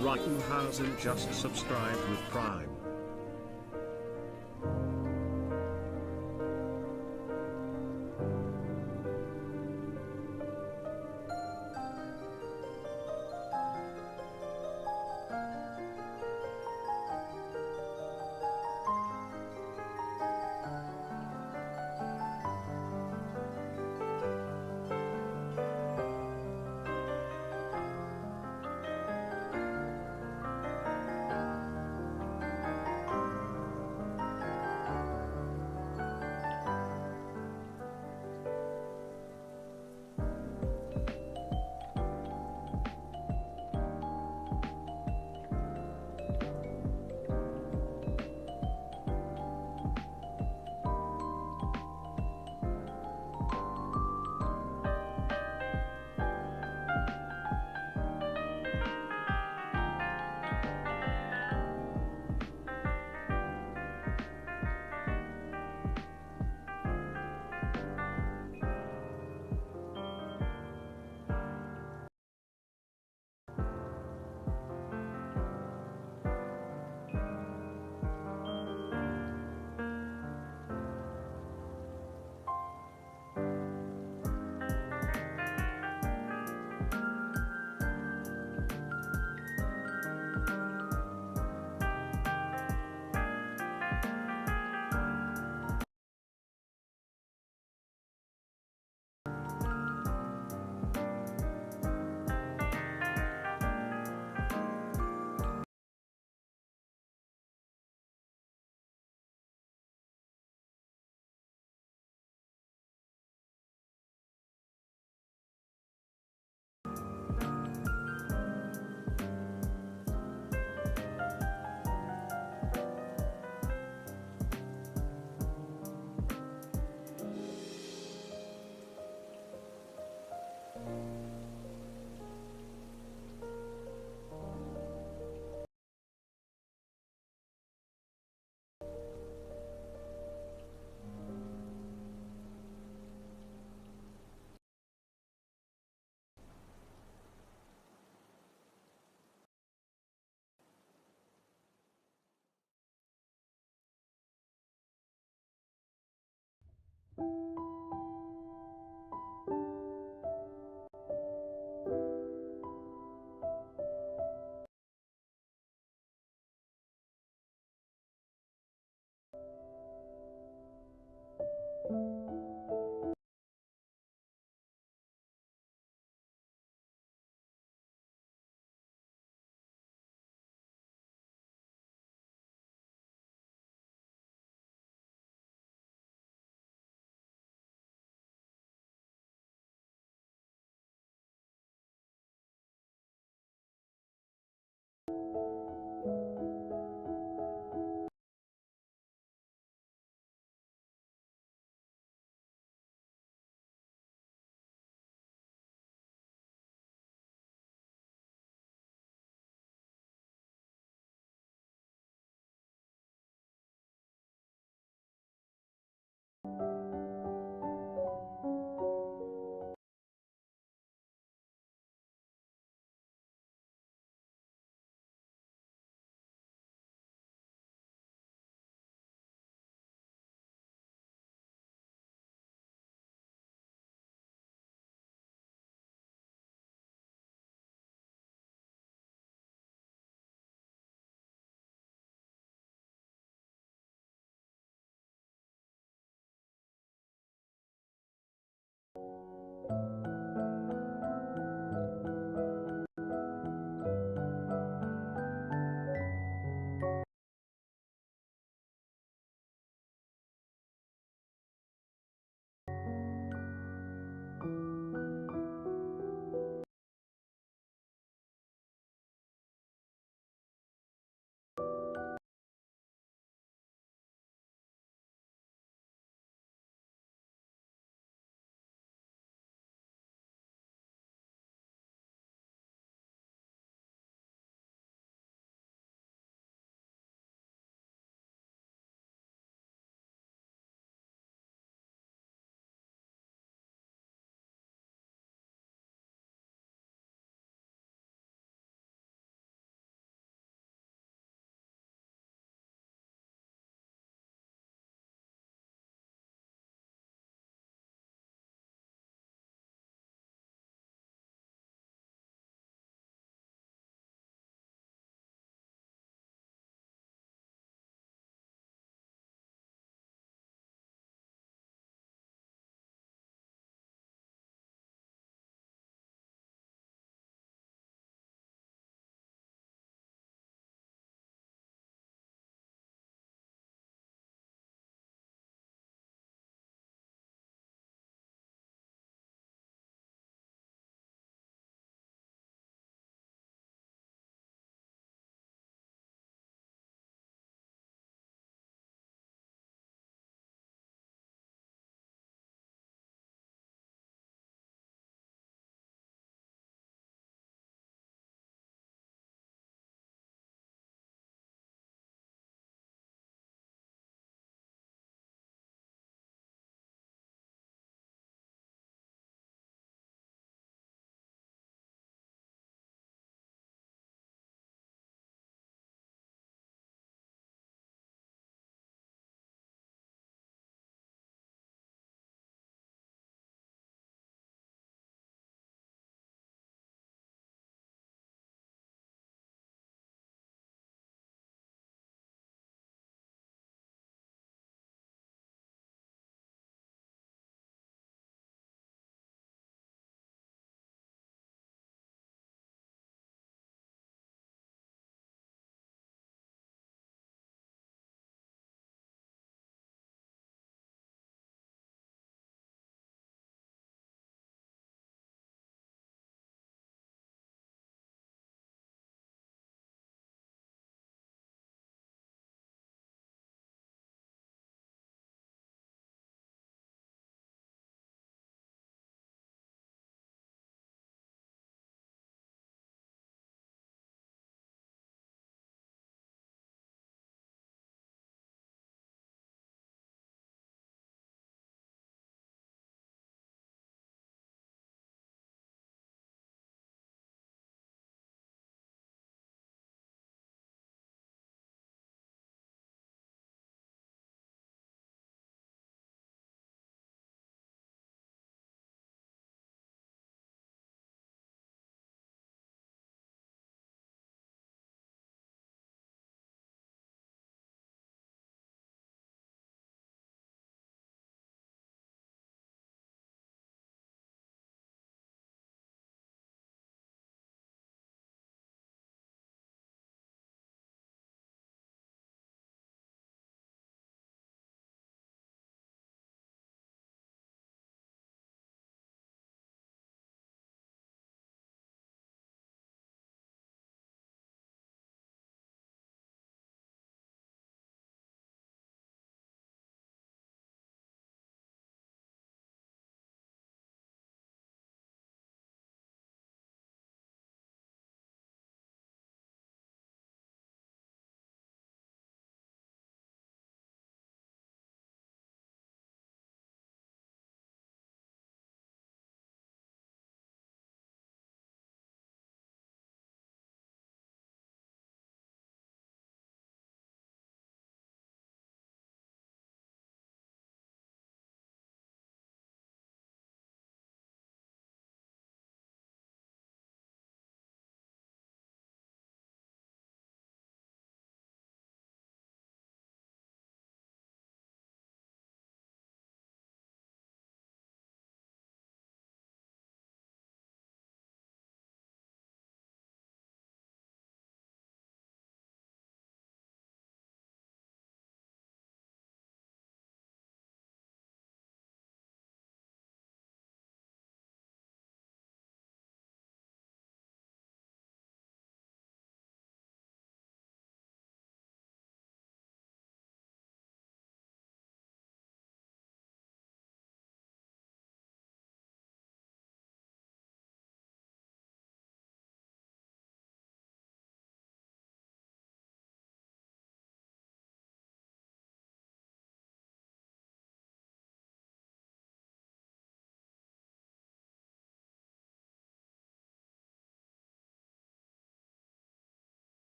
Right, who hasn't just subscribed with Prime?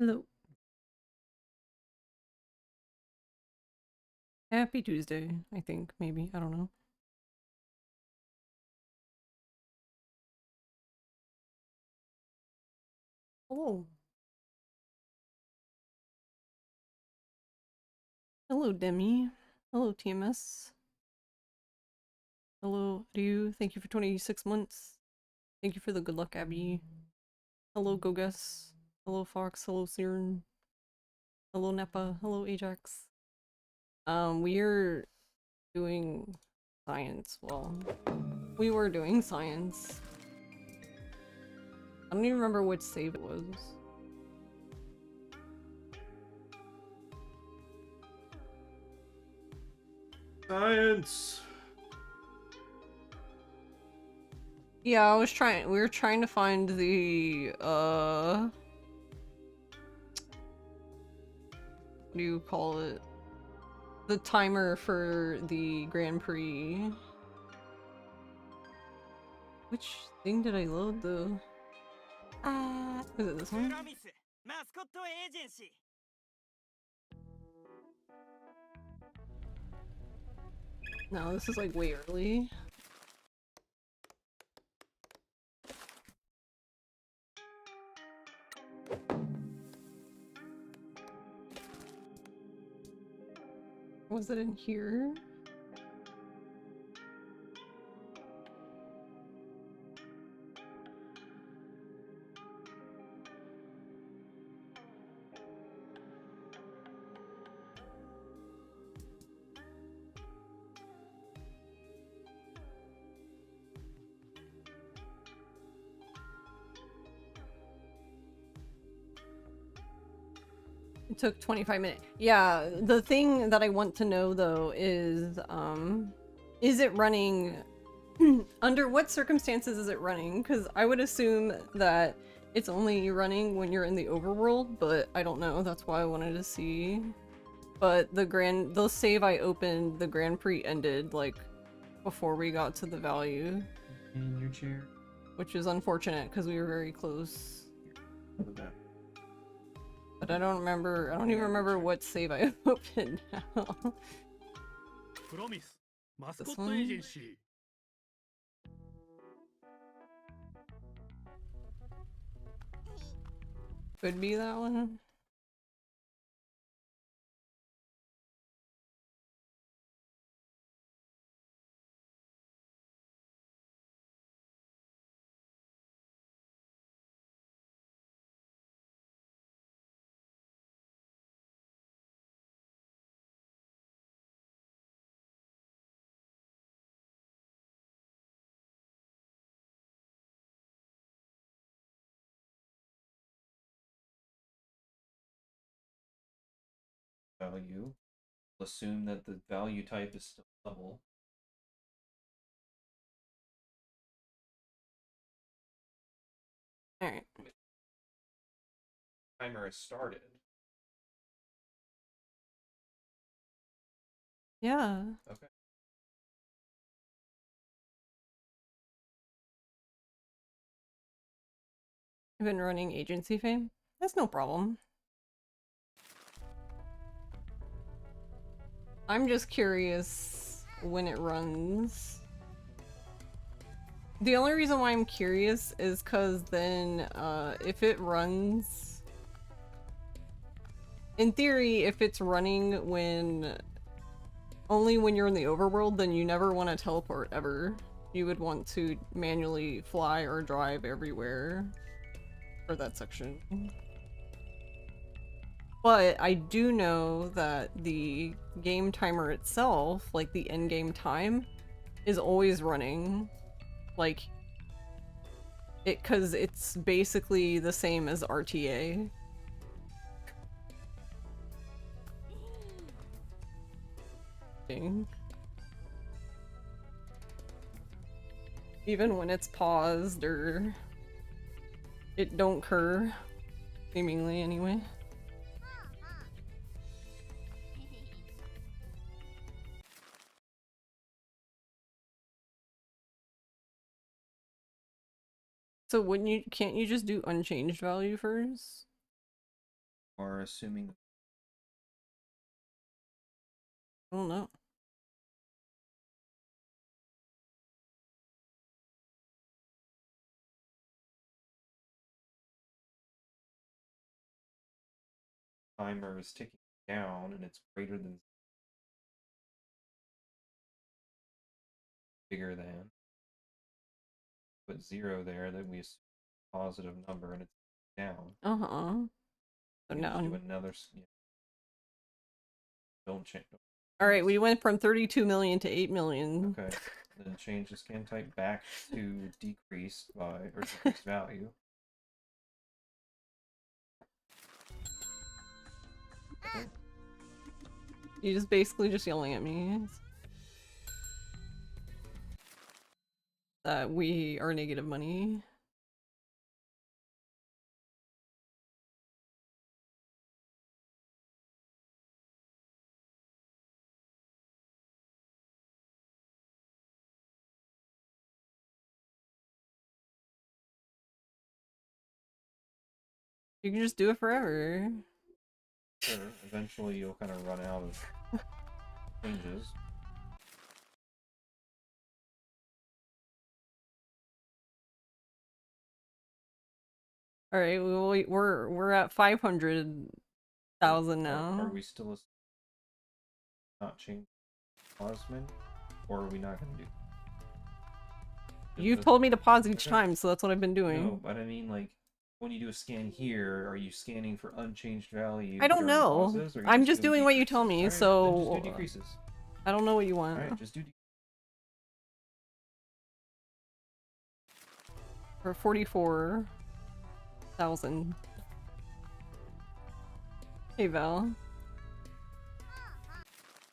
Hello. Happy Tuesday, I think, maybe. I don't know. Hello. Hello, Demi. Hello, TMS. Hello, Ryu. Thank you for 26 months. Thank you for the good luck, Abby. Hello, Gogus. Hello, Fox. Hello, Siren. Hello, Neppa. Hello, Ajax. We're doing science. Well, we were doing science. I don't even remember which save it was. Science! Yeah, we were trying to find the, what do you call it? The timer for the Grand Prix. Which thing did I load though? Is it this one? Mascot Agency. No, this is like way early. Was it in here? It took 25 minutes. Yeah, the thing that I want to know though is it running under what circumstances is it running? Because I would assume that it's only running when you're in the overworld, but I don't know. That's why I wanted to see. But the save I opened, the Grand Prix ended like before we got to the value. In your chair. Which is unfortunate because we were very close. But I don't even remember what save I opened now. Promise. Mascot This one? Agency. Could be that one. Value. We'll assume that the value type is still double. Alright. Timer has started. Yeah. Okay. I've been running agency fame. That's no problem. I'm just curious when it runs. The only reason why I'm curious is because then, if it runs... In theory, if it's running only when you're in the overworld, then you never want to teleport ever. You would want to manually fly or drive everywhere for that section. But I do know that the game timer itself, like the end game time, is always running. Like, because it's basically the same as RTA. Even when it's paused or it don't cur, seemingly anyway. So can't you just do unchanged value first? are assuming I don't know. timer is ticking down and it's greater than bigger than. Put 0 there, then we assume a positive number and it's down. So You now, just do another. Yeah. Don't change. all right, we went from 32 million to 8 million. Okay. Then change the scan type back to decreased by or decreased value. Okay. You just basically just yelling at me that we are negative money. You can just do it forever. Sure. Eventually, you'll kind of run out of changes. All right, we're at 500,000 now. Are we still not change Osmond, or are we not going to do? You've told me to pause each time, so that's what I've been doing. No, but I mean, like, when you do a scan here, are you scanning for unchanged value? I don't during know. pauses, or are you I'm just doing what you decreases? tell me, Alright, so then just do decreases. I don't know what you want. Alright, just do For 44,000. Hey Val.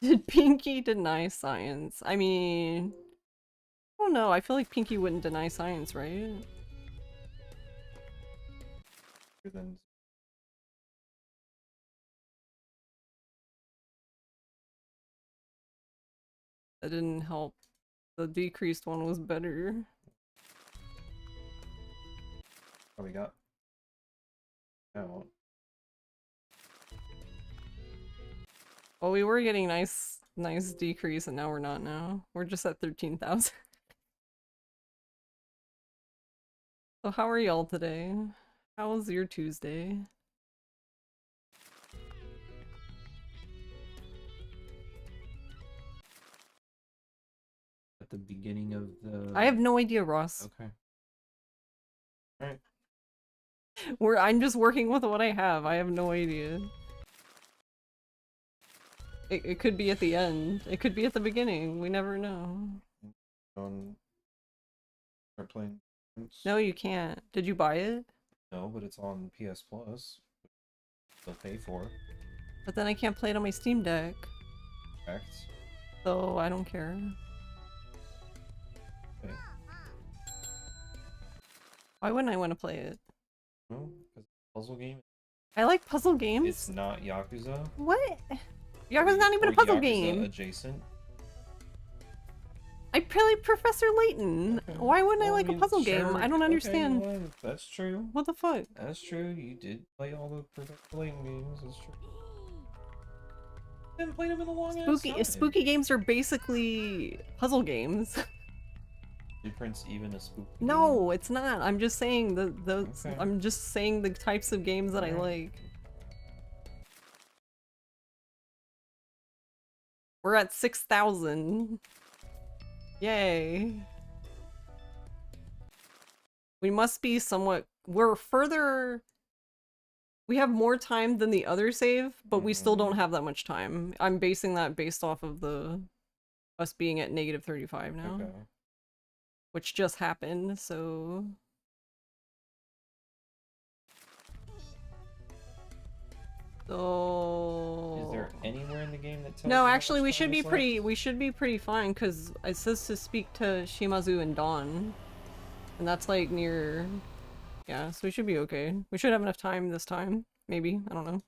Did Pinky deny science? I mean, I don't know. I feel like Pinky wouldn't deny science, right? then That didn't help. The decreased one was better. what we got out. Well, we were getting nice decrease, and now we're not now. We're just at 13,000. So how are y'all today? How was your Tuesday? At the beginning of the. I have no idea, Ross. Okay. Alright. I'm just working with what I have. I have no idea. It could be at the end. It could be at the beginning. We never know. On airplane. No, you can't. Did you buy it? No, but it's on PS Plus. They'll pay for. But then I can't play it on my Steam Deck. Correct. So I don't care. Okay. Why wouldn't I want to play it? No, because puzzle game. I like puzzle games. It's not Yakuza. What? Yakuza's not even a puzzle Yakuza game. Adjacent. I play Professor Layton. Okay. Why wouldn't I Well, like a mean, puzzle sure. game? I don't Okay, understand. well, that's true. What the fuck? That's true. You did play all the Professor Layton games. That's true. I haven't played them in a long ass time. Spooky games are basically puzzle games. Did Prince even a spooky? No, it's not. I'm just saying Okay. I'm just saying the types of games that I Alright. like. We're at 6,000. Yay. We must be somewhat... We're further... We have more time than the other save, but we still don't have that much time. I'm basing that based off of us being at negative 35 now. Okay. Which just happened, so... So... Is there anywhere in the game that tells No, you how actually, much we time should be is left? pretty fine because it says to speak to Shimazu and Dawn, and that's like near. Yeah, so we should be okay. We should have enough time this time. Maybe, I don't know.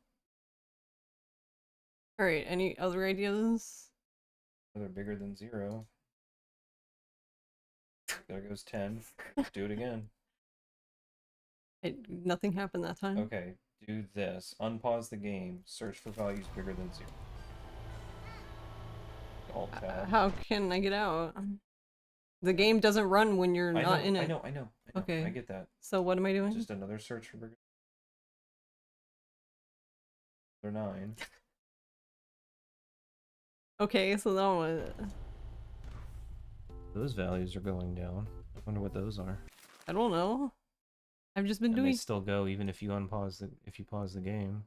All right, any other ideas? They're bigger than 0. There goes 10. Do it again. Nothing happened that time. Okay. do this. Unpause the game. Search for values bigger than 0. Alt tab. How can I get out? The game doesn't run when you're not in it. I know. Okay. I get that. So what am I doing? Just another search for bigger. They're 9. Okay, so that one. Those values are going down. I wonder what those are. I don't know. I've just been And doing. they still go even if you pause the game.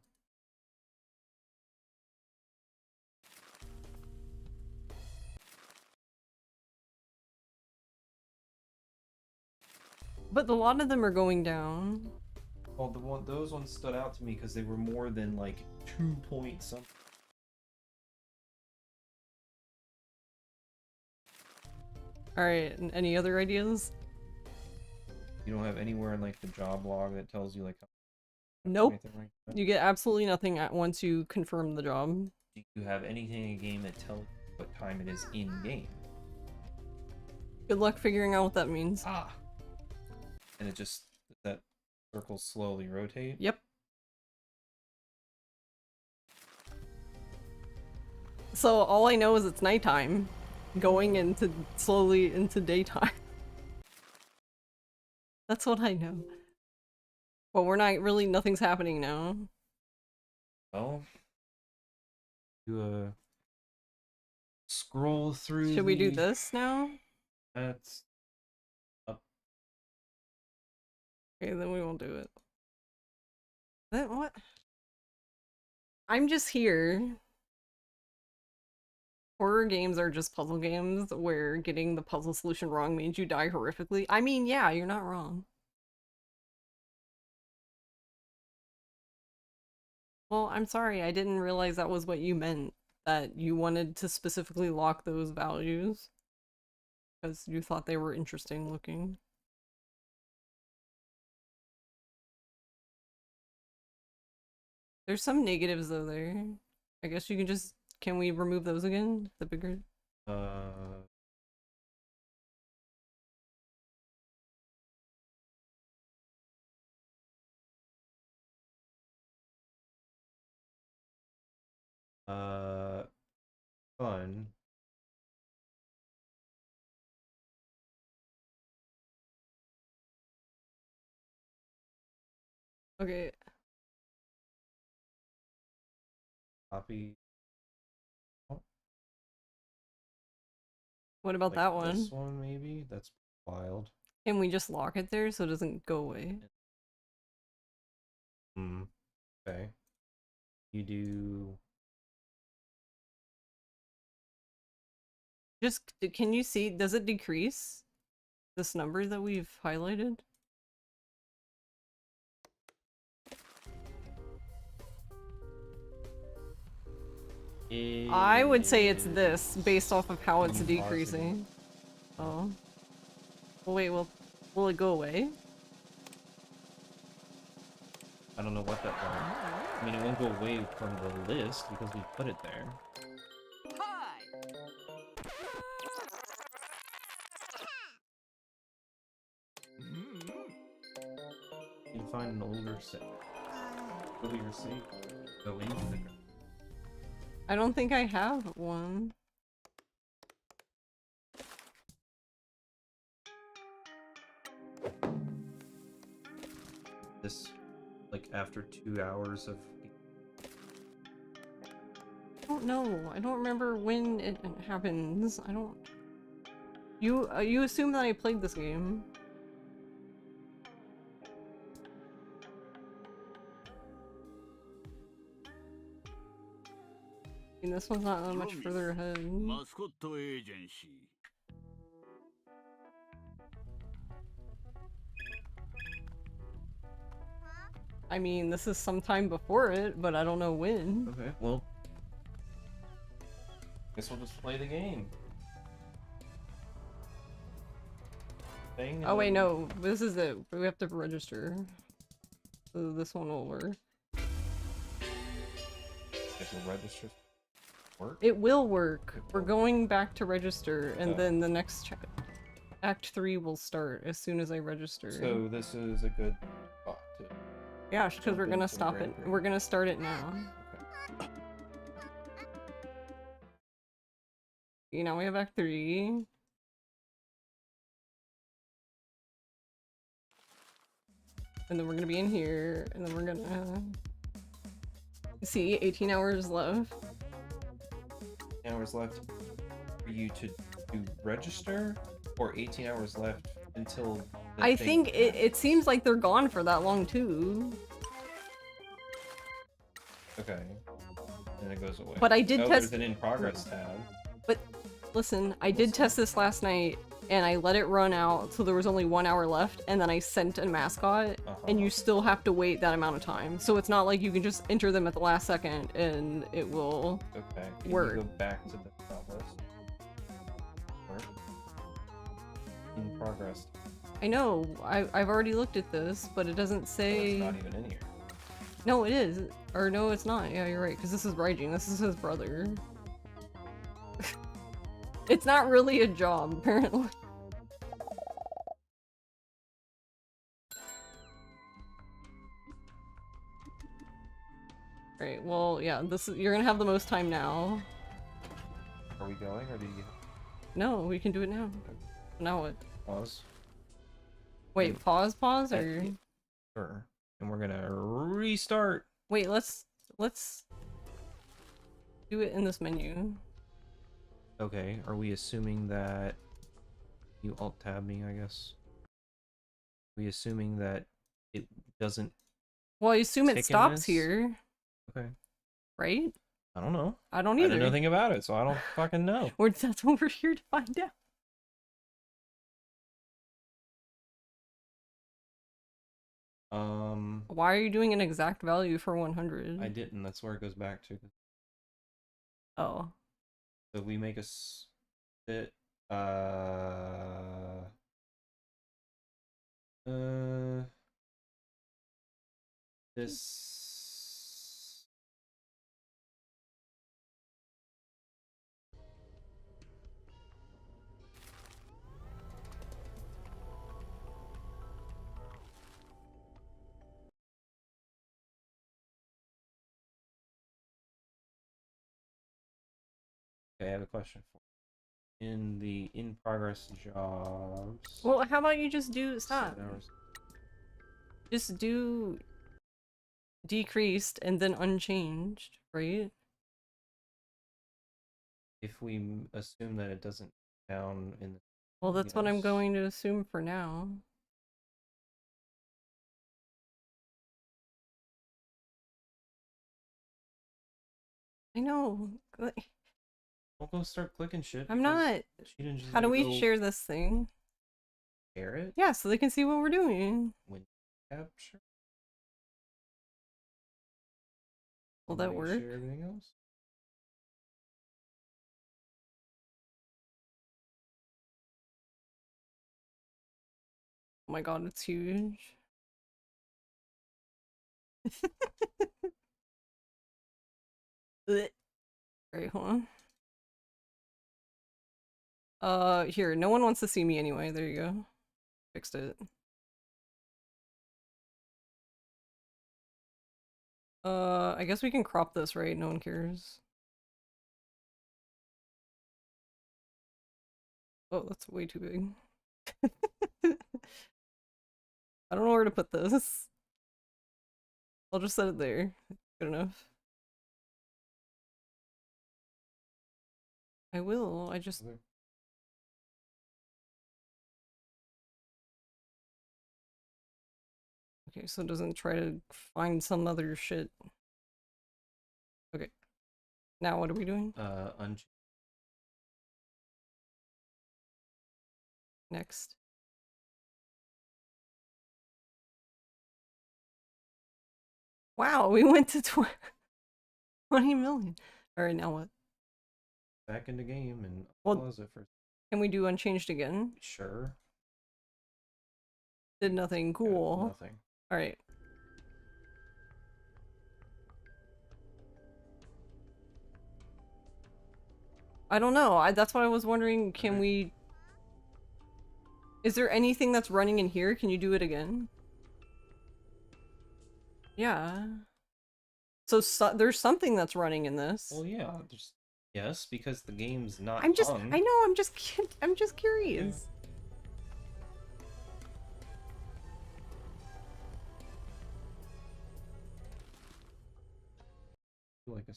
But a lot of them are going down. Well, those ones stood out to me because they were more than like 2 points something. Alright, any other ideas? You don't have anywhere in like the job log that tells you like Nope. anything like that? You get absolutely nothing once you confirm the job. Do you have anything in a game that tells you what time it is in game? Good luck figuring out what that means. Ah. And it just that circle slowly rotate? Yep. So all I know is it's nighttime, going into slowly into daytime. That's what I know. Well, we're not really, nothing's happening now. Well, you scroll through. Should we do this now? That's up. Okay, then we won't do it. What? I'm just here. Horror games are just puzzle games where getting the puzzle solution wrong means you die horrifically. I mean, yeah, you're not wrong. Well, I'm sorry, I didn't realize that was what you meant. That you wanted to specifically lock those values. Because you thought they were interesting looking. There's some negatives though there. I guess you can just... Can we remove those again? The bigger... Fun. Okay. Copy. What about Like that one? This one, maybe? That's wild. Can we just lock it there so it doesn't go away? Okay. You do... Just, can you see, does it decrease? This number that we've highlighted? I would say it's this, based off of how it's decreasing. Oh. Well, wait, will it go away? I don't know what that was. I mean, it won't go away from the list because we put it there. You can find an older set. Earlier save. Go into the... I don't think I have one. This, like, after 2 hours of... I don't know. I don't remember when it happens. I don't... You assume that I played this game. I mean, this one's not that much further ahead. Mascot Agency. I mean, this is sometime before it, but I don't know when. Okay, well... Guess we'll just play the game. Oh wait, no. This is it. We have to register. So this one will work. Guess we'll register. Work? It will work. We're going back to register, and Oh. then the next Act 3 will start as soon as I register. So this is a good spot to... Yeah, because we're Jump gonna into the stop it. Grand Prix. We're gonna start it now. Okay. You know, we have Act 3. And then we're gonna be in here, and then we're gonna... See, 18 hours left. Hours left for you to register, or 18 hours left until the I thing think it seems like they're gone for that long, too. Okay. And it goes away. But I did oh, test- there's an in progress tab. But, listen, I did test this last night, and I let it run out so there was only 1 hour left, and then I sent a mascot, and you still have to wait that amount of time. So it's not like you can just enter them at the last second, and it will Okay. Can work. you go back to the progress? Work. In progress. I know, I've already looked at this, but it doesn't say... Well, it's not even in here. No, it is. Or no, it's not. Yeah, you're right, because this is Raijin. This is his brother. It's not really a job, apparently. Right, well, yeah, you're gonna have the most time now. Are we going, or do you No, we can do it now. Now what? pause? Wait, pause, or... Sure. And we're gonna restart. Wait, let's do it in this menu. Okay, are we assuming that you alt-tab me, I guess? Are we assuming that it doesn't... Well, I assume it Taking stops this? here, Okay. right? I don't know. I don't I either. know nothing about it, so I don't fucking know. That's what we're here to find out. Why are you doing an exact value for 100? I didn't. That's where it goes back to. Oh. So we make a sit. This. Okay, I have a question for you. In the in-progress jobs... Well, how about you just do... Stop. 7 hours. Just do... decreased and then unchanged, right? If we assume that it doesn't down in the... Well, that's what I'm Yes. going to assume for now. I know. Don't go start clicking shit. I'm because not. She didn't just How do let we go share this thing? share it? Yeah, so they can see what we're doing. When capture? Will that work? Share everything else? Oh my god, it's huge. Alright, hold on. Here, no one wants to see me anyway. There you go. Fixed it. I guess we can crop this, right? No one cares. Oh, that's way too big. I don't know where to put this. I'll just set it there. Good enough. I will, I just... Okay, so it doesn't try to find some other shit. Okay. Now what are we doing? Next. Wow, we went to 20 million. Alright, now what? Back in the game and Well, pause it for... Can we do unchanged again? Sure. Did nothing cool. Nothing. Alright. I don't know. That's what I was wondering. Can we... Is there anything that's running in here? Can you do it again? Yeah. So, there's something that's running in this. Well, yeah, there's yes, because the game's not I hung. know, I'm just curious. Like a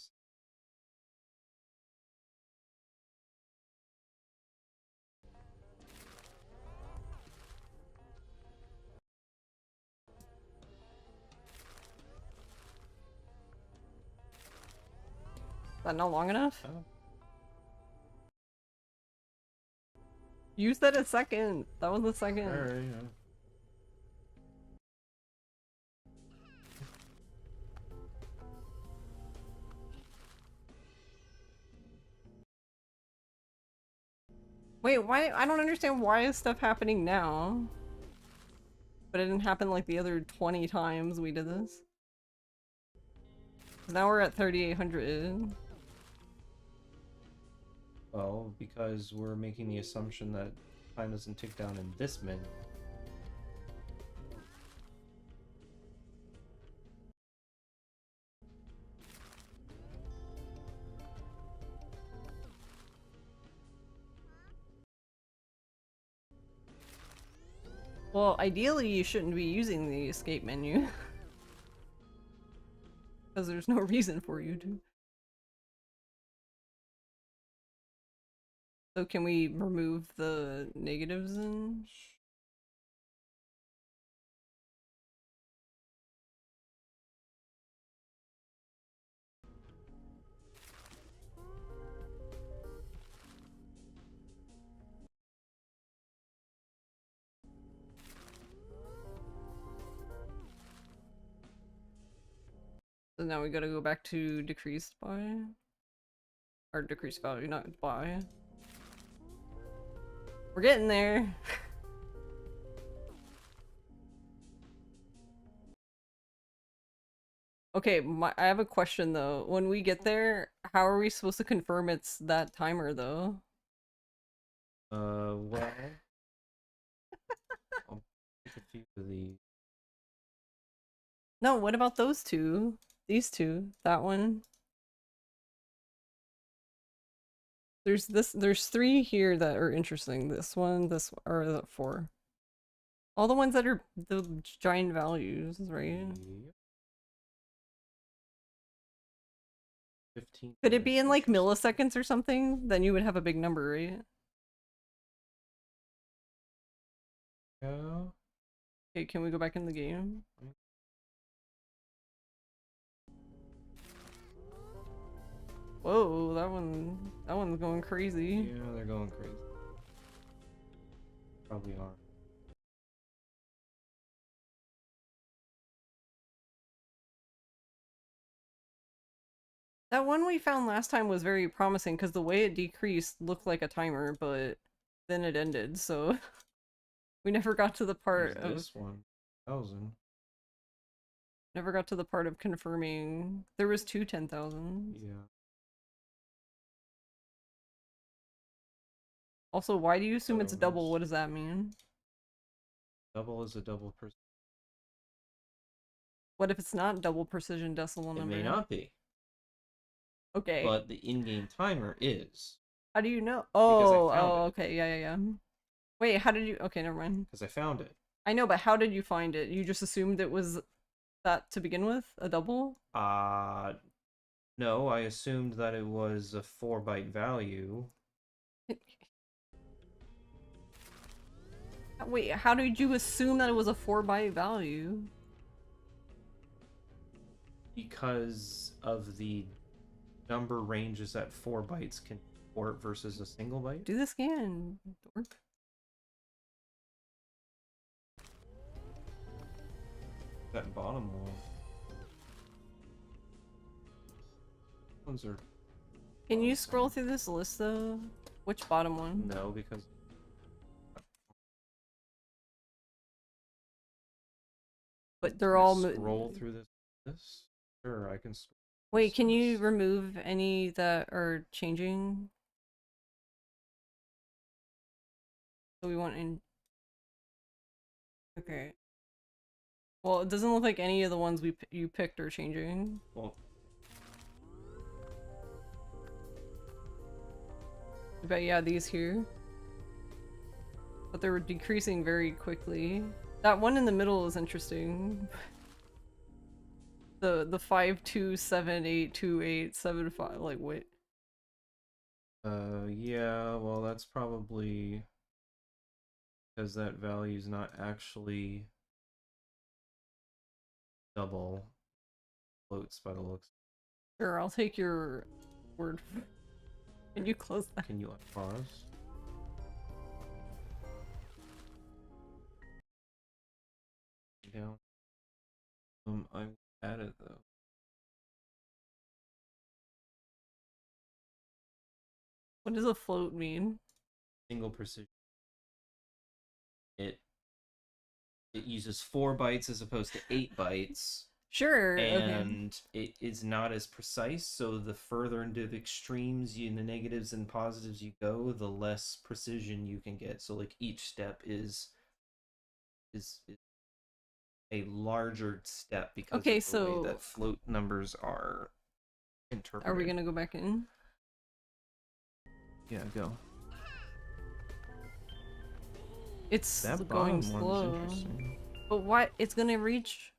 Is that not long enough? oh, You said a second. That was the second. alright, yeah. Wait, why? I don't understand why is stuff happening now? But it didn't happen like the other 20 times we did this. Now we're at 3,800. Well, because we're making the assumption that time doesn't tick down in this menu. Well, ideally you shouldn't be using the escape menu. Because there's no reason for you to. So can we remove the negatives and... So now we gotta go back to decreased by? Or decreased value, not by. We're getting there! Okay, I have a question though. When we get there, how are we supposed to confirm it's that timer though? Well... I'll pick a few of these. No, what about those two? These two? That one? There's three here that are interesting. This one, or the four. All the ones that are the giant values, right? Yep. 15 Could it be in like interesting. milliseconds or something? Then you would have a big number, right? Yeah. Okay, can we go back in the game? Whoa, that one's going crazy. Yeah, they're going crazy. Probably are. That one we found last time was very promising because the way it decreased looked like a timer, but then it ended, so we never got to the part There's of this one. 1,000. never got to the part of confirming there was two 10,000. Yeah. Also, why do you assume it's double? Those. What does that mean? Double is a double precision. What if it's not double precision decimal It number? may not be, Okay. but the in-game timer is. How do you know? Because I Oh, found it. okay, yeah. Wait, how did you? Okay, never mind. Because I found it. I know, but how did you find it? You just assumed it was that to begin with, a double? No, I assumed that it was a 4-byte value. Wait, how did you assume that it was a 4-byte value? Because of the number ranges that 4 bytes can support versus a single byte. Do this again, dork. That bottom one. Ones are. Can you scroll through this list though? Which bottom one? No, because. But they're all scroll through this. Sure, I can. Wait, can you remove any that are changing? So we want in. Okay. Well, it doesn't look like any of the ones you picked are changing. Well, But yeah, these here. But they were decreasing very quickly. That one in the middle is interesting. The 52782875, like wait. yeah, well, that's probably because that value is not actually double floats by the looks. Sure, I'll take your word for it. Can you close that? Can you unpause? Down. I added though. What does a float mean? Single precision. It uses 4 bytes as opposed to 8 bytes. Sure, okay. And it is not as precise, so the further into the extremes in the negatives and positives you go, the less precision you can get. So like each step is a larger step because Okay, of the so way that float numbers are interpreted. are we gonna go back in? Yeah, go. It's That going bottom slow. one's interesting. But what? It's gonna reach.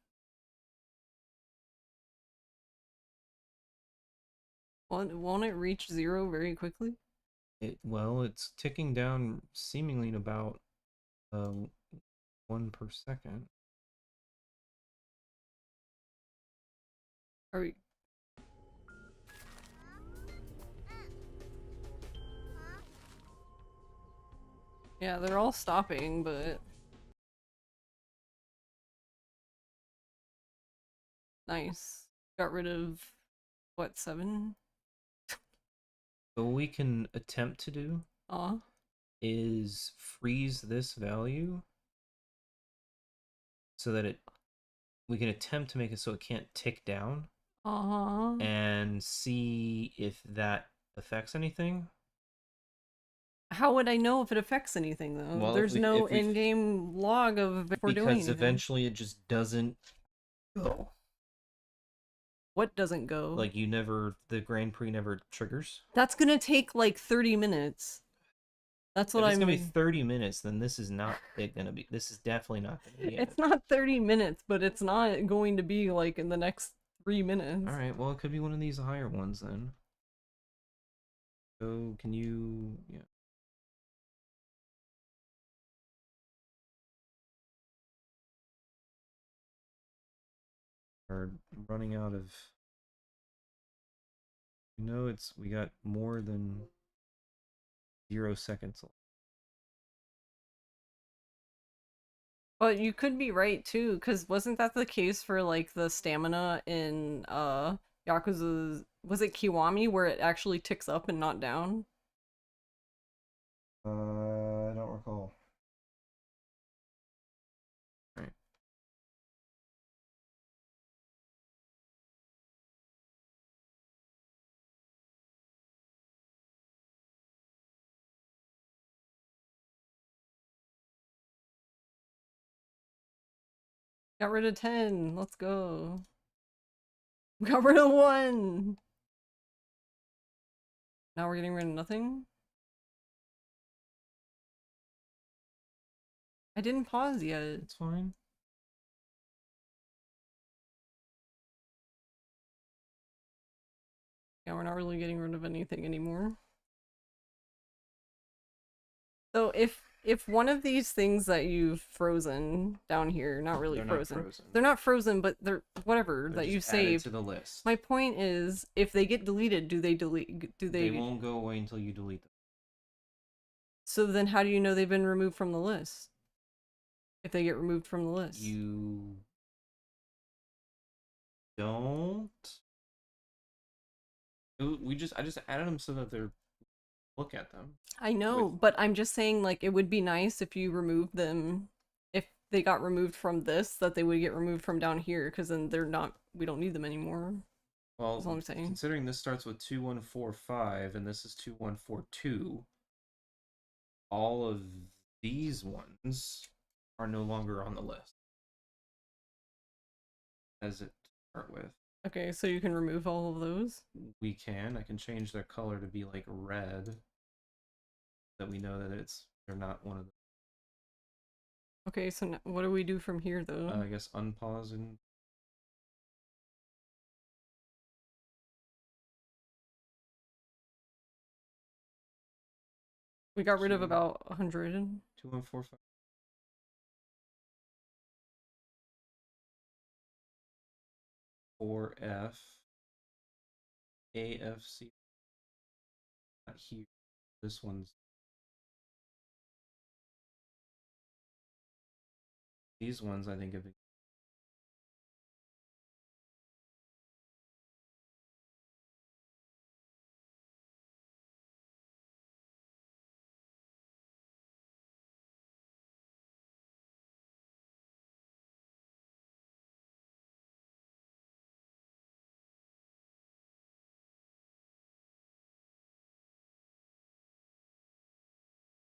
Won't it reach 0 very quickly? Well, it's ticking down seemingly in about 1 per second. Are we? Yeah, they're all stopping, but nice. Got rid of what, 7? So what we can attempt to do is freeze this value so that we can attempt to make it so it can't tick down and see if that affects anything. How would I know if it affects anything though? Well, there's no in-game log of if we're doing anything. Because eventually it just doesn't go. What doesn't go? Like the Grand Prix never triggers. That's gonna take like 30 minutes. That's what If it's I'm gonna be 30 minutes, then this is not gonna be. This is definitely not gonna be it. It's not 30 minutes, but it's not going to be like in the next 3 minutes. All right. Well, it could be one of these higher ones then. So can you? Yeah. Are running out of. We got more than 0 seconds left. But you could be right too, because wasn't that the case for like the stamina in Yakuza's, was it Kiwami, where it actually ticks up and not down? I don't recall. Right. Got rid of 10. Let's go. Got rid of 1. Now we're getting rid of nothing? I didn't pause yet. It's fine. Yeah, we're not really getting rid of anything anymore. So if one of these things that you've frozen down here, not really frozen. They're not frozen, but they're whatever that you saved to the list. My point is, if they get deleted, do they They won't go away until you delete them. So then how do you know they've been removed from the list? If they get removed from the list. You don't. I just added them so that they're look at them. I know, but I'm just saying, like, it would be nice if you removed them, if they got removed from this, that they would get removed from down here, because then we don't need them anymore. Well, that's all I'm saying. Considering this starts with 2145 and this is 2142, all of these ones are no longer on the list. as it to start with. Okay, so you can remove all of those? We can. I can change their color to be like red. That we know that they're not one of the... Okay, so what do we do from here, though? I guess unpause and... We got rid of about 100. 2145. For F, AFC, not here. This one's... These ones I think have been...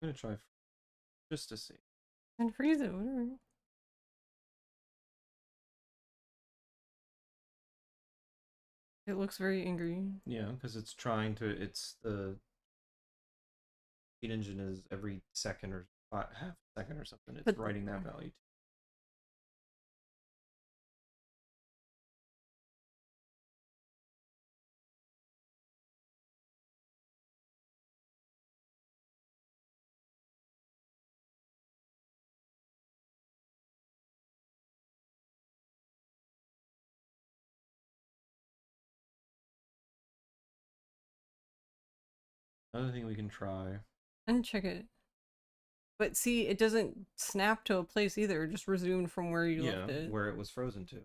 I'm gonna try just to see. And freeze it, whatever. It looks very angry. Yeah, because it's trying to... It's the... Speed engine is every second or half a second or something. It's writing that value. Another thing we can try. And check it. But see, it doesn't snap to a place either. It just resumed from where you left it. Where it was frozen to.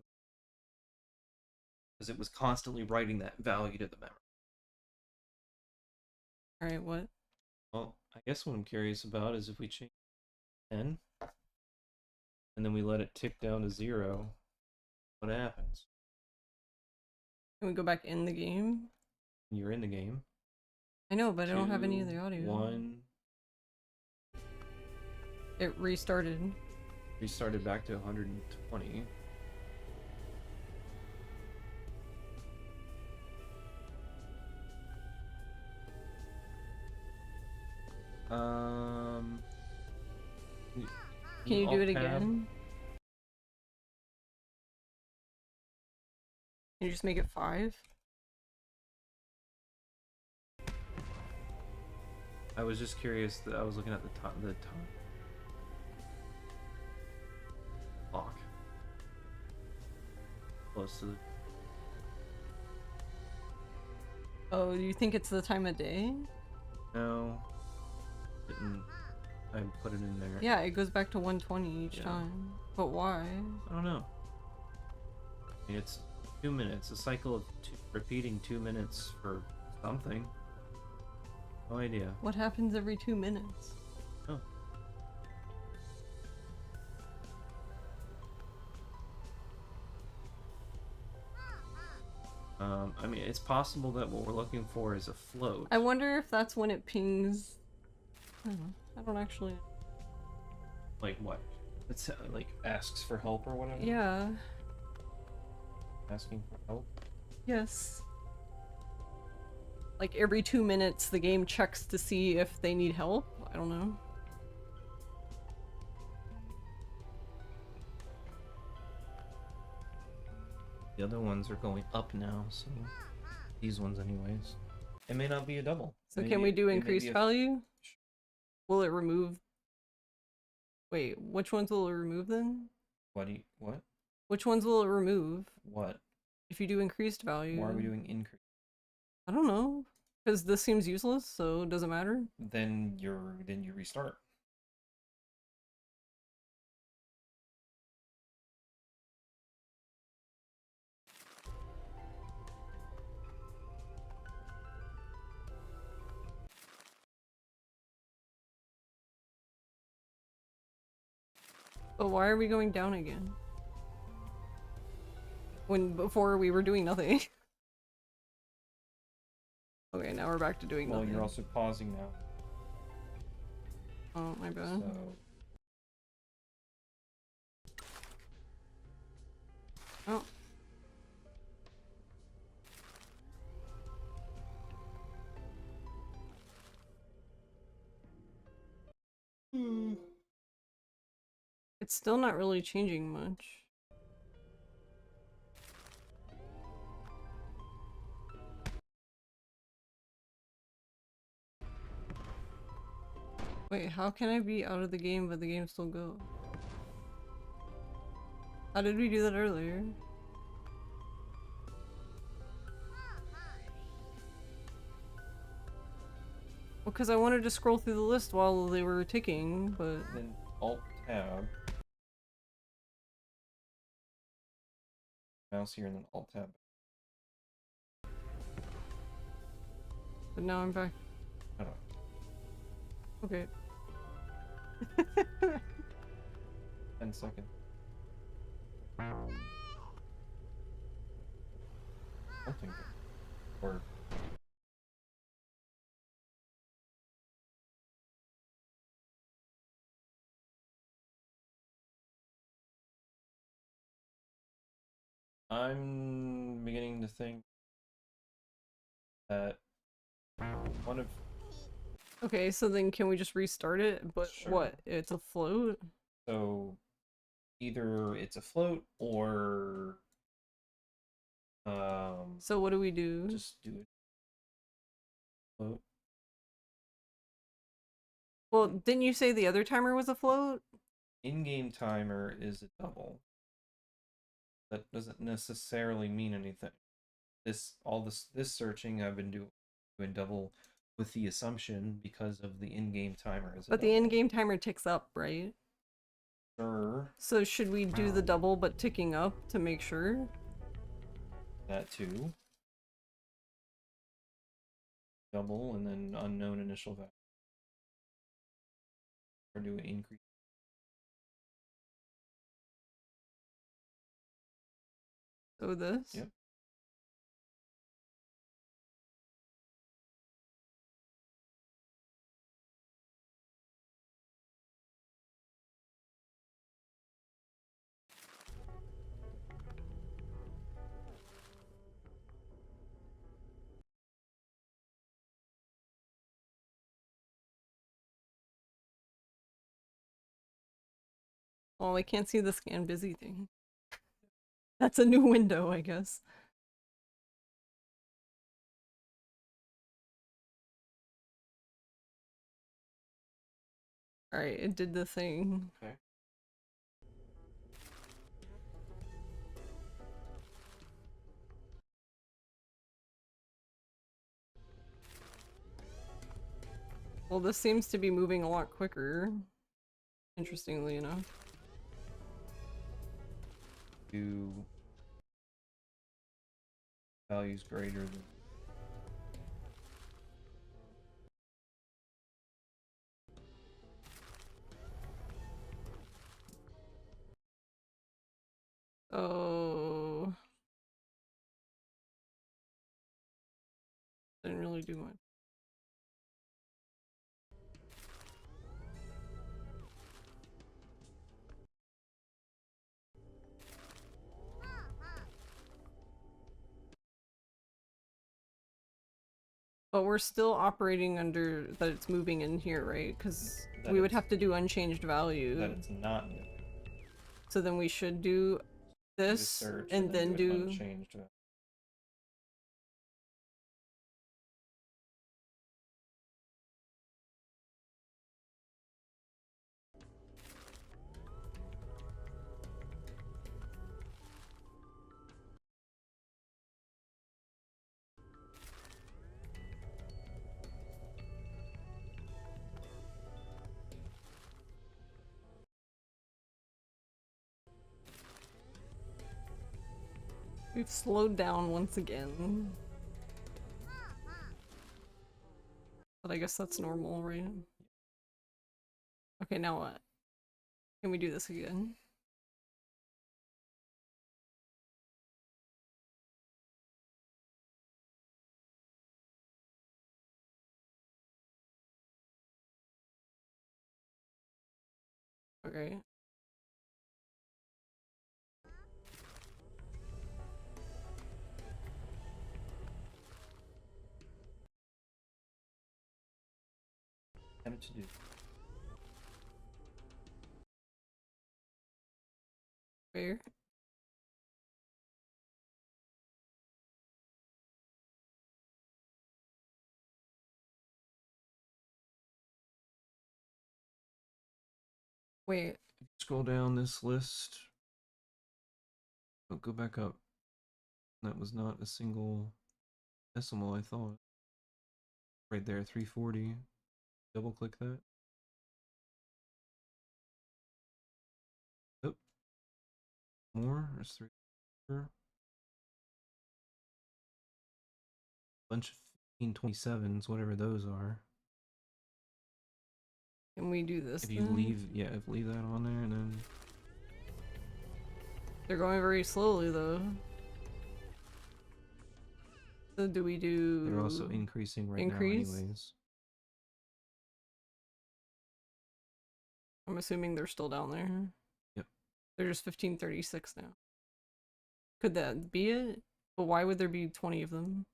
Because it was constantly writing that value to the memory. Alright, what? Well, I guess what I'm curious about is if we change 10, and then we let it tick down to 0, what happens? Can we go back in the game? You're in the game. I know, but I don't have any of the audio. 1. It restarted. Restarted back to 120. Can you do it again? Can you just make it 5? I was just curious that I was looking at the top clock. Close to the... Oh, you think it's the time of day? No. Didn't... I put it in there. Yeah, it goes back to 120 each time. But why? I don't know. I mean, it's 2 minutes. A cycle of repeating 2 minutes for something. No idea. What happens every 2 minutes? Oh. I mean, it's possible that what we're looking for is a float. I wonder if that's when it pings... I don't actually... Like what? It's like asks for help or whatever? Yeah. Asking for help? Yes. Like every 2 minutes the game checks to see if they need help? I don't know. The other ones are going up now, so these ones anyways. It may not be a double. So can we do increased value? Will it remove... Wait, which ones will it remove then? What? Which ones will it remove? What? If you do increased value. Why are we doing increase? I don't know. Because this seems useless, so it doesn't matter. Then you restart. But why are we going down again? When before we were doing nothing. Okay, now we're back to doing nothing. Well, you're also pausing now. Oh, my bad. So... Oh, It's still not really changing much. Wait, how can I be out of the game but the game still go? How did we do that earlier? Well, because I wanted to scroll through the list while they were ticking, but... Then Alt-Tab. Mouse here and then Alt-Tab. But now I'm back. I don't know. Okay. 10 seconds. I don't think that. Or. I'm beginning to think that one of. Okay, so then can we just restart it? But Sure. what? It's a float? So either it's a float or So what do we do? just do it. Float. Well, didn't you say the other timer was a float? In-game timer is a double. That doesn't necessarily mean anything. This searching I've been doing double with the assumption because of the in-game timer is a But the double. in-game timer ticks up, right? Sure. So should we do the double but ticking up to make sure? That too. Double and then unknown initial value. Or do an increase. So this? Yep. Well, I can't see the scan busy thing. That's a new window, I guess. Alright, it did the thing. Okay. Well, this seems to be moving a lot quicker. Interestingly enough. Do values greater than. Oh. Didn't really do much. But we're still operating under that it's moving in here, right? Because we would have to do unchanged value. That it's not new. So then we should do this Search and then do unchanged value. We've slowed down once again. But I guess that's normal, right? Okay, now what? Can we do this again? Okay. Attempt to do. Where? Wait. Scroll down this list. Oh, go back up. That was not a single decimal, I thought. Right there, 340. Double click that. Oh. More? There's 3. Bunch of 1527s, whatever those are. Can we do this? If you leave, yeah, if leave that on there, and then they're going very slowly though. So do we do? they're also increasing right now, anyways. I'm assuming they're still down there. Yep. They're just 1536 now. Could that be it? But why would there be 20 of them?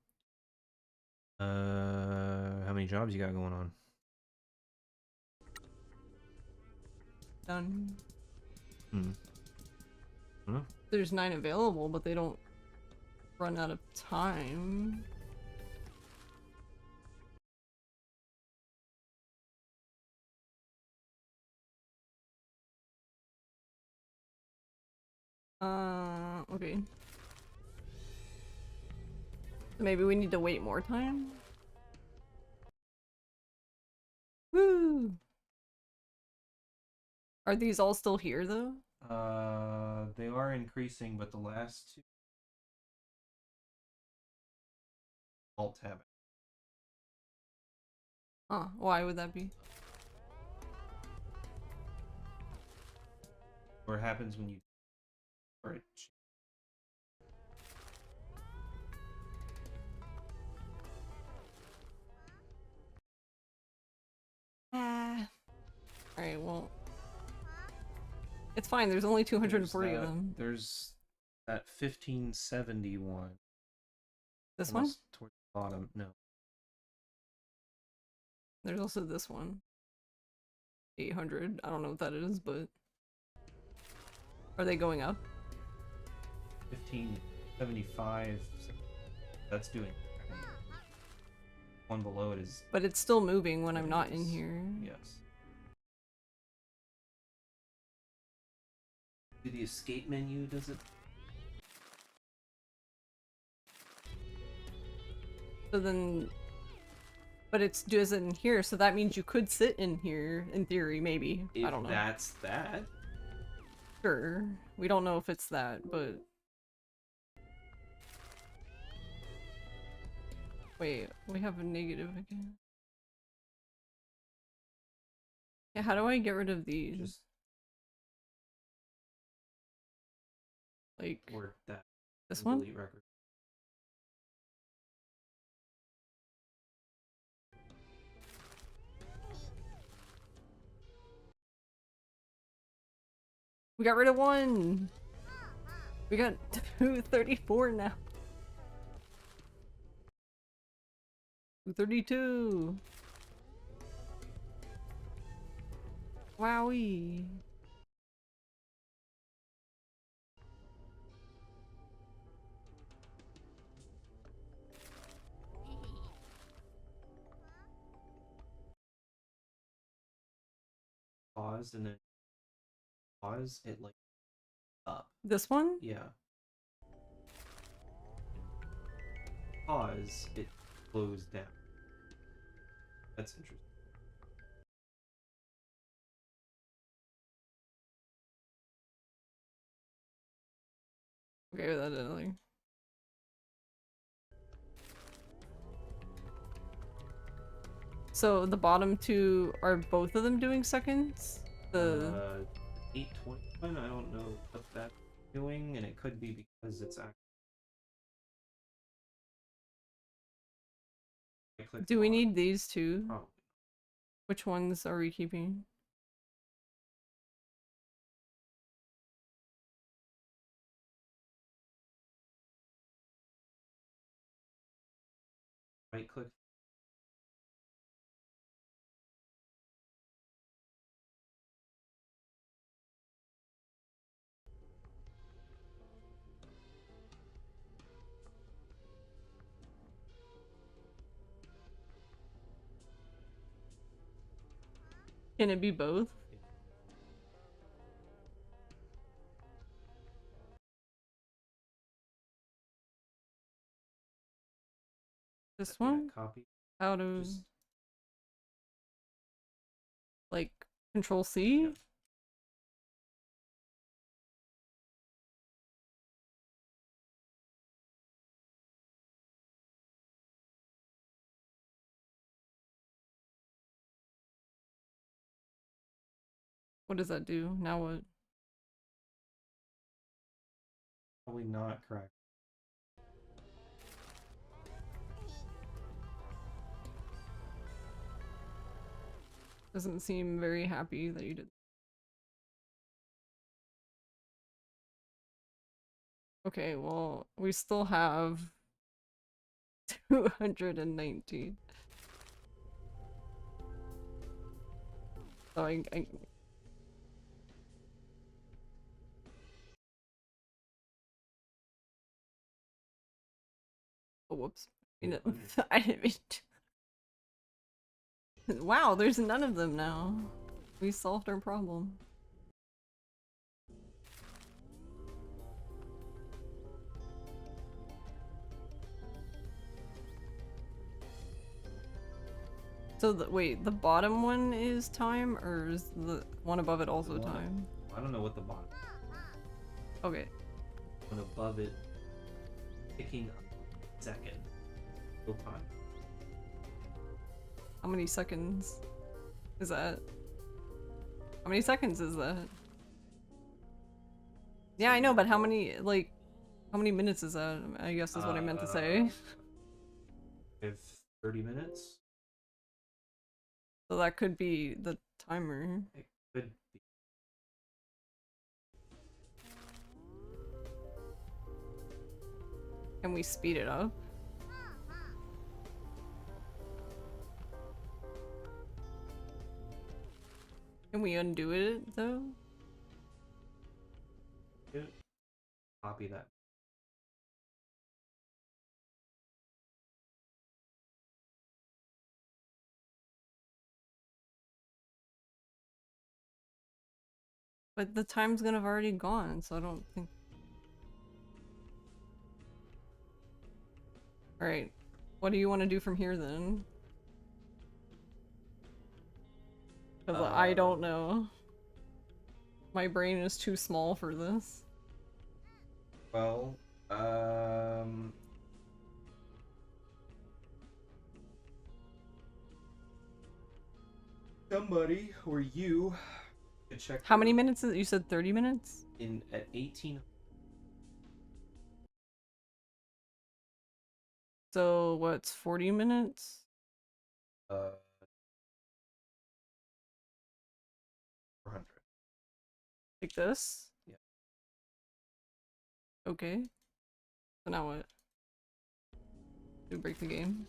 How many jobs you got going on? Done. Huh? There's 9 available, but they don't run out of time. Okay. Maybe we need to wait more time? Woo! Are these all still here though? They are increasing, but the last two alt tab. Huh, why would that be? What happens when you or it Alright, well. It's fine, there's only 240 of them. There's that 1571. This one? Almost towards the bottom. No. There's also this one. 800. I don't know what that is, but... Are they going up? 1575. That's doing. One below it is. But it's still moving when I'm not in here. Yes. Do the escape menu, does it? So then... But it's just in here, so that means you could sit in here, in theory, maybe. I don't know. That's that. Sure. We don't know if it's that, but... Wait, we have a negative again. Yeah, how do I get rid of these? Just like or that. This one? Delete record. We got rid of one! We got 234 now. 232! Wowie! Pause and then pause it like up. This one? Yeah. Pause it slows down. That's interesting. Okay, that didn't like. So the bottom two are both of them doing seconds? The 821, I don't know what that's doing, and it could be because it's actually. Do we need these two? Probably. Which ones are we keeping? Right click. Can it be both? This Yeah, one? copy. How to Just like Control C? Yep. What does that do? Now what? probably not correct. Doesn't seem very happy that you did. Okay, well, we still have 219. So I oh, whoops. I mean, I didn't mean to. Wow, there's none of them now. We solved our problem. So wait, the bottom one is time, or is the one above it also time? I don't know what the bottom. Okay. One above it, ticking a second. Real time. How many seconds is that? How many seconds is that? Yeah, I know, but how many, like, how many minutes is that? I guess is what I meant to say. If 30 minutes, So that could be the timer. it could be. Can we speed it up? Can we undo it, though? Copy that. But the time's gonna have already gone, so I don't think... Alright. What do you want to do from here, then? Because I don't know. My brain is too small for this. Well, somebody or you could check. How many minutes is it? You said 30 minutes? In at 18. So what's 40 minutes? 400. Like this? Yeah. Okay. So now what? Do we break the game?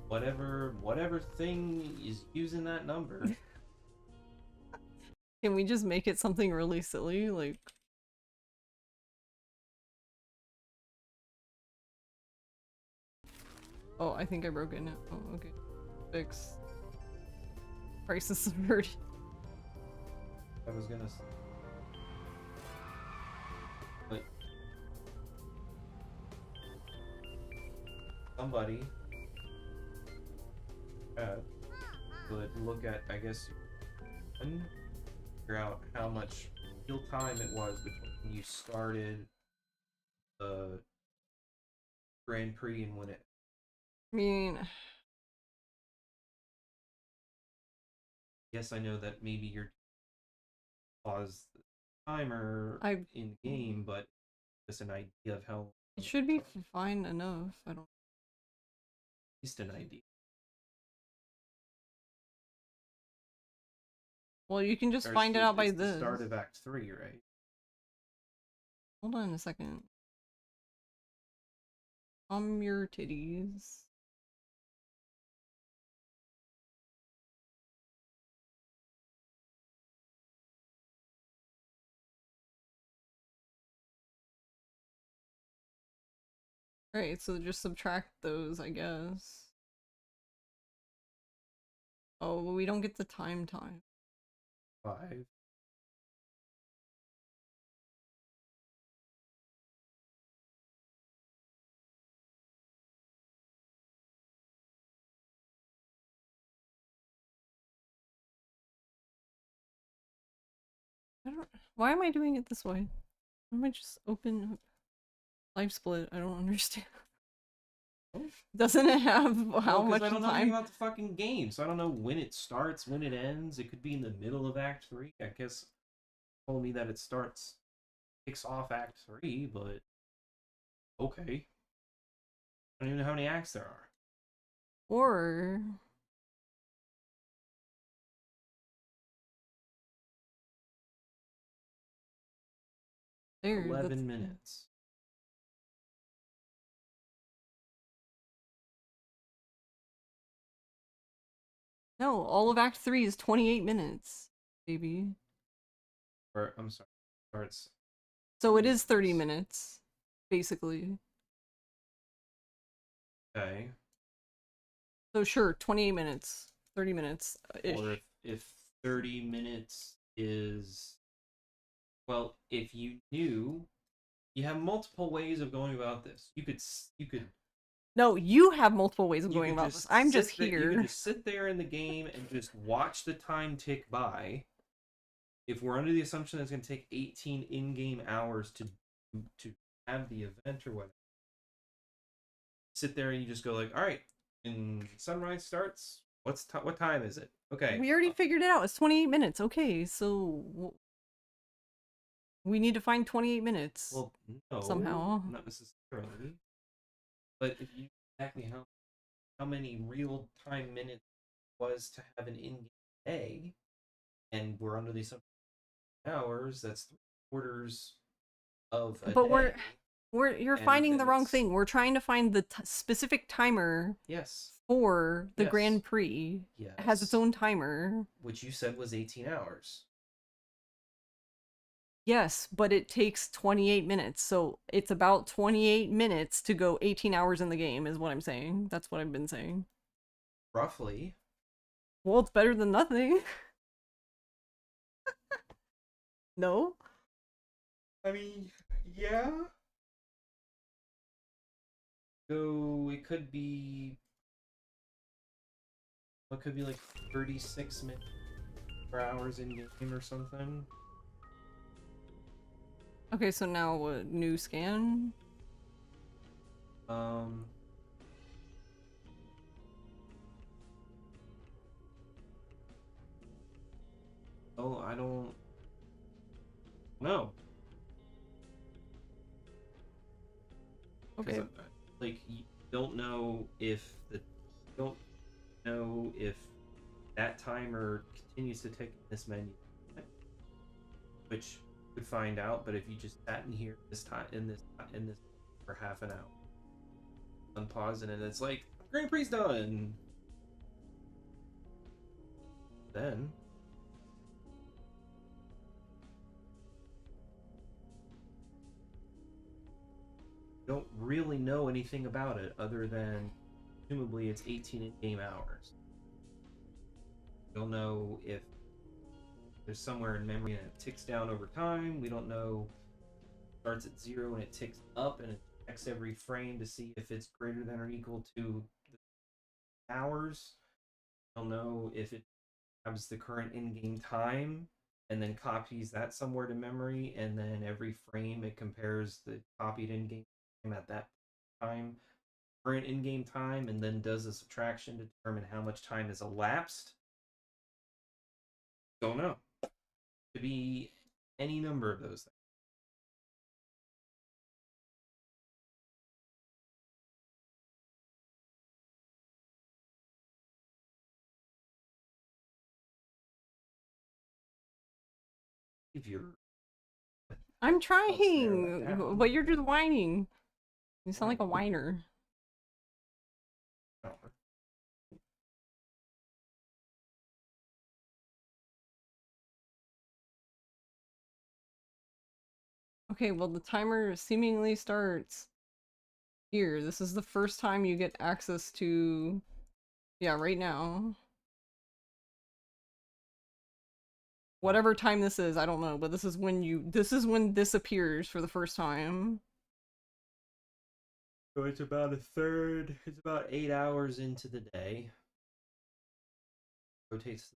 Whatever thing is using that number. Can we just make it something really silly? Like... Oh, I think I broke it now. Oh, okay. Fix. Crisis averted. I was gonna say. But somebody would look at, I guess, and figure out how much real time it was between when you started the Grand Prix and when it. I mean... Yes, I know that maybe you're pause the timer in game, but just an idea of how. It should be fine enough. I don't... At least an idea. Well, you can just find it out by it's this. The start of Act 3, right? Hold on a second. Your titties. Alright, so just subtract those, I guess. Oh, but we don't get the time. 5. I don't. Why am I doing it this way? Why am I just open live split? I don't understand. Doesn't it have how much I don't know anything time? about the fucking game, so I don't know when it starts, when it ends. It could be in the middle of Act 3. I guess it told me that it kicks off Act 3, but okay. I don't even know how many acts there are. Or there. 11 minutes. No, all of Act 3 is 28 minutes, baby. Or I'm sorry, starts. So it is 30 minutes, basically. Okay. So sure, 28 minutes, 30 minutes ish. Or if 30 minutes is, well, if you knew, you have multiple ways of going about this. You could No, you have multiple ways of you going could about this. I'm just here. You could just sit there in the game and just watch the time tick by. If we're under the assumption that it's going to take 18 in-game hours to have the event or whatever, sit there and you just go like, all right, and sunrise starts. What time is it? Okay. We already figured it out. It's 28 minutes. Okay, so we need to find 28 minutes. Well, no, somehow. not necessarily. But if you exactly how many real time minutes was to have an in-game day, and we're under the assumption hours, that's 3/4 of a But day. you're And finding the then wrong it's- thing. We're trying to find the specific timer Yes. for the Yes. Grand Prix. Yes. It has its own timer. Which you said was 18 hours. Yes, but it takes 28 minutes. So it's about 28 minutes to go 18 hours in the game is what I'm saying. That's what I've been saying. Roughly. Well, it's better than nothing. No? I mean, yeah. So it could be. It could be like 36 minutes per hours in game or something. Okay, so now what? New scan? Oh, I don't know. Okay. Like, you don't know if that timer continues to tick in this menu, which you could find out. But if you just sat in here this for half an hour, unpause it, and it's like Grand Prix done, then you don't really know anything about it other than presumably it's 18 in-game hours. You'll know if there's somewhere in memory and it ticks down over time. We don't know. It starts at 0 and it ticks up and it checks every frame to see if it's greater than or equal to the hours. You'll know if it grabs the current in-game time and then copies that somewhere to memory, and then every frame it compares the copied in-game time at that time, current in-game time, and then does a subtraction to determine how much time has elapsed. Don't know. Could be any number of those things. If you're I'm stare that trying, down. but you're just whining. You sound like a whiner. Okay, well the timer seemingly starts here. This is the first time you get access to... Yeah, right now. Whatever time this is, I don't know, but this is when this appears for the first time. So it's about it's about 8 hours into the day. Rotates.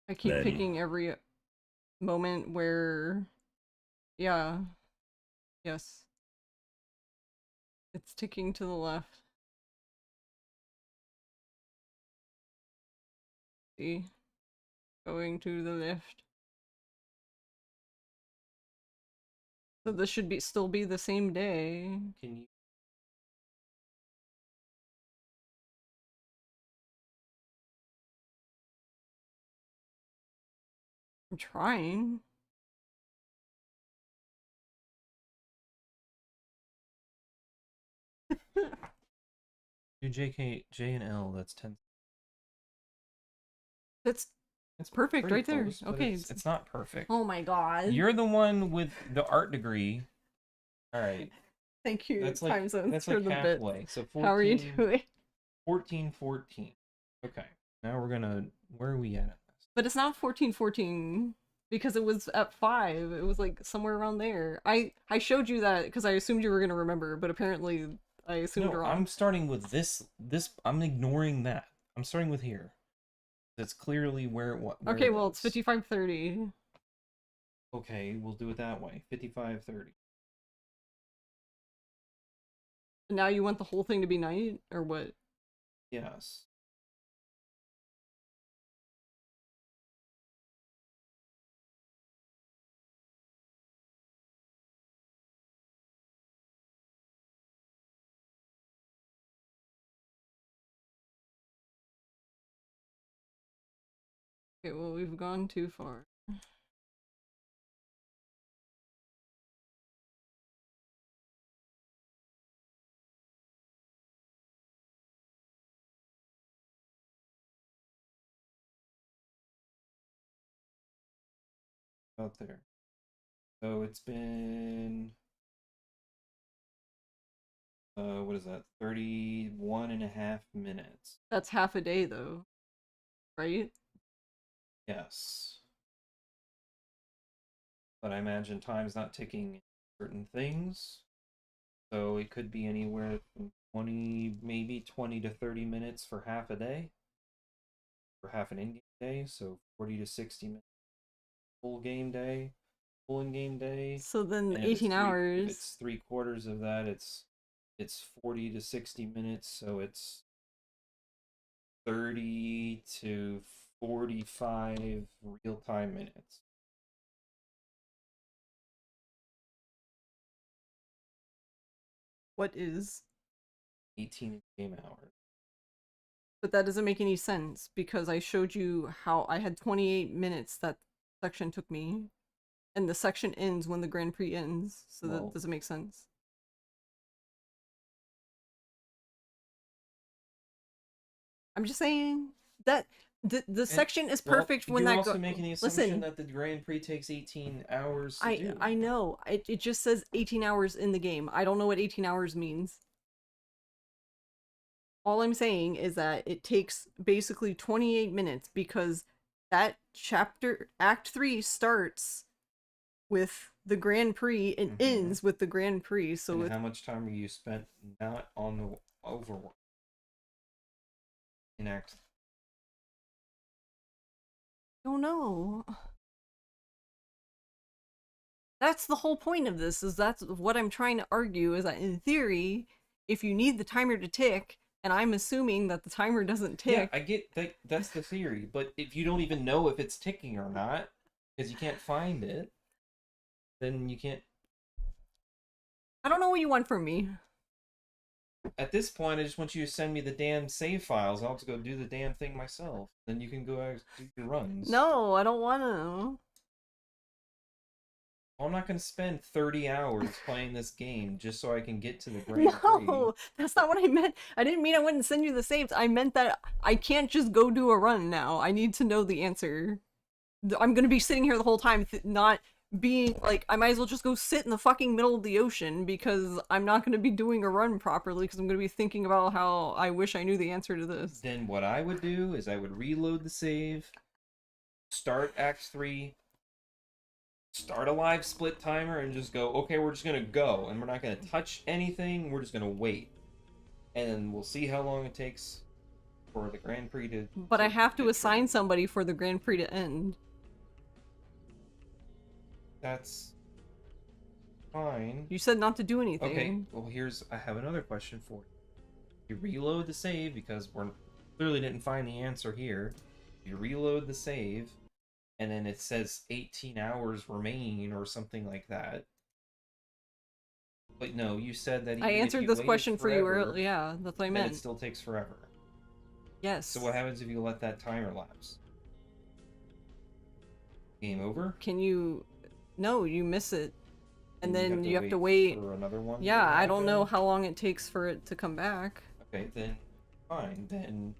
I keep picking every moment where, yeah, yes. It's ticking to the left. See? Going to the left. So this should still be the same day. Can you? I'm trying. Do J and L, that's 10. It's It's perfect pretty right there. close, but Okay. It's not perfect. Oh my god. You're the one with the art degree. Alright. Thank you, That's time zones, that's for like the bit. halfway. So 14, How are you doing? 14. Okay. Now we're gonna, where are we at? But it's not 14 because it was at 5. It was like somewhere around there. I showed you that because I assumed you were gonna remember, but apparently I assumed No, wrong. I'm starting with this. I'm ignoring that. I'm starting with here. That's clearly where it was. Okay, well it's 55:30. Okay, we'll do it that way. 55:30. Now you want the whole thing to be night or what? Yes. Okay, well we've gone too far. Out there. So it's been what is that? 31.5 minutes. That's half a day though, right? Yes. But I imagine time's not ticking certain things. So it could be anywhere from 20, maybe 20 to 30 minutes for half a day. For half an in-game day, so 40 to 60 minutes. Full game day, full in-game day. So then And 18 hours. If it's 3/4 of that, it's 40 to 60 minutes, so it's 30 to 45 real-time minutes. What is? 18 game hours. But that doesn't make any sense because I showed you how I had 28 minutes that section took me, and the section ends when the Grand Prix ends, so Well, that doesn't make sense. I'm just saying that the section is perfect when that You're also making the assumption Listen, that the Grand Prix takes 18 hours to do. I know. It just says 18 hours in the game. I don't know what 18 hours means. All I'm saying is that it takes basically 28 minutes because that chapter, Act 3 starts with the Grand Prix and ends with the Grand Prix. So and how much time are you spent not on the overworld in Act? I don't know. That's the whole point of this, is that's what I'm trying to argue, is that in theory, if you need the timer to tick, and I'm assuming that the timer doesn't tick. Yeah, I get that. That's the theory. But if you don't even know if it's ticking or not, because you can't find it, then you can't. I don't know what you want from me. At this point, I just want you to send me the damn save files. I'll have to go do the damn thing myself. Then you can go out do your runs. No, I don't want to. Well, I'm not going to spend 30 hours playing this game just so I can get to the Grand Prix. No, that's not what I meant. I didn't mean I wouldn't send you the saves. I meant that I can't just go do a run now. I need to know the answer. I'm going to be sitting here the whole time not being like, I might as well just go sit in the fucking middle of the ocean because I'm not going to be doing a run properly because I'm going to be thinking about how I wish I knew the answer to this. Then what I would do is I would reload the save, start Act 3, start a live split timer, and just go, okay, we're just going to go, and we're not going to touch anything, we're just going to wait. And then we'll see how long it takes for the Grand Prix to... But I have to assign somebody for the Grand Prix to end. That's fine. You said not to do anything. Okay, well I have another question for you. You reload the save because we clearly didn't find the answer here. You reload the save, and then it says 18 hours remain or something like that. But no, you said that I answered this question for you earlier. Yeah, that's what I meant. It still takes forever. Yes. So what happens if you let that timer lapse? Game over? Can you... No, you miss it. And then you have to wait for another one. Yeah, I don't know how long it takes for it to come back. Okay, then fine. Then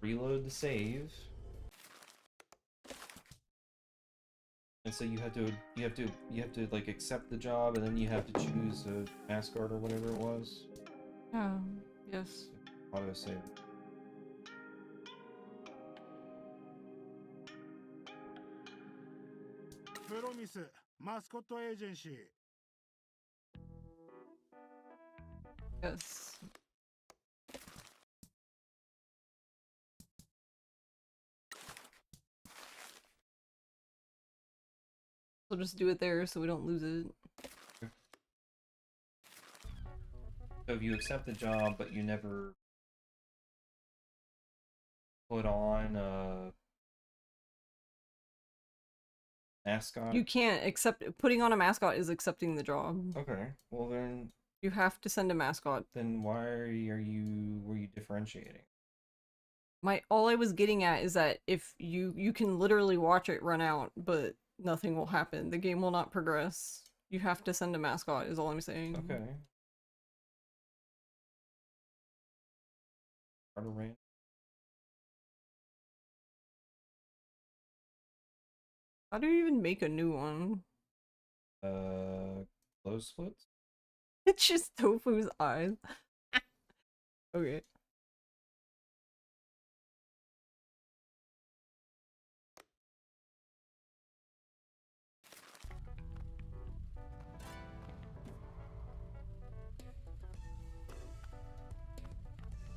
reload the save. And so you have to like accept the job, and then you have to choose a mascot or whatever it was. Yes. Auto save. Mascot Agency. Yes. So just do it there so we don't lose it. So if you accept the job, but you never put on a mascot? You can't accept... Putting on a mascot is accepting the job. Okay, well then... You have to send a mascot. Then why were you differentiating? All I was getting at is that if you can literally watch it run out, but nothing will happen. The game will not progress. You have to send a mascot is all I'm saying. Okay. Rain. How do you even make a new one? Close splits? It's just Tofu's eyes. Okay.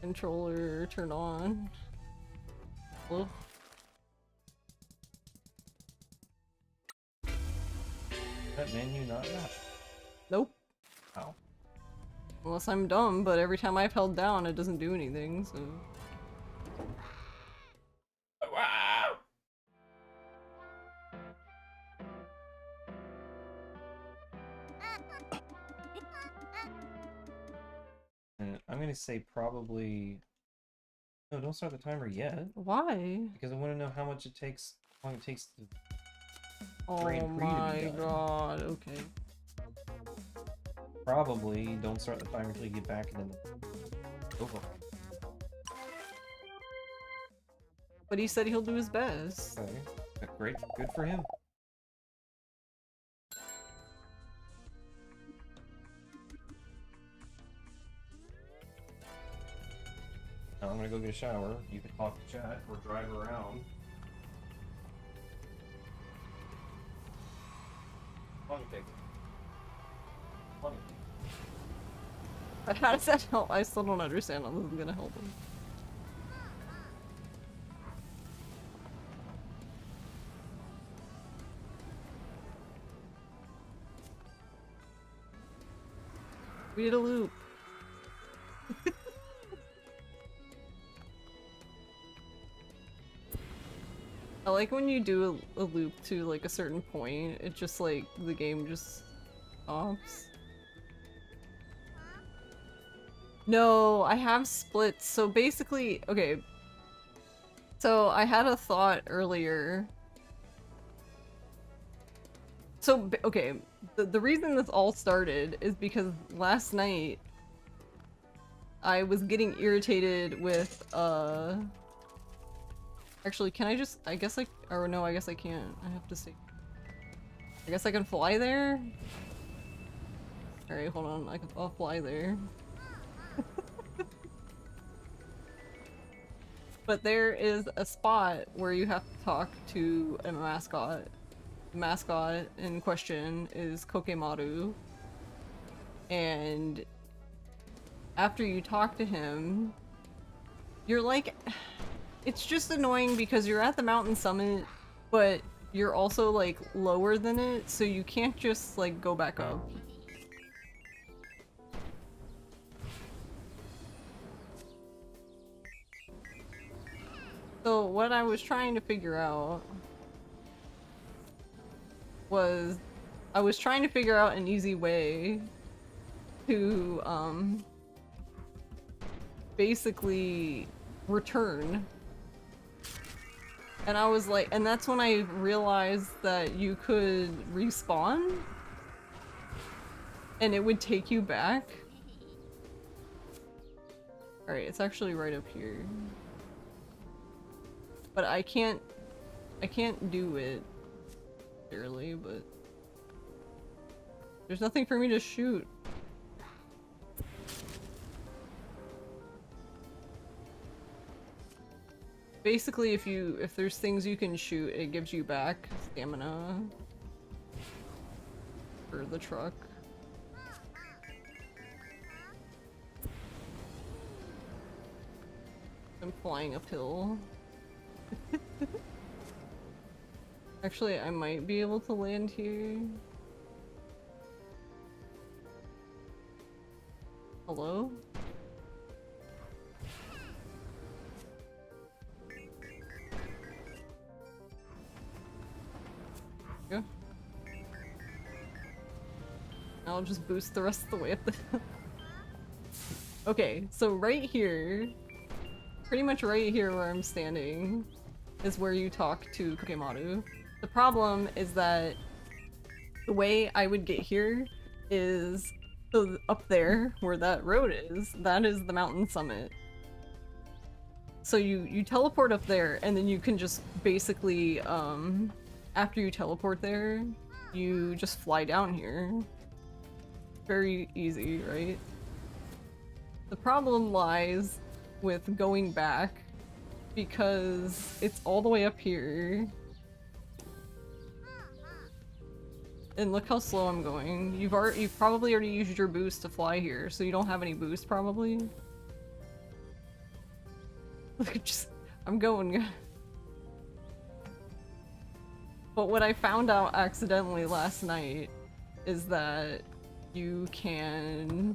Controller turn on. Hello? That menu not that? Nope. How? Unless I'm dumb, but every time I've held down, it doesn't do anything, so... Wow! And I'm gonna say probably... No, don't start the timer yet. Why? Because I want to know how much it takes, how long it takes to... Oh Grand Prix to be my done. god, okay. Probably don't start the timer until you get back and then go for it. But he said he'll do his best. Okay. Great. Good for him. Now I'm gonna go get a shower. You can talk to chat or drive around. How long it take? How long it take? But how does that help? I still don't understand how this is gonna help him. We did a loop. I like when you do a loop to like a certain point, it just like the game just stops. No, I have splits. So basically, okay. So I had a thought earlier. So, okay, the reason this all started is because last night I was getting irritated with, I Actually, can I just- I guess I- or no, I guess I can't. I have to see. I guess I can fly there? Alright, hold on. I'll fly there. But there is a spot where you have to talk to a mascot. The mascot in question is Kokemaru. And after you talk to him, you're like... It's just annoying because you're at the mountain summit, but you're also like lower than it, so you can't just like go back up. So what I was trying to figure out was I was trying to figure out an easy way to basically return. And I was like, and that's when I realized that you could respawn and it would take you back. Alright, it's actually right up here. But I can't do it clearly, but there's nothing for me to shoot. Basically, if there's things you can shoot, it gives you back stamina for the truck. I'm flying uphill. Actually, I might be able to land here. Hello? Yeah. I'll just boost the rest of the way up the hill. Okay, so right here, pretty much right here where I'm standing, is where you talk to Kokemaru. The problem is that the way I would get here is so up there where that road is, that is the mountain summit. So you teleport up there and then you can just basically after you teleport there, you just fly down here. Very easy, right? The problem lies with going back because it's all the way up here. And look how slow I'm going. You've probably already used your boost to fly here, so you don't have any boost probably. Look, I'm going. But what I found out accidentally last night is that you can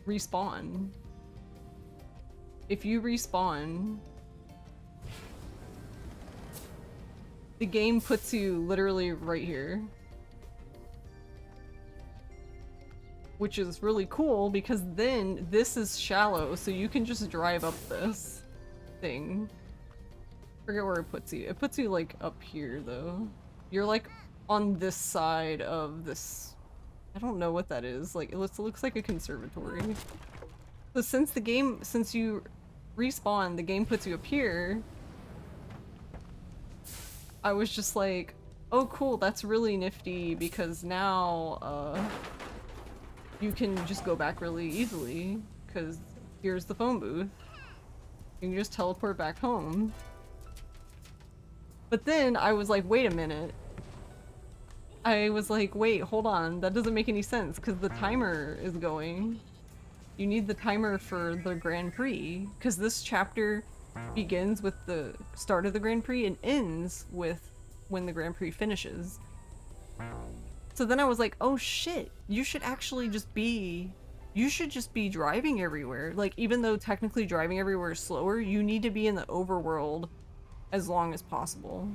respawn. If you respawn, the game puts you literally right here. Which is really cool because then this is shallow, so you can just drive up this thing. Forget where it puts you. It puts you like up here though. You're like on this side of this. I don't know what that is. Like it looks like a conservatory. So since you respawn, the game puts you up here. I was just like, oh cool, that's really nifty because now you can just go back really easily because here's the phone booth. You can just teleport back home. But then I was like, wait a minute. I was like, wait, hold on, that doesn't make any sense because the timer is going. You need the timer for the Grand Prix because this chapter begins with the start of the Grand Prix and ends with when the Grand Prix finishes. So then I was like, oh shit, you should just be driving everywhere. Like, even though technically driving everywhere is slower, you need to be in the overworld as long as possible.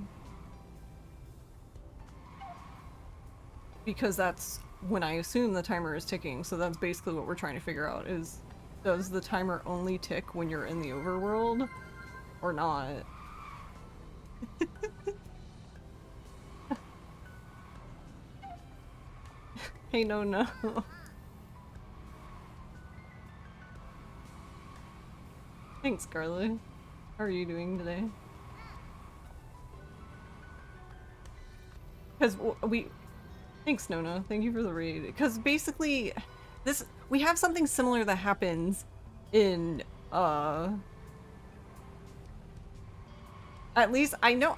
Because that's when I assume the timer is ticking, so that's basically what we're trying to figure out is, does the timer only tick when you're in the overworld? Or not? Hey, no. Thanks, Carly. How are you doing today? Because we... Thanks, Nona. Thank you for the raid. Because basically, we have something similar that happens in, at least I know,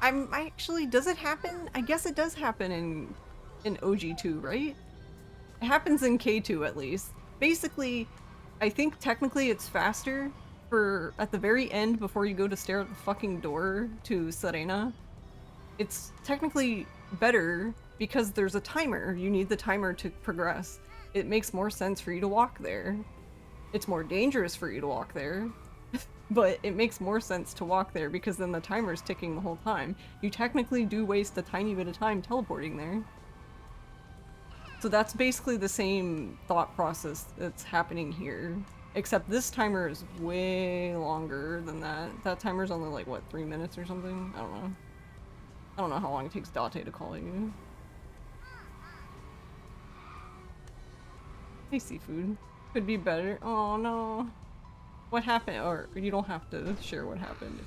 does it happen? I guess it does happen in OG2, right? It happens in K2 at least. Basically, I think technically it's faster for at the very end before you go to stare at the fucking door to Serena. It's technically better because there's a timer. You need the timer to progress. It makes more sense for you to walk there. It's more dangerous for you to walk there. But it makes more sense to walk there because then the timer's ticking the whole time. You technically do waste a tiny bit of time teleporting there. So that's basically the same thought process that's happening here. Except this timer is way longer than that. That timer's only like, what, 3 minutes or something? I don't know. I don't know how long it takes Date to call you. Hey, Seafood. Could be better. Oh no. What happened? Or you don't have to share what happened.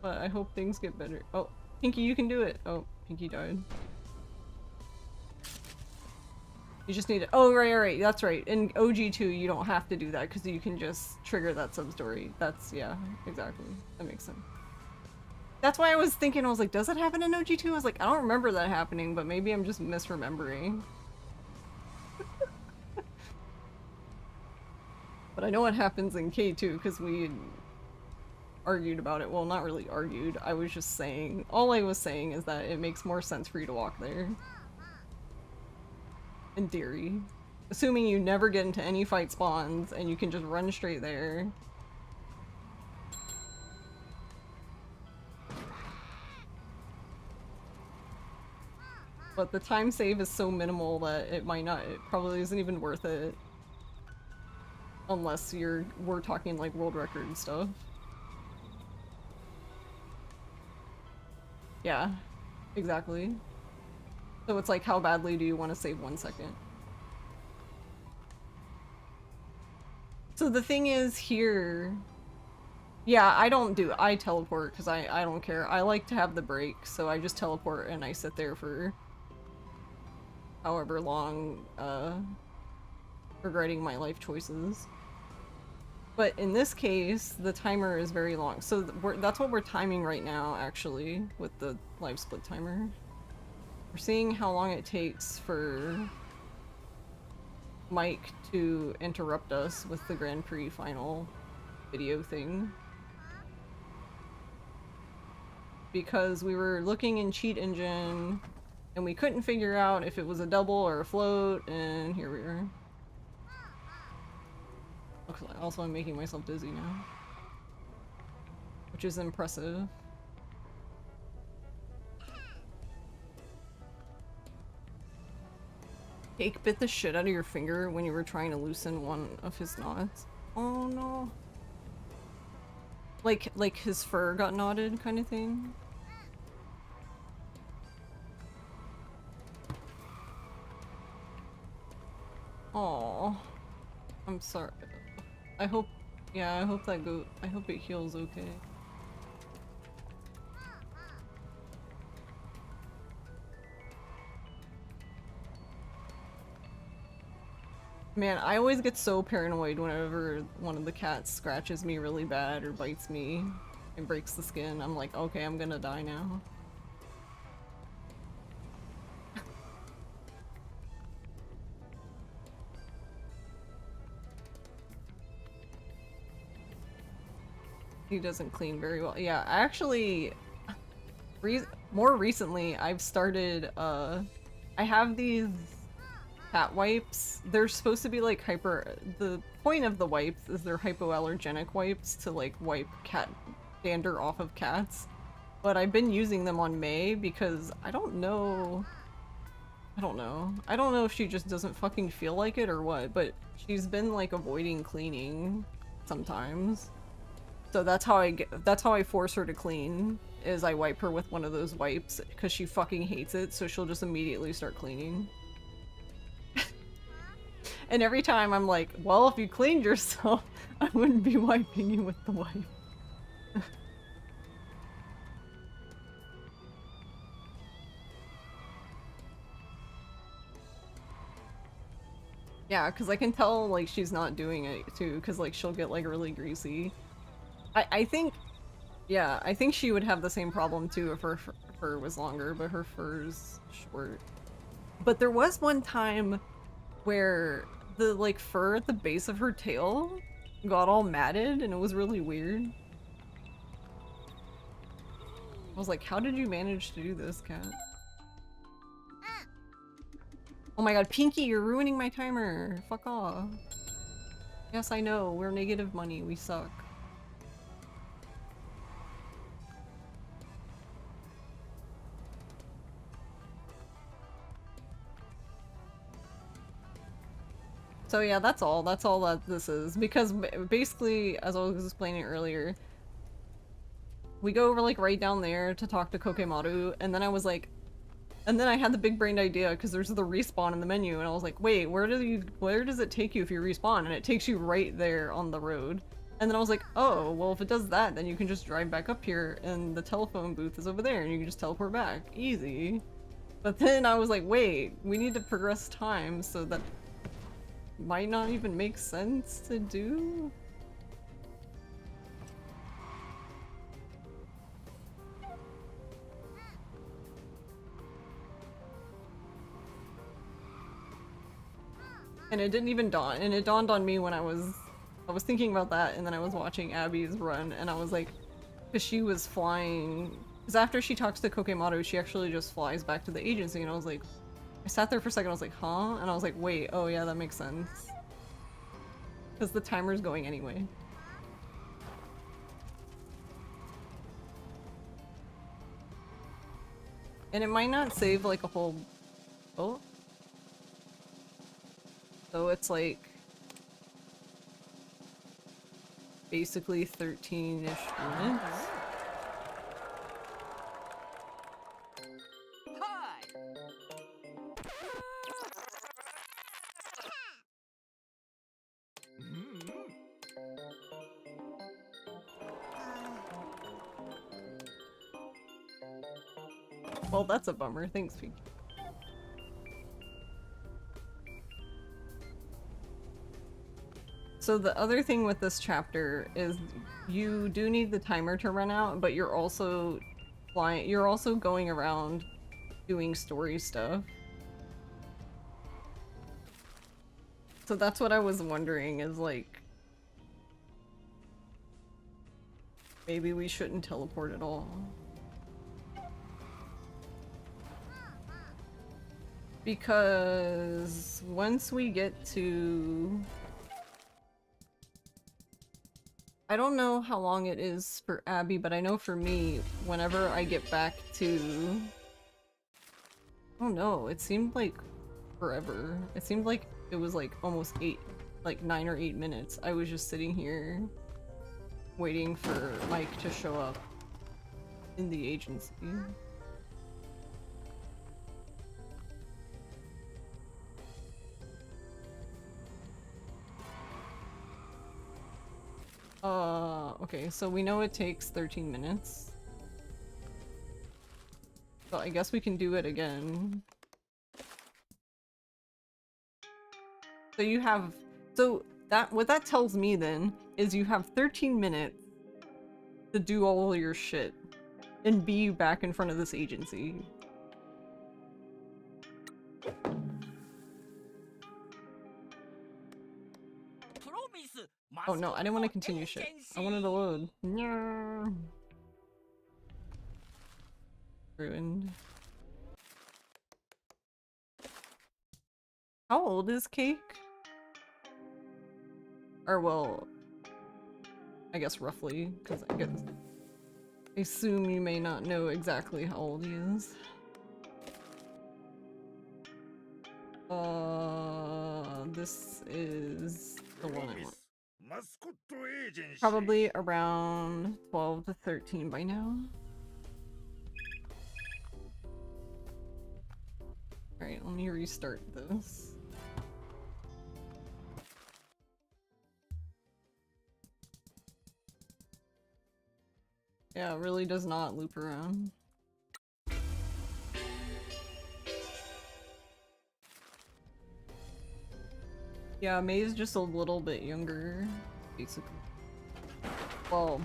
But I hope things get better. Oh, Pinky, you can do it. Oh, Pinky died. You just need to- oh, right, that's right. In OG2, you don't have to do that because you can just trigger that sub-story. That's, yeah, exactly. That makes sense. That's why I was thinking, I was like, does it happen in OG2? I was like, I don't remember that happening, but maybe I'm just misremembering. But I know what happens in K2 because we argued about it. Well, not really argued. I was just saying, all I was saying is that it makes more sense for you to walk there. In theory. Assuming you never get into any fight spawns and you can just run straight there. But the time save is so minimal that it probably isn't even worth it. Unless we're talking like world record and stuff. Yeah, exactly. So it's like, how badly do you want to save 1 second? So the thing is here, yeah, I teleport because I don't care. I like to have the break, so I just teleport and I sit there for however long, regretting my life choices. But in this case, the timer is very long. So that's what we're timing right now, actually, with the live split timer. We're seeing how long it takes for Mike to interrupt us with the Grand Prix final video thing. Because we were looking in Cheat Engine, and we couldn't figure out if it was a double or a float, and here we are. Also, I'm making myself dizzy now. Which is impressive. Cake bit the shit out of your finger when you were trying to loosen one of his knots. Oh no. Like his fur got knotted kind of thing? Oh, I'm sorry. I hope it heals okay. Man, I always get so paranoid whenever one of the cats scratches me really bad or bites me and breaks the skin. I'm like, okay, I'm gonna die now. He doesn't clean very well. Yeah, actually, more recently, I've started, I have these cat wipes. They're supposed to be like the point of the wipes is they're hypoallergenic wipes to like wipe cat dander off of cats. But I've been using them on May because I don't know if she just doesn't fucking feel like it or what, but she's been like avoiding cleaning sometimes. So that's how I force her to clean, is I wipe her with one of those wipes because she fucking hates it, so she'll just immediately start cleaning. And every time I'm like, well, if you cleaned yourself, I wouldn't be wiping you with the wipe. Yeah, because I can tell, like, she's not doing it, too, because, like, she'll get, like, really greasy. I think, yeah, I think she would have the same problem, too, if her fur was longer, but her fur's short. But there was one time where the, like, fur at the base of her tail got all matted, and it was really weird. I was like, how did you manage to do this, cat? Oh my god, Pinky, you're ruining my timer! Fuck off. Yes, I know, we're negative money, we suck. So yeah, that's all that this is. Because basically, as I was explaining earlier, we go over like right down there to talk to Kokemaru, and then I was like, and then I had the big brained idea because there's the respawn in the menu, and I was like, wait, where does it take you if you respawn? And it takes you right there on the road. And then I was like, oh, well if it does that, then you can just drive back up here, and the telephone booth is over there, and you can just teleport back. Easy. But then I was like, wait, we need to progress time so that might not even make sense to do? And it didn't even dawn, and it dawned on me when I was thinking about that, and then I was watching Abby's run, and I was like, because she was flying, because after she talks to Kokemaru, she actually just flies back to the agency, and I was like, I sat there for a second, I was like, huh? And I was like, wait, oh yeah, that makes sense. Because the timer's going anyway. And it might not save like a whole... Oh. So it's like... basically 13-ish minutes. Well, that's a bummer. Thanks, Pete. So the other thing with this chapter is you do need the timer to run out, but you're also you're also going around doing story stuff. So that's what I was wondering, is like, maybe we shouldn't teleport at all. Because once we get to... I don't know how long it is for Abby, but I know for me, whenever I get back to... Oh no, it seemed like forever. It seemed like it was like almost 9 or 8 minutes. I was just sitting here waiting for Mike to show up in the agency. Okay, so we know it takes 13 minutes. So I guess we can do it again. So you have... So what that tells me then is you have 13 minutes to do all your shit and be back in front of this agency. Oh no, I didn't want to continue shit. I wanted to load. No. Ruined. How old is Cake? Or well, I guess roughly, because I assume you may not know exactly how old he is. This is the one I want. Mascot Agency. Probably around 12 to 13 by now. Alright, let me restart this. Yeah, it really does not loop around. Yeah, May's just a little bit younger, basically. Well,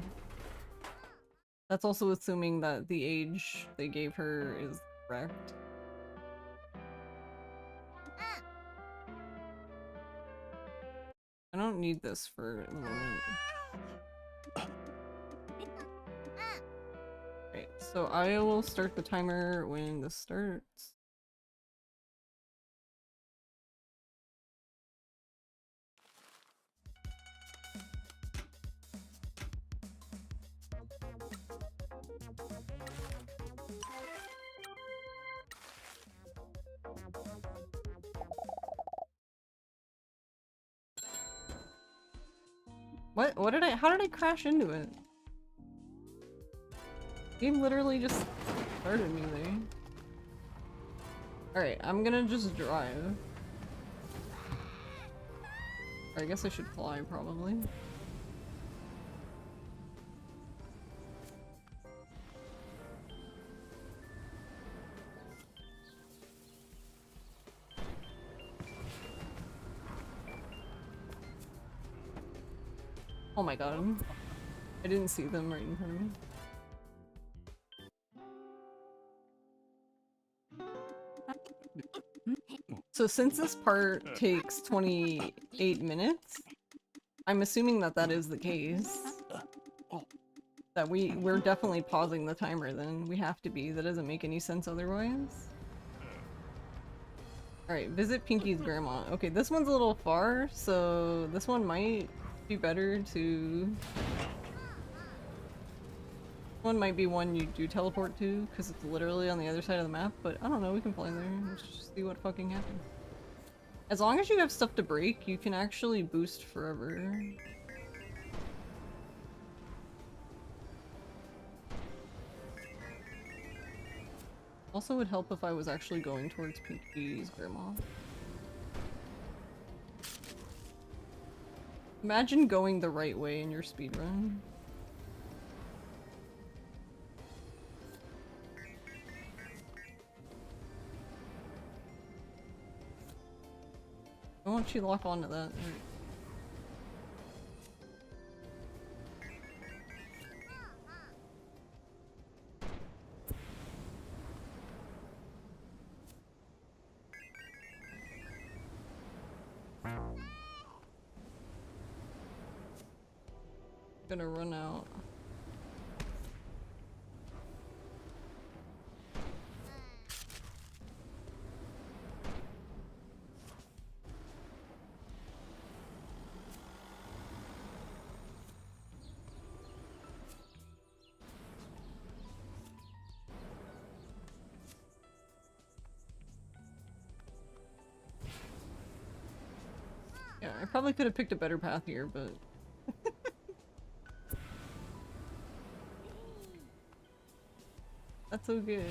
that's also assuming that the age they gave her is correct. I don't need this for the moment. Right, so I will start the timer when this starts. What did how did I crash into it? Game literally just started me there. Alright, I'm gonna just drive. Or I guess I should fly, probably. Oh my god. I didn't see them right in front of me. So since this part takes 28 minutes, I'm assuming that that is the case. That we're definitely pausing the timer then. We have to be. That doesn't make any sense otherwise. Alright, visit Pinky's grandma. Okay, this one's a little far, so this one might be better to... One might be one you do teleport to, because it's literally on the other side of the map, but I don't know, we can fly there. Let's just see what fucking happens. As long as you have stuff to break, you can actually boost forever. Also would help if I was actually going towards Pinky's grandma. Imagine going the right way in your speedrun. Why won't you lock onto that? Gonna run out. Yeah, I probably could have picked a better path here, but... That's so good.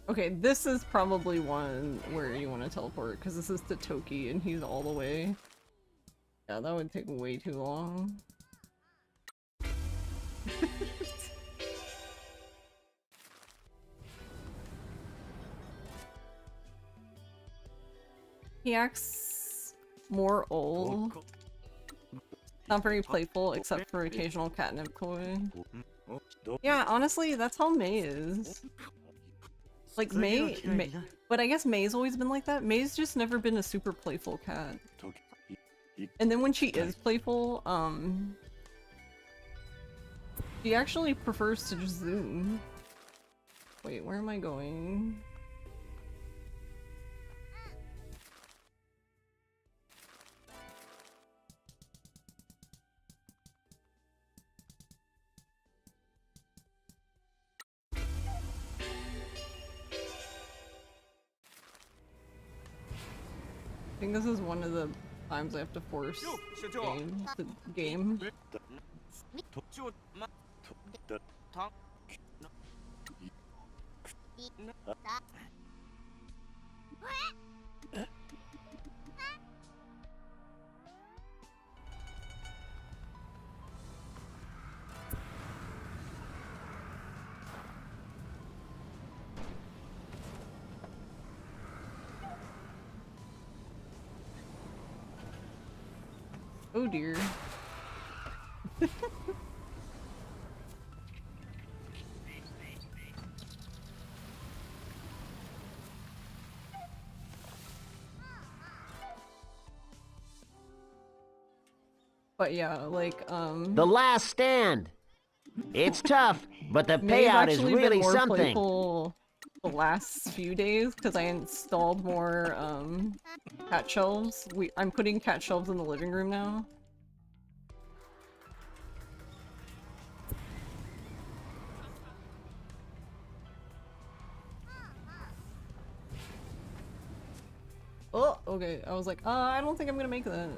Okay, this is probably one where you want to teleport, because this is to Toki and he's all the way. Yeah, that would take way too long. He acts more old. Not very playful, except for occasional catnip toy. Yeah, honestly, that's how May is. Like, May, but I guess May's always been like that. May's just never been a super playful cat. And then when she is playful, she actually prefers to just zoom. Wait, where am I going? I think this is one of the times I have to force the game. Oh dear. But yeah, like, The Last Stand. It's tough, but the May's payout is actually been really more something. playful the last few days because I installed more cat shelves. I'm putting cat shelves in the living room now. Oh, okay. I was like, I don't think I'm gonna make that.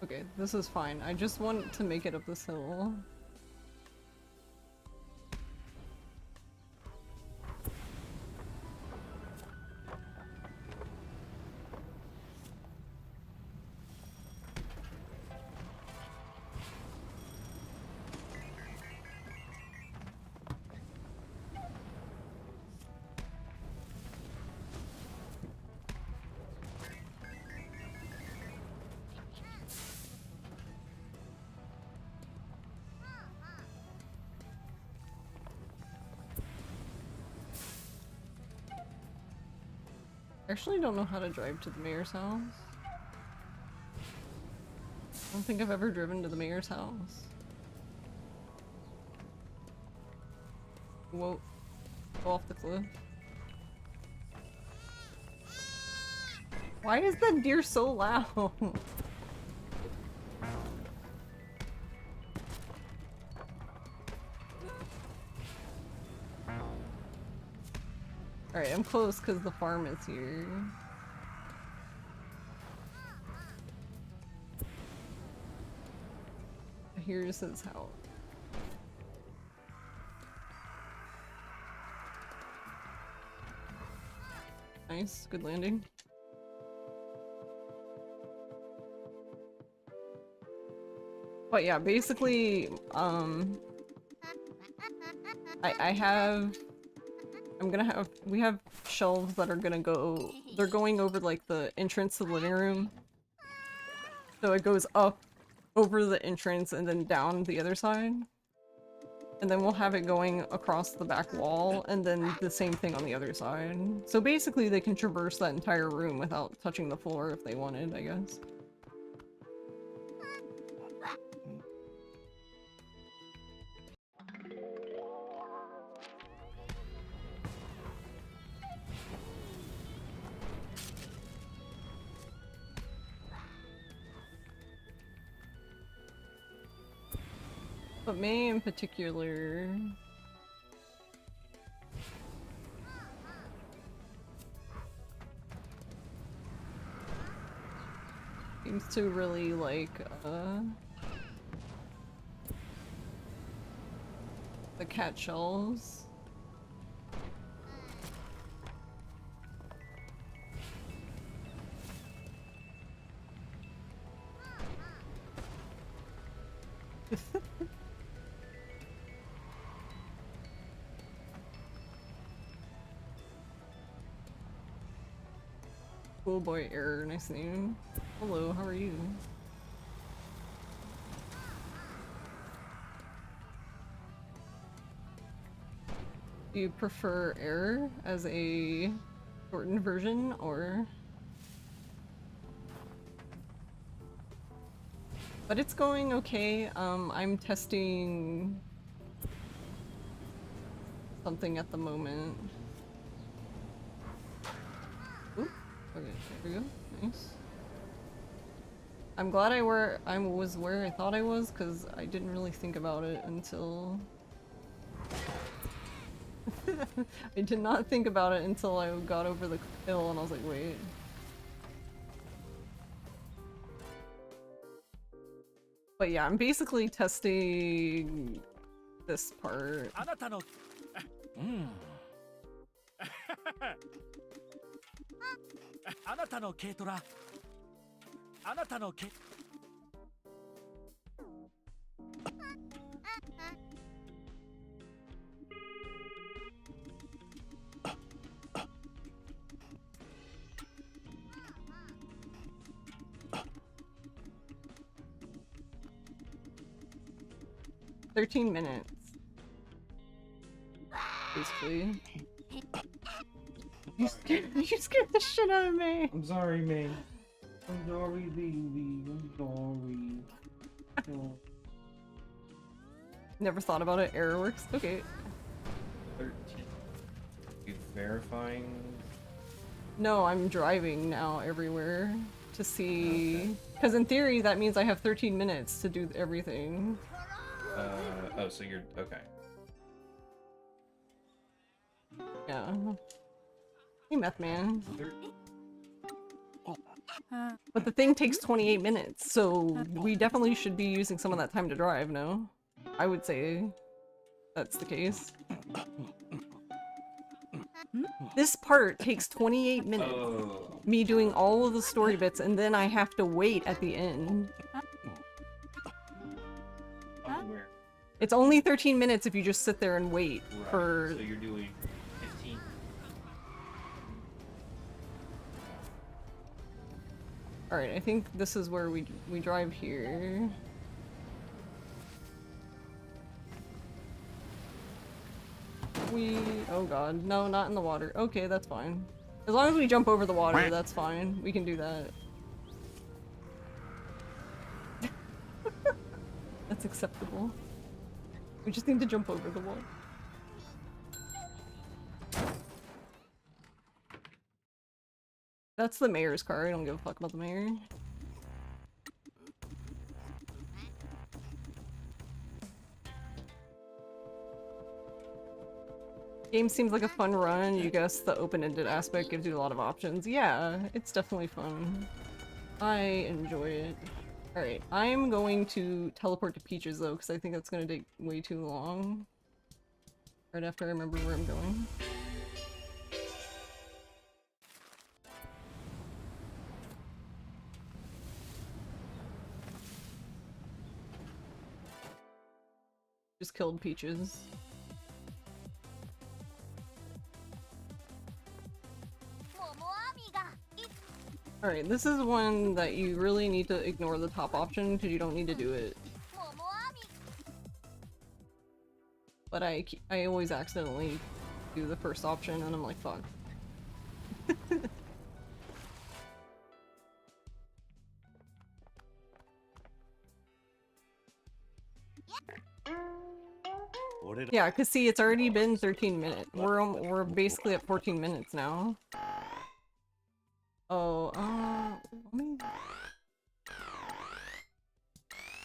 Okay, this is fine. I just want to make it up this hill. I actually don't know how to drive to the mayor's house. I don't think I've ever driven to the mayor's house. Whoa. Go off the cliff. Why is that deer so loud? Alright, I'm close because the farm is here. Here's his house. Nice, good landing. But yeah, basically, we have shelves that are gonna go, they're going over like the entrance to the living room. So it goes up over the entrance and then down the other side. And then we'll have it going across the back wall and then the same thing on the other side. So basically they can traverse that entire room without touching the floor if they wanted, I guess. But May in particular... seems to really like, the cat shells. Cool boy error, nice name. Hello, how are you? Do you prefer error as a shortened version, or? But it's going okay. I'm testing something at the moment. Oop. Okay, there we go. Nice. I'm glad I was where I thought I was, because I didn't really think about it until... I did not think about it until I got over the hill and I was like, wait. But yeah, I'm basically testing this part. あなたのうんあなたの軽トラあなたの軽 13 minutes. Basically. You scared the shit out of me! I'm sorry, man. I'm sorry, baby. I'm sorry. Oh. Never thought about it. Error works. Okay. 13. You verifying? No, I'm driving now everywhere to see. Because in theory, that means I have 13 minutes to do everything. Oh, so you're okay. Yeah. Hey, Meth Man. But the thing takes 28 minutes, so we definitely should be using some of that time to drive, no? I would say that's the case. This part takes 28 minutes. Oh. Me doing all of the story bits, and then I have to wait at the end. Where? It's only 13 minutes if you just sit there and wait Right. for... So you're doing 15. Alright, I think this is where we drive here. Oh god, no, not in the water. Okay, that's fine. As long as we jump over the water, that's fine. We can do that. That's acceptable. We just need to jump over the wall. That's the mayor's car. I don't give a fuck about the mayor. Game seems like a fun run. You guess the open-ended aspect gives you a lot of options. Yeah, it's definitely fun. I enjoy it. Alright, I'm going to teleport to Peaches though, because I think that's going to take way too long. Right after I remember where I'm going. Just killed Peaches. Alright, this is one that you really need to ignore the top option because you don't need to do it. But I always accidentally do the first option and I'm like, fuck. Yeah, cause see, it's already been 13 minutes. We're basically at 14 minutes now. Oh, let me...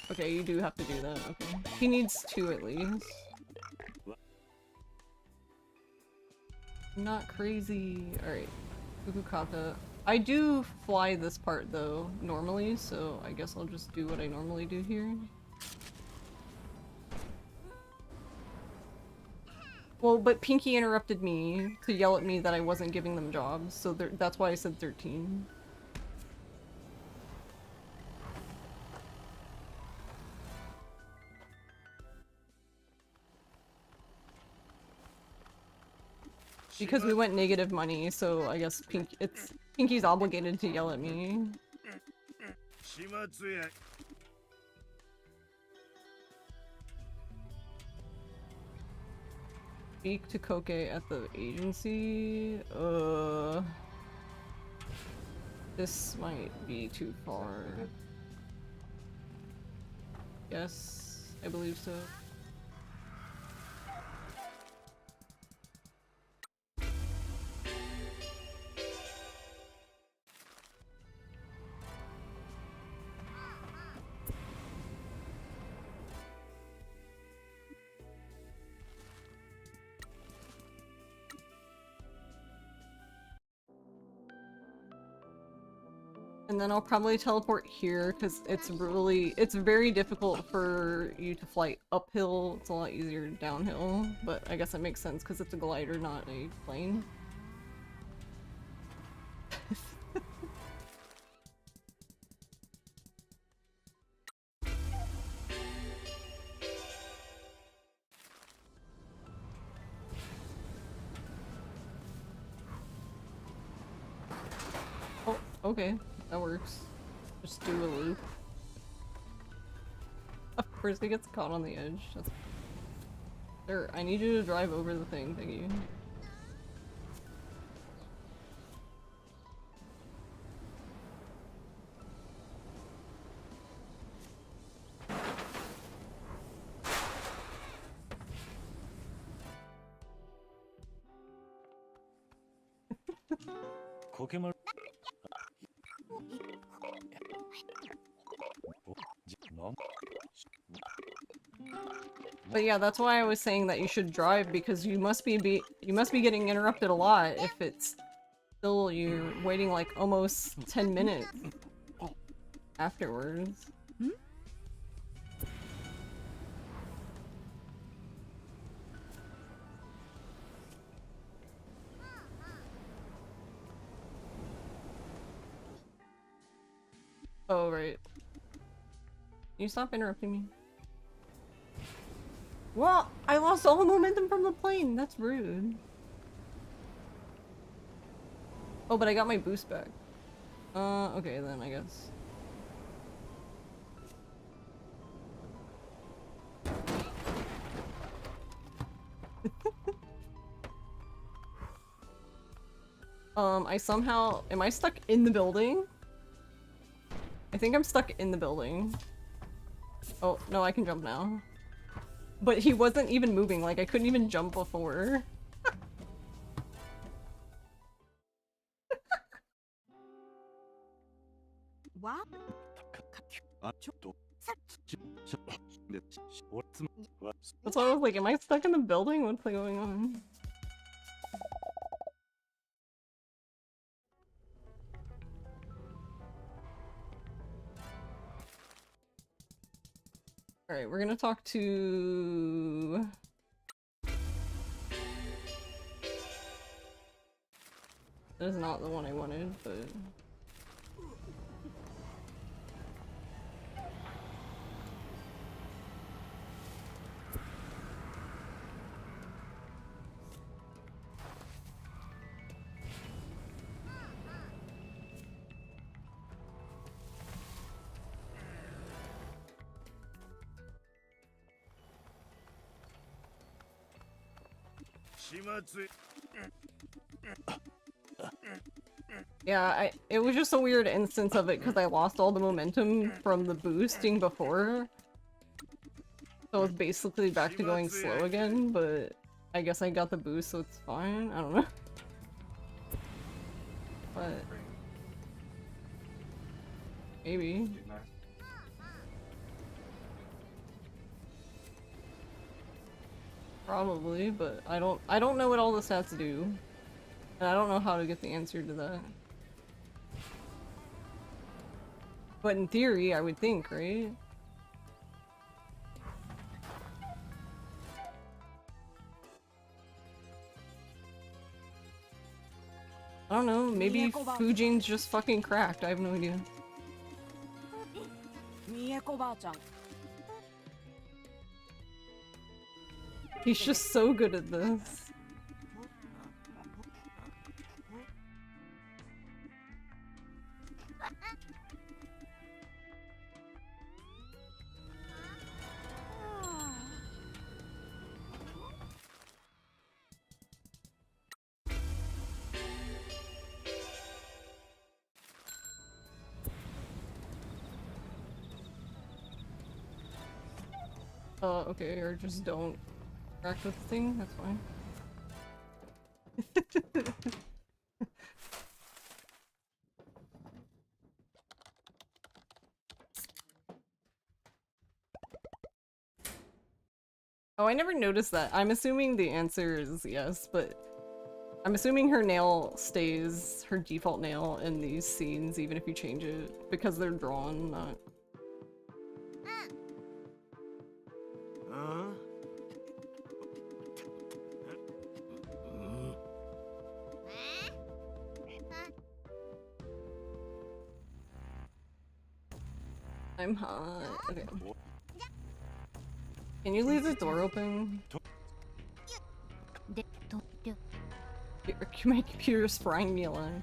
Okay, you do have to do that, okay. He needs 2 at least. Not crazy. Alright. Fukukata. I do fly this part though, normally, so I guess I'll just do what I normally do here. Well, but Pinky interrupted me to yell at me that I wasn't giving them jobs, so that's why I said 13. Because we went negative money, so I guess Pinky's obligated to yell at me. 始末や I Speak to Koke at the agency. This might be too far. Yes, I believe so. And then I'll probably teleport here because it's very difficult for you to fly uphill. It's a lot easier downhill, but I guess that makes sense because it's a glider, not a plane. Oh, okay. That works. Just do a loop. Of course he gets caught on the edge. That's... There, I need you to drive over the thing, thank you. But yeah, that's why I was saying that you should drive because you must be getting interrupted a lot if it's still you're waiting like almost 10 minutes afterwards. Oh, right. Can you stop interrupting me? Well, I lost all the momentum from the plane. That's rude. Oh, but I got my boost back. Okay then, I guess. I somehow... Am I stuck in the building? I think I'm stuck in the building. Oh, no, I can jump now. But he wasn't even moving, like I couldn't even jump before. That's why I was like, am I stuck in the building? What's going on? Alright, we're gonna talk to... That is not the one I wanted, but... Yeah, it was just a weird instance of it because I lost all the momentum from the boosting before. So it's basically back to going slow again, but I guess I got the boost so it's fine. I don't know. But... maybe. Probably, but I don't know what all the stats do. And I don't know how to get the answer to that. But in theory, I would think, right? I don't know, maybe Fujian's just fucking cracked, I have no idea. He's just so good at this. Okay, or just don't interact with the thing, that's fine. Oh, I never noticed that. I'm assuming the answer is yes, but I'm assuming her nail stays her default nail in these scenes, even if you change it, because they're drawn, not... Huh? I'm hot. Okay. Can you leave the door open? My computer's frying me alive.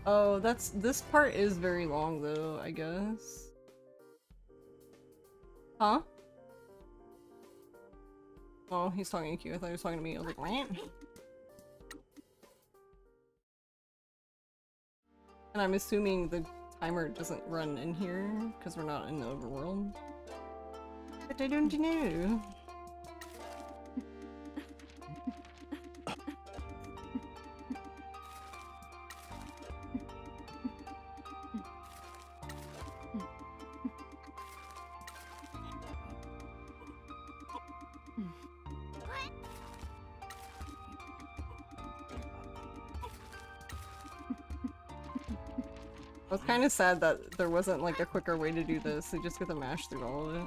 Oh, this part is very long though, I guess. Huh? Oh, he's talking to you. I thought he was talking to me. I was like, what? And I'm assuming the timer doesn't run in here because we're not in the overworld. But I don't know. I was kind of sad that there wasn't like a quicker way to do this. You just get to mash through all of it.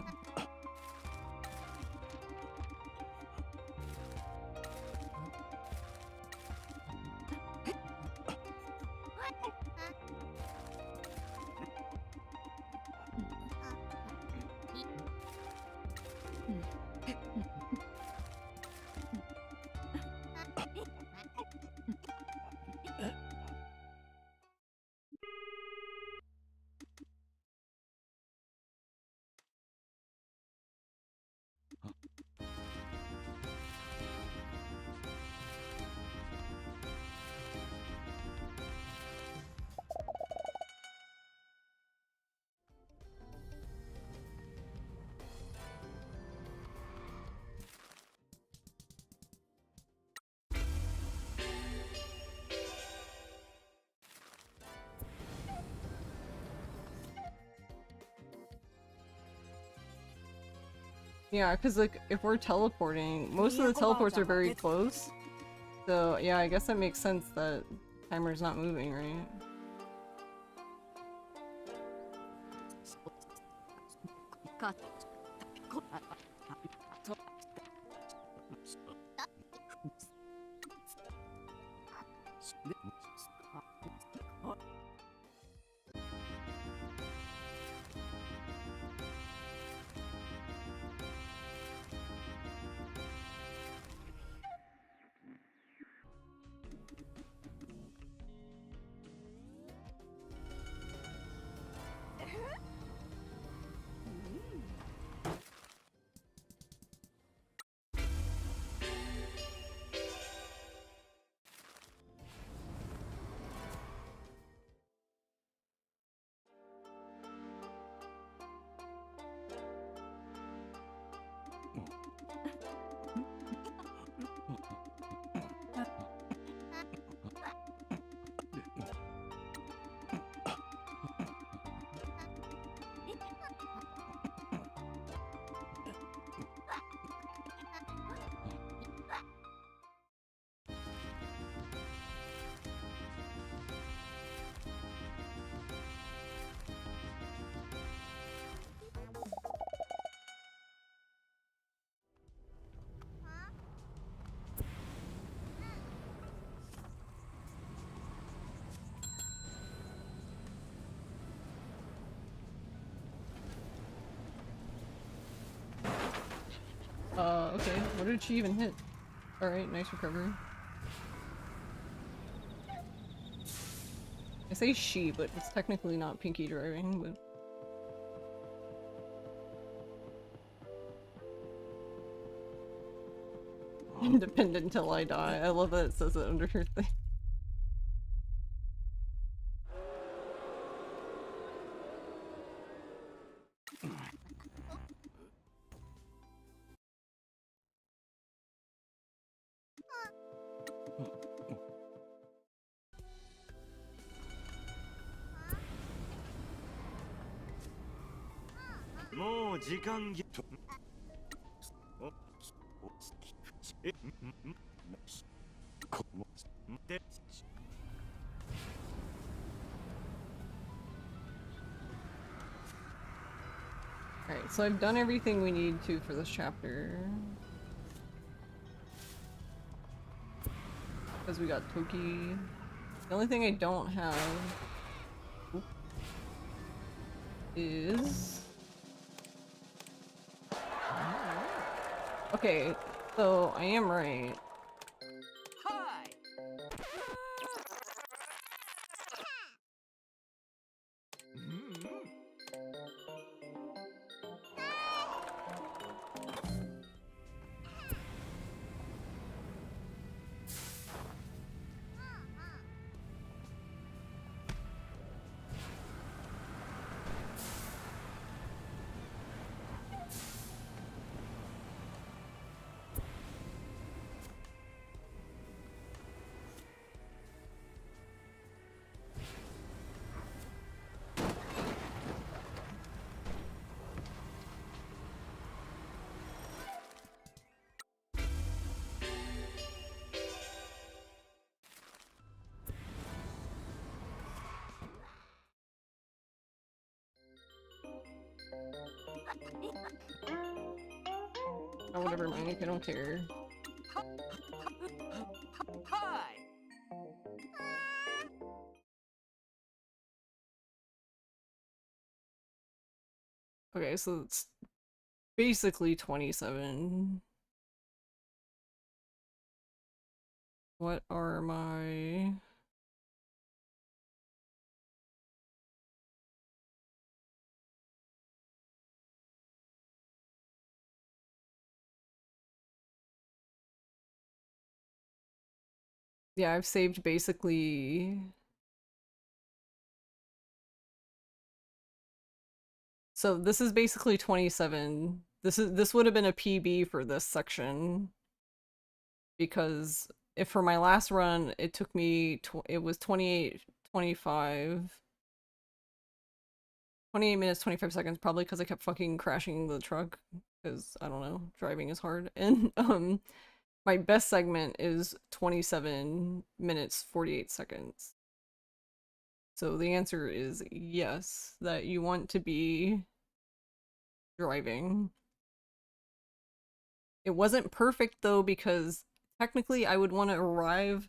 Yeah, because like if we're teleporting, most of the teleports are very close. So yeah, I guess that makes sense that timer's not moving, right? Okay. What did she even hit? Alright, nice recovery. I say she, but it's technically not Pinky driving, but... Independent till I die. I love that it says it under her thing. Alright, so I've done everything we need to for this chapter. Because we got Toki. The only thing I don't have is... Okay, so I am right. Hi. Oh, whatever, Mike, I don't care. Hi. Okay, so it's basically 27. What are my... Yeah, I've saved basically... So this is basically 27. This would have been a PB for this section. Because if for my last run, it took me, it was 28 minutes, 25 seconds, probably because I kept fucking crashing the truck. Because, I don't know, driving is hard. And, my best segment is 27 minutes, 48 seconds. So the answer is yes, that you want to be driving. It wasn't perfect though, because technically I would want to arrive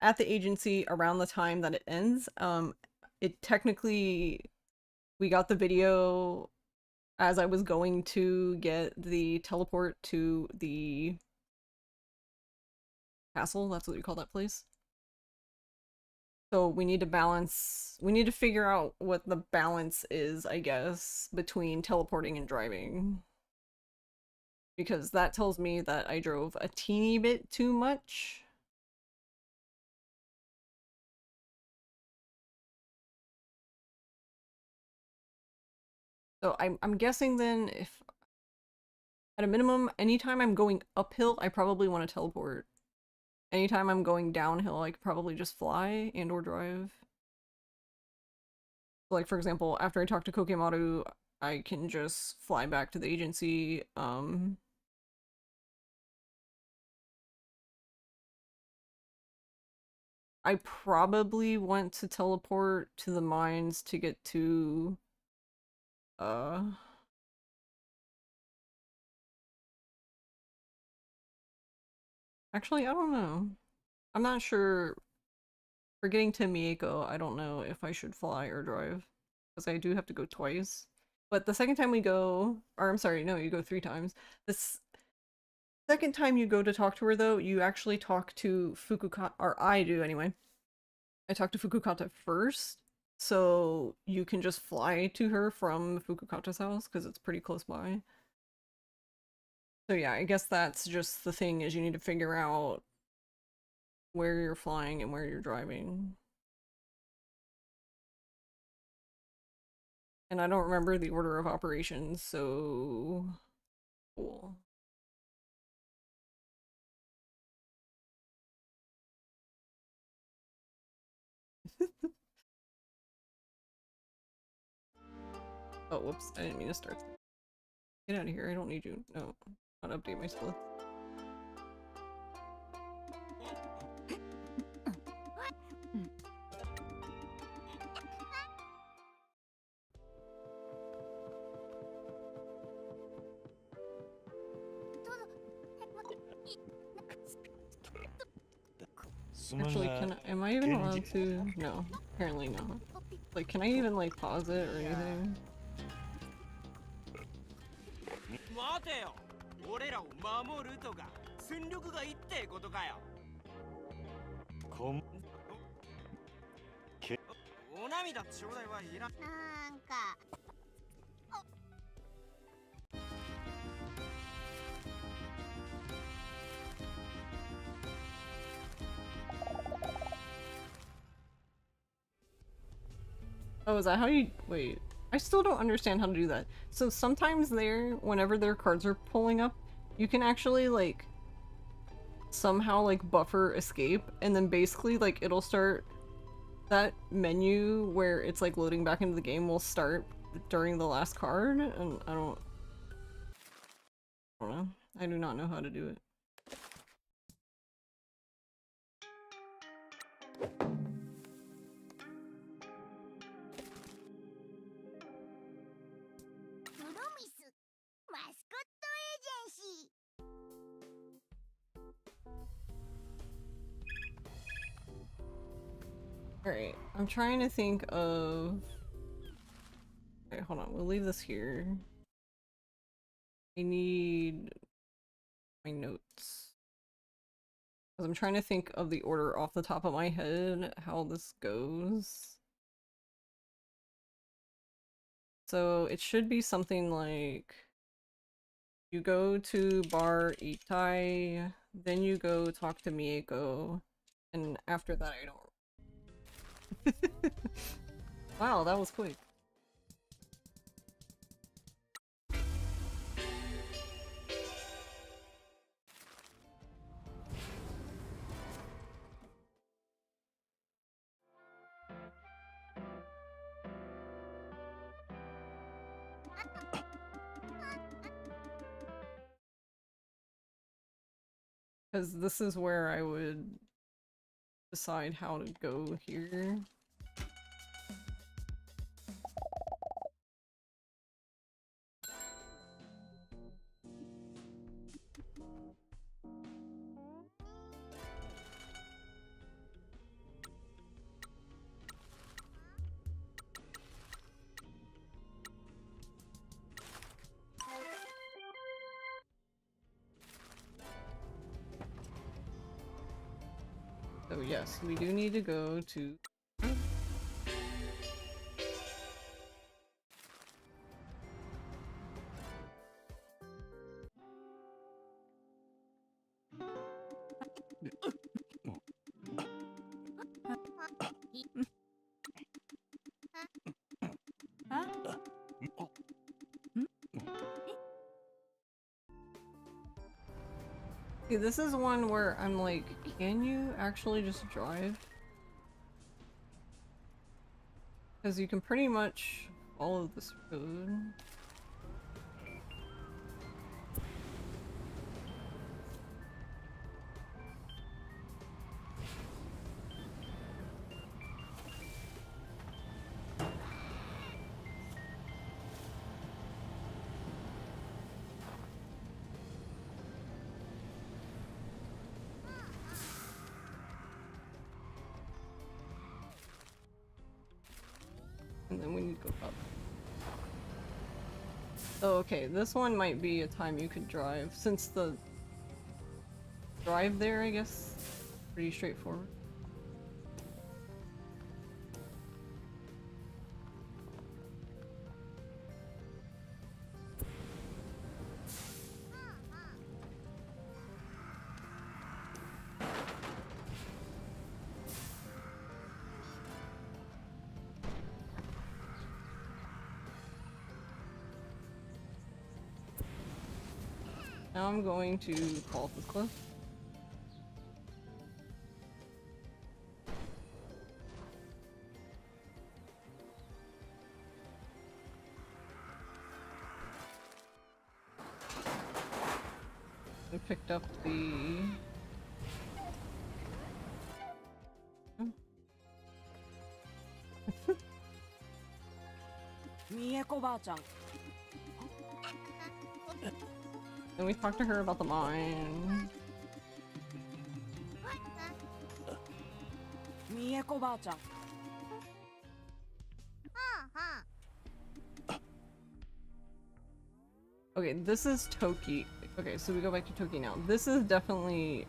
at the agency around the time that it ends. It technically, we got the video as I was going to get the teleport to the castle, that's what you call that place. So we need to balance, we need to figure out what the balance is, I guess, between teleporting and driving. Because that tells me that I drove a teeny bit too much. So I'm guessing then if, at a minimum, anytime I'm going uphill, I probably want to teleport. Anytime I'm going downhill, I could probably just fly and or drive. Like, for example, after I talk to Kokemaru, I can just fly back to the agency. I probably want to teleport to the mines to get to, actually, I don't know. I'm not sure. For getting to Mieko, I don't know if I should fly or drive. Because I do have to go twice. But the second time we go, or I'm sorry, no, you go 3 times. This second time you go to talk to her, though, you actually talk to Fukuka, or I do anyway. I talked to Fukukata first, so you can just fly to her from Fukukata's house because it's pretty close by. So yeah, I guess that's just the thing, is you need to figure out where you're flying and where you're driving. And I don't remember the order of operations, so cool. Oh, whoops, I didn't mean to start. Get out of here, I don't need you. No, not update my splits. Actually, am I even allowed to? No, apparently not. Like, can I even like pause it or anything? 待てよ、俺らを守るとか戦力がいいってことかよ。お涙ちょうだいはいらん。なんか。Oh, is that how you- wait. I still don't understand how to do that. So sometimes whenever their cards are pulling up, you can actually, like, somehow, like, buffer escape, and then basically, like, it'll start- that menu where it's, like, loading back into the game will start during the last card, and I don't know. I do not know how to do it. Mascot Agency. Alright, I'm trying to think of... Okay, hold on, we'll leave this here. I need my notes. Because I'm trying to think of the order off the top of my head, how this goes. So it should be something like... You go to Bar Itai, then you go talk to Mieko, and after that I don't... Wow, that was quick. Because this is where I would decide how to go here. So yes, we do need to go to... See, this is one where I'm like, can you actually just drive? Because you can pretty much follow this road. And then we need to go up. Oh, okay, this one might be a time you could drive, since the drive there, I guess, pretty straightforward. Now I'm going to fall off this cliff. We picked up the... And we talked to her about the mine. Okay, this is Toki. Okay, so we go back to Toki now. This is definitely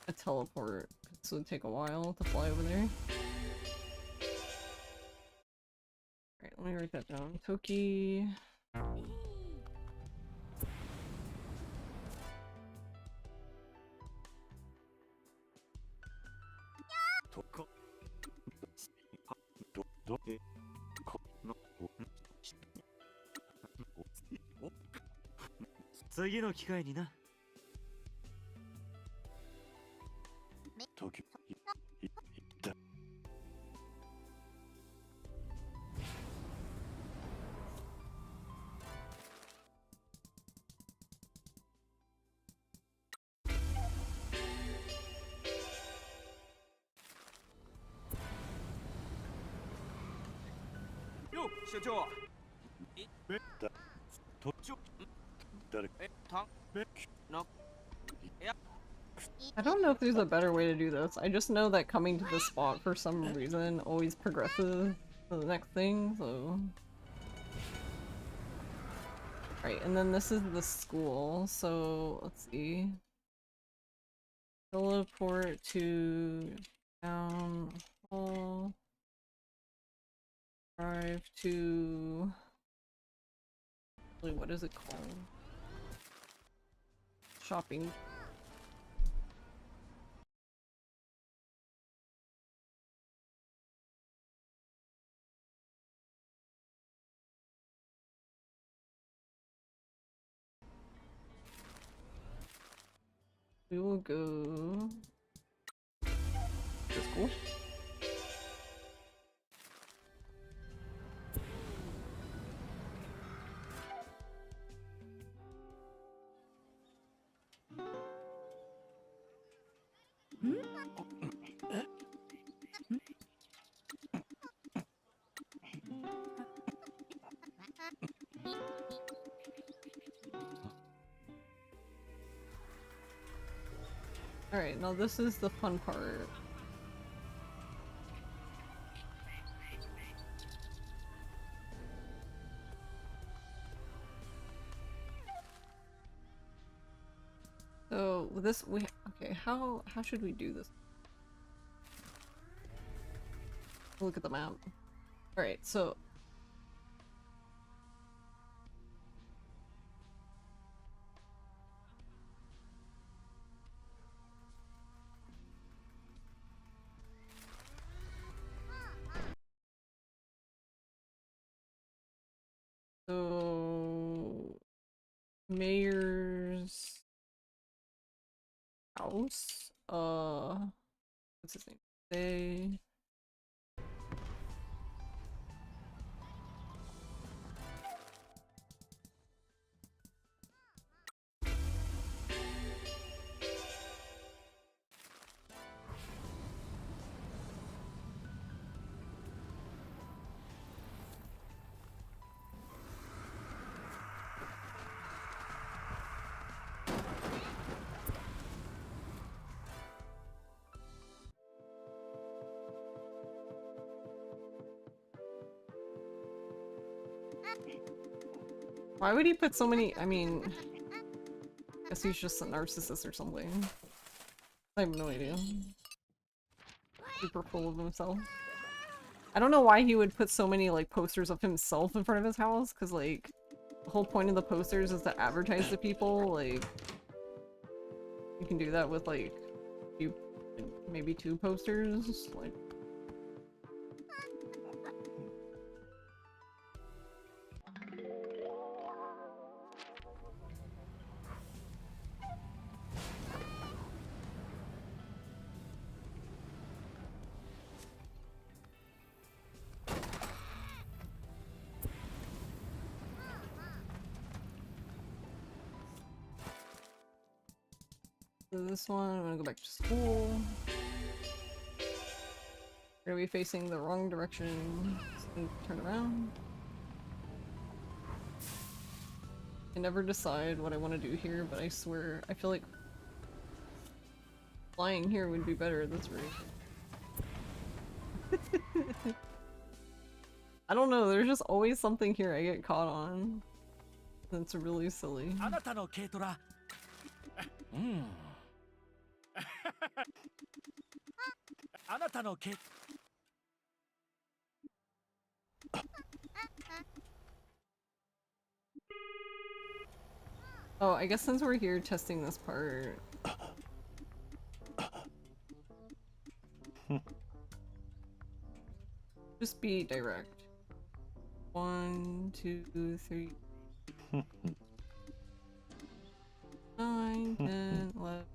a teleport. This would take a while to fly over there. Alright, let me write that down. Toki. Toko. 次の機会にな。時いった。よ、社長。めだ。とちょ。誰。た。な。いや。 I don't know if there's a better way to do this. I just know that coming to the spot for some reason always progresses to the next thing, so... Right, and then this is the school, so let's see. Teleport to down hall. Drive to... What is it called? Shopping. We will go to school. Alright, now this is the fun part. So this okay, how should we do this? Look at the map. Alright, so mayor's house. What's his name? They. Why would he put so many? I mean, I guess he's just a narcissist or something. I have no idea. Super full of himself. I don't know why he would put so many like posters of himself in front of his house, because like the whole point of the posters is to advertise to people. Like you can do that with like maybe 2 posters. Like This one, I'm gonna go back to school. We're gonna be facing the wrong direction. So turn around. I never decide what I want to do here, but I swear, I feel like flying here would be better at this rate. I don't know, there's just always something here I get caught on. That's really silly. あなたの軽トラうんあなたの軽 Oh, I guess since we're here testing this part. Just be direct. 1, 2, 3. 9, 10, 11,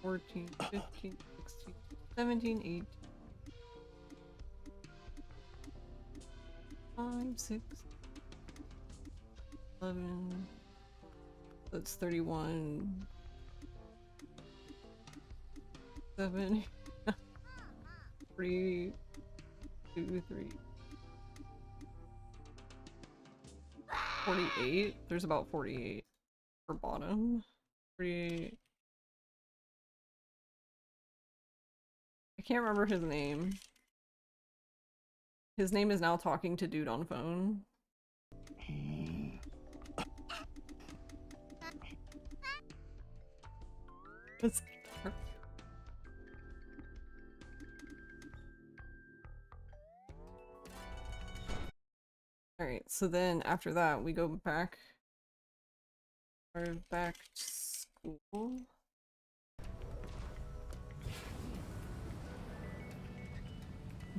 14, 15, 16, 17, 18. 5, 6, 11. That's 31. 7. 3, 2, 3. 48? There's about 48 for bottom. 48. I can't remember his name. His name is now talking to dude on phone. It's Alright, so then after that we go back. We're back to school.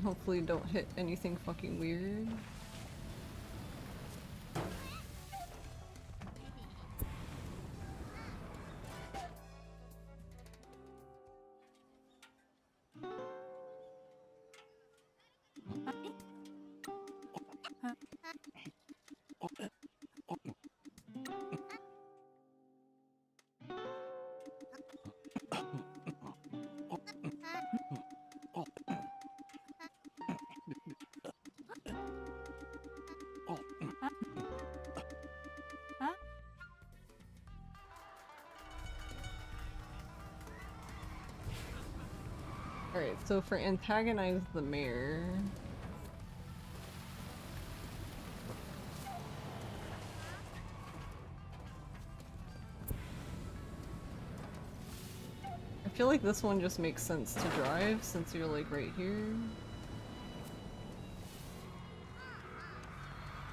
Hopefully don't hit anything fucking weird. Alright, so for antagonize the mayor. I feel like this one just makes sense to drive since you're like right here.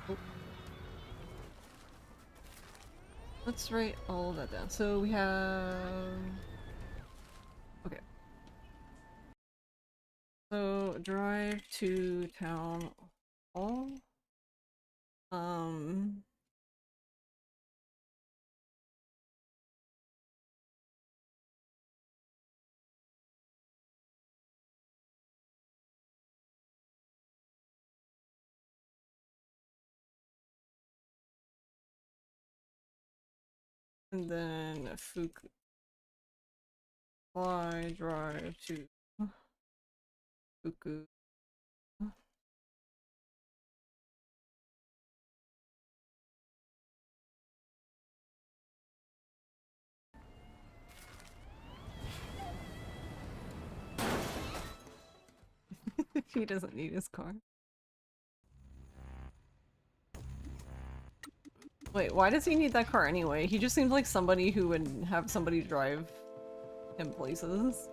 Oh. Let's write all that down. So we have... Okay. So drive to town hall. And then Fuku. Fly, drive to Fuku. He doesn't need his car. Wait, why does he need that car anyway? He just seems like somebody who would have somebody drive him places.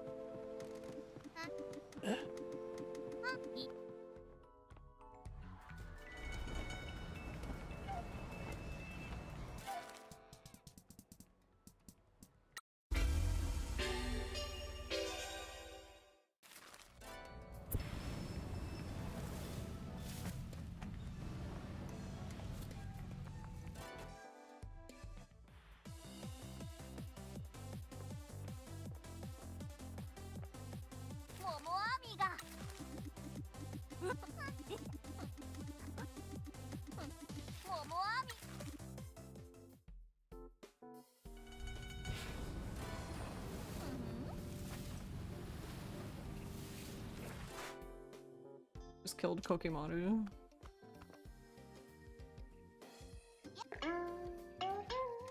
Just killed Kokemaru.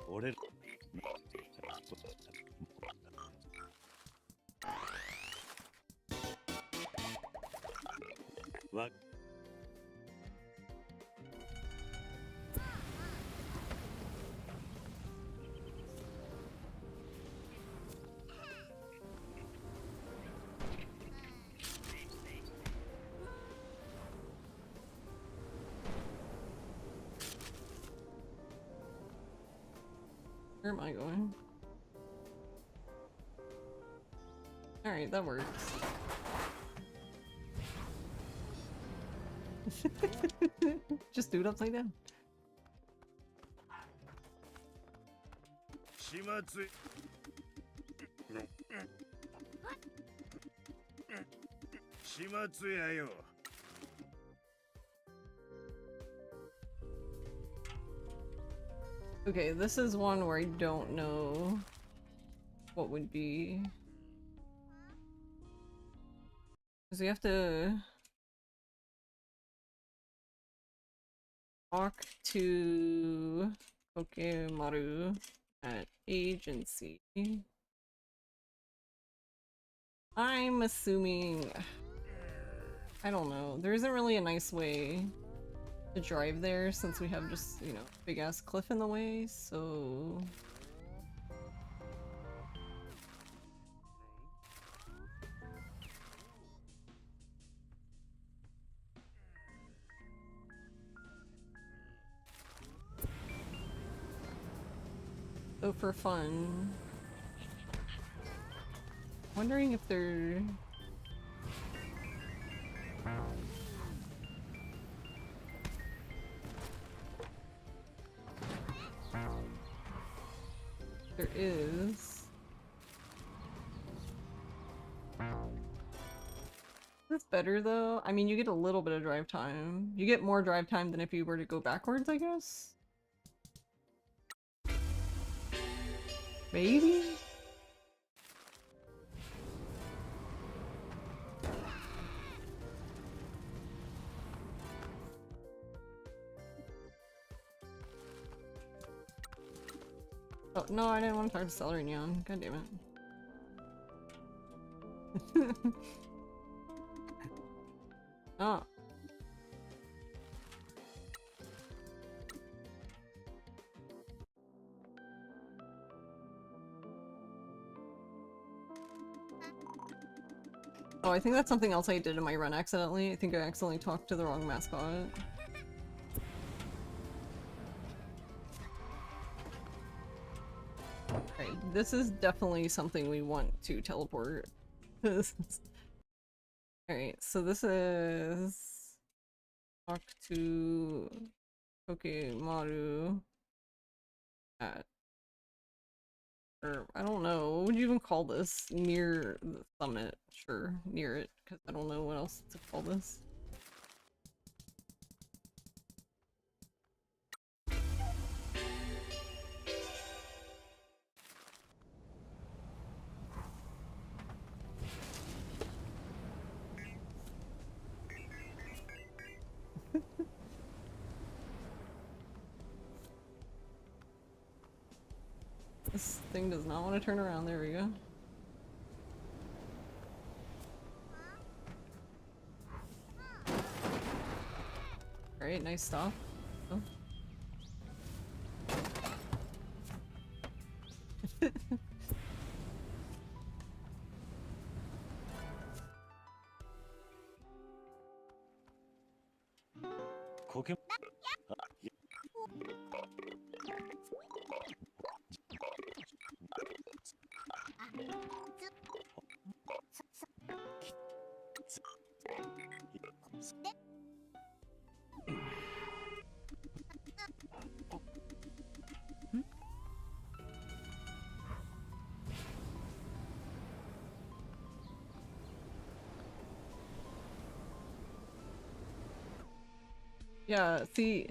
俺らわ Where am I going? Alright, that works. Just do it upside down. 始末始末やよ Okay, this is one where I don't know what would be. Because we have to talk to Kokemaru at agency. I'm assuming... I don't know. There isn't really a nice way to drive there since we have just, you know, big ass cliff in the way, so... So for fun... Wondering if they're... There is... That's better though. I mean, you get a little bit of drive time. You get more drive time than if you were to go backwards, I guess? Maybe? Oh, no, I didn't want to talk to Celery Neon. God damn it. Oh. Oh, I think that's something else I did in my run accidentally. I think I accidentally talked to the wrong mascot. Alright, this is definitely something we want to teleport. Alright, so this is... Talk to... Kokemaru... at... Or, I don't know, what would you even call this? Near the summit. Sure, near it, because I don't know what else to call this. This thing does not want to turn around. There we go. Alright, nice stop. Oh. Koke Yeah, see...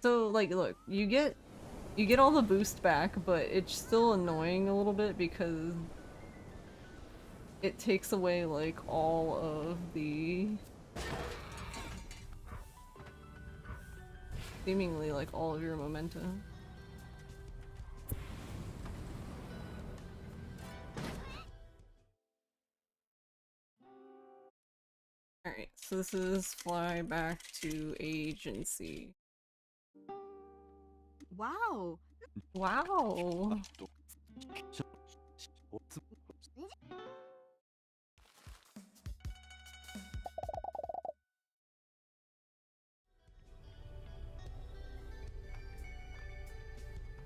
So, like, look, you get all the boost back, but it's still annoying a little bit because it takes away like all of the seemingly like all of your momentum. Alright, so this is fly back to agency. Wow. Wow.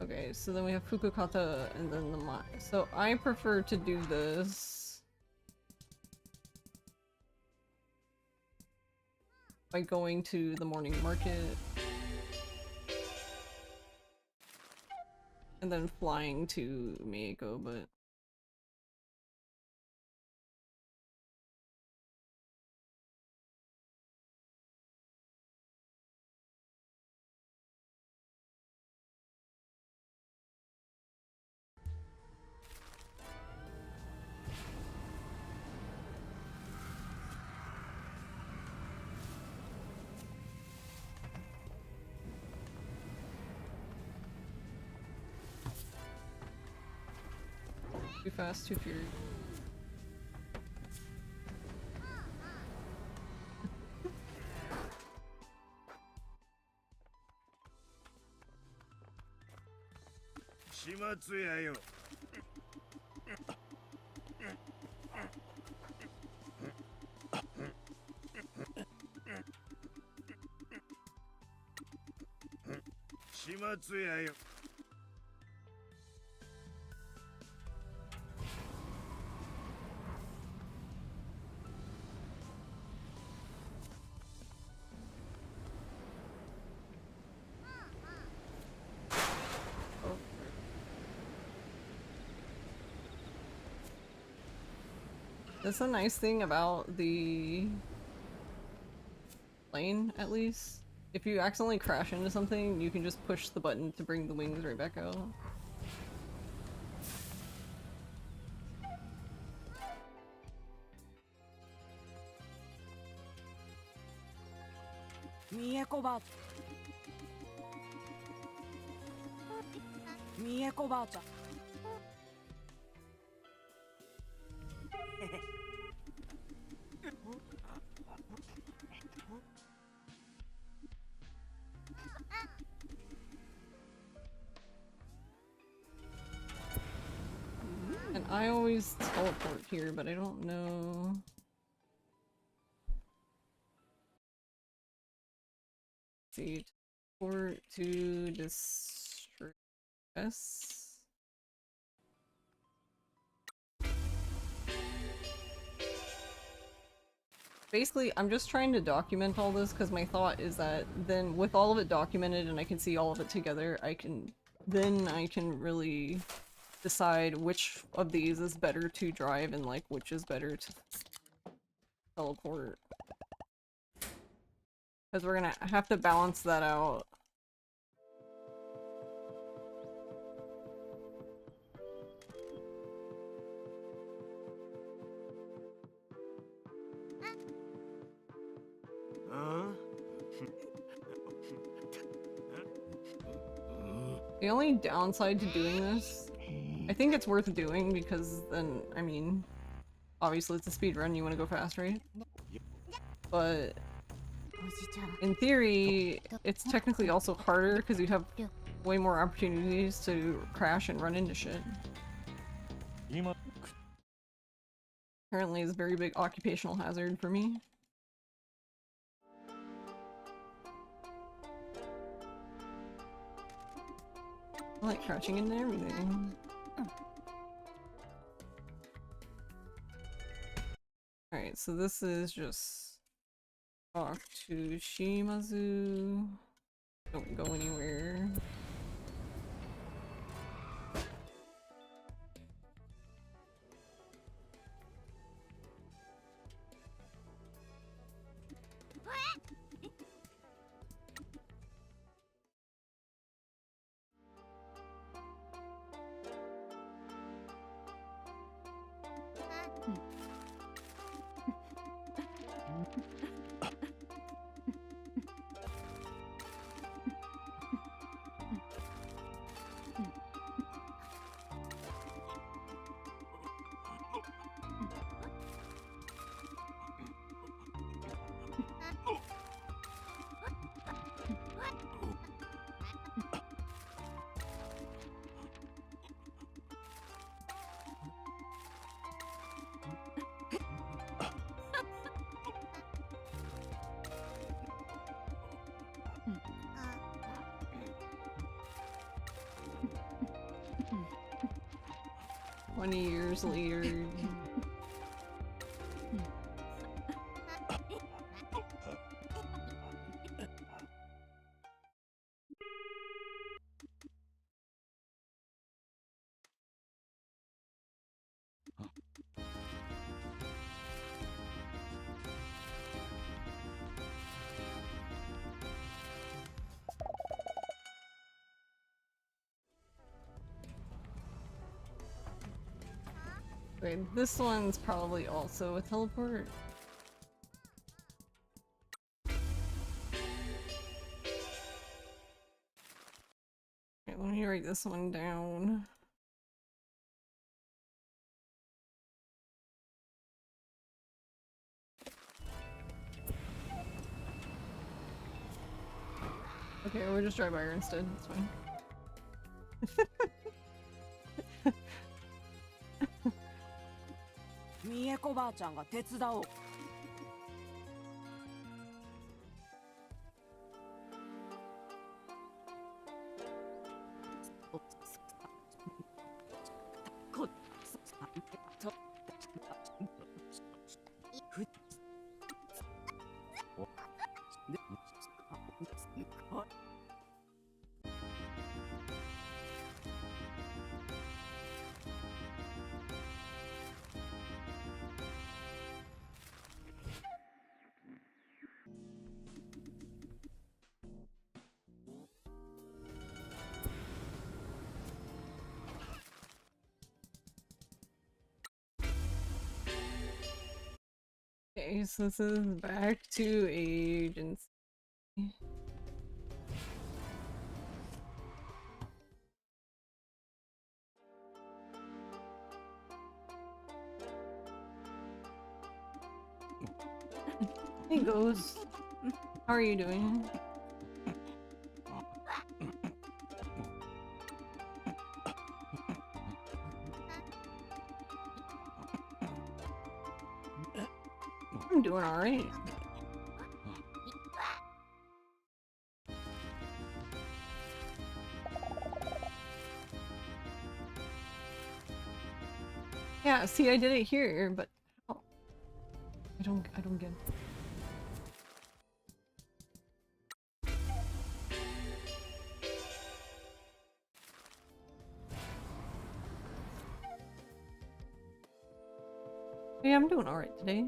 Okay, so then we have Fukukata and then the so I prefer to do this by going to the morning market and then flying to Meiko, but too fast, too furious. That's a nice thing about the plane, at least. If you accidentally crash into something, you can just push the button to bring the wings right back out. And I always teleport here, but I don't know. Let's see, teleport to distress. Basically, I'm just trying to document all this because my thought is that then with all of it documented and I can see all of it together, I can really decide which of these is better to drive and like which is better to teleport. Because we're gonna have to balance that out. The only downside to doing this, I think it's worth doing because then, I mean, obviously it's a speed run, you want to go fast, right? But in theory, it's technically also harder because you have way more opportunities to crash and run into shit. Apparently it's a very big occupational hazard for me. I like crouching into everything. Alright, so this is just talk to Shimazu. Don't go anywhere. 20 years later. Wait, this one's probably also a teleport. Okay, let me write this one down. Okay, we'll just drive by her instead, it's fine. みえこばあちゃんが手伝おう。Okay, so this is back to agency. Hey Ghost, how are you doing? I'm doing alright. Yeah, see, I did it here, but oh, I don't get it. Yeah, I'm doing alright today.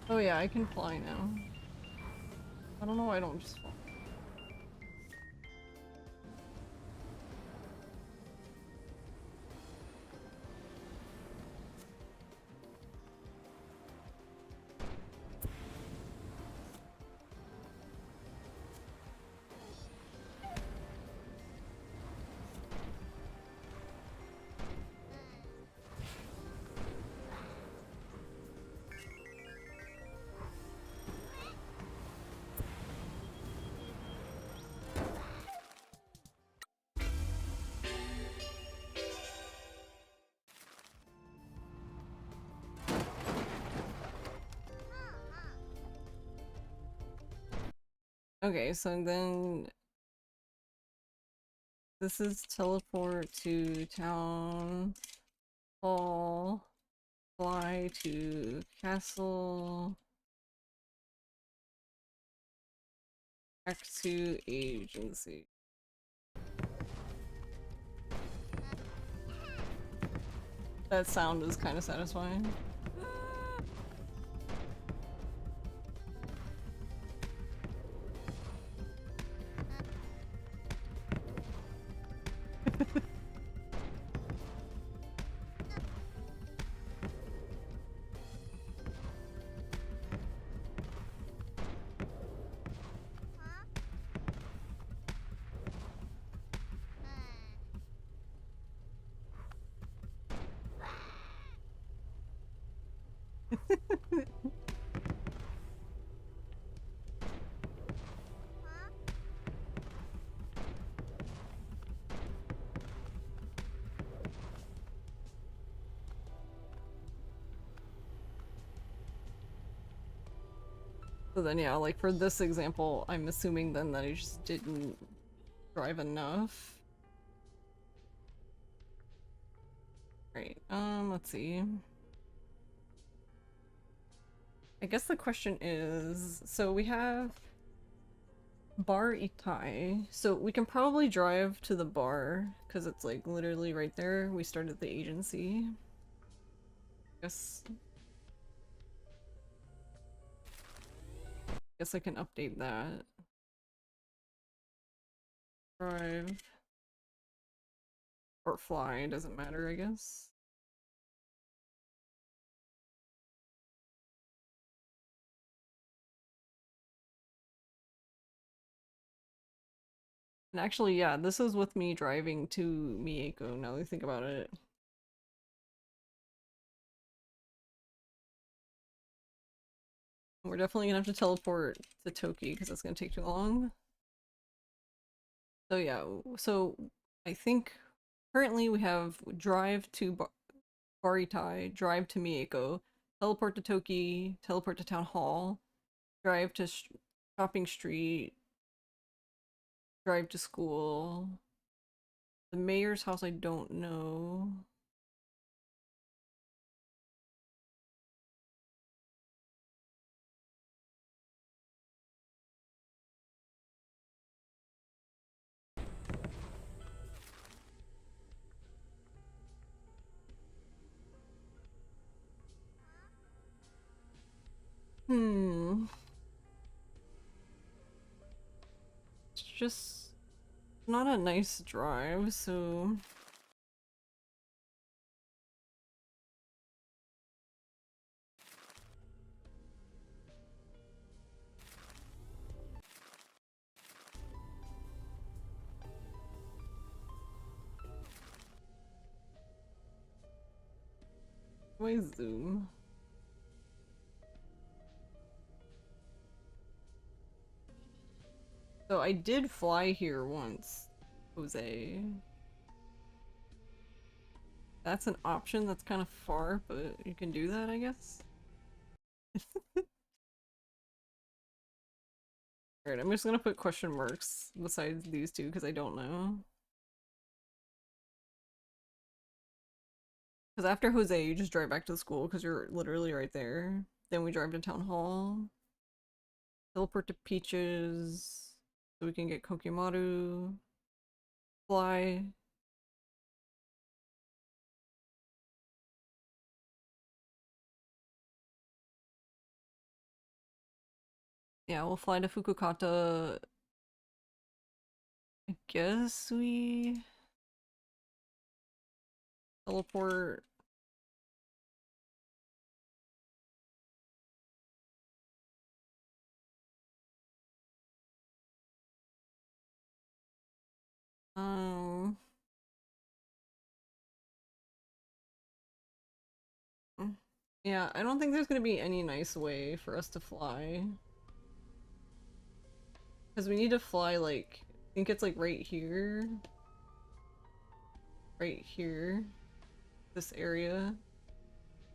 Oh yeah, I can fly now. I don't know why I don't just fly. Okay, so then this is teleport to town hall, fly to castle, back to agency. That sound is kind of satisfying. So then yeah, like for this example, I'm assuming then that I just didn't drive enough. Right, let's see. I guess the question is, so we have Bar Itai, so we can probably drive to the bar because it's like literally right there. We started the agency. Guess I can update that. Drive or fly, doesn't matter, I guess. And actually, yeah, this is with me driving to Mieko, now that I think about it. We're definitely gonna have to teleport to Toki because that's gonna take too long. So yeah, so I think currently we have drive to Baritai, drive to Mieko, teleport to Toki, teleport to Town Hall, drive to Shopping Street, drive to school. The mayor's house I don't know. It's just not a nice drive, so... Why zoom? So I did fly here once, Jose. That's an option that's kind of far, but you can do that, I guess. Alright, I'm just gonna put question marks besides these two because I don't know. Because after Jose, you just drive back to the school because you're literally right there. Then we drive to Town Hall. Teleport to Peaches so we can get Kokimaru. Fly. Yeah, we'll fly to Fukukata. I guess we teleport. Yeah, I don't think there's gonna be any nice way for us to fly. Because we need to fly, like, I think it's like right here. Right here. This area.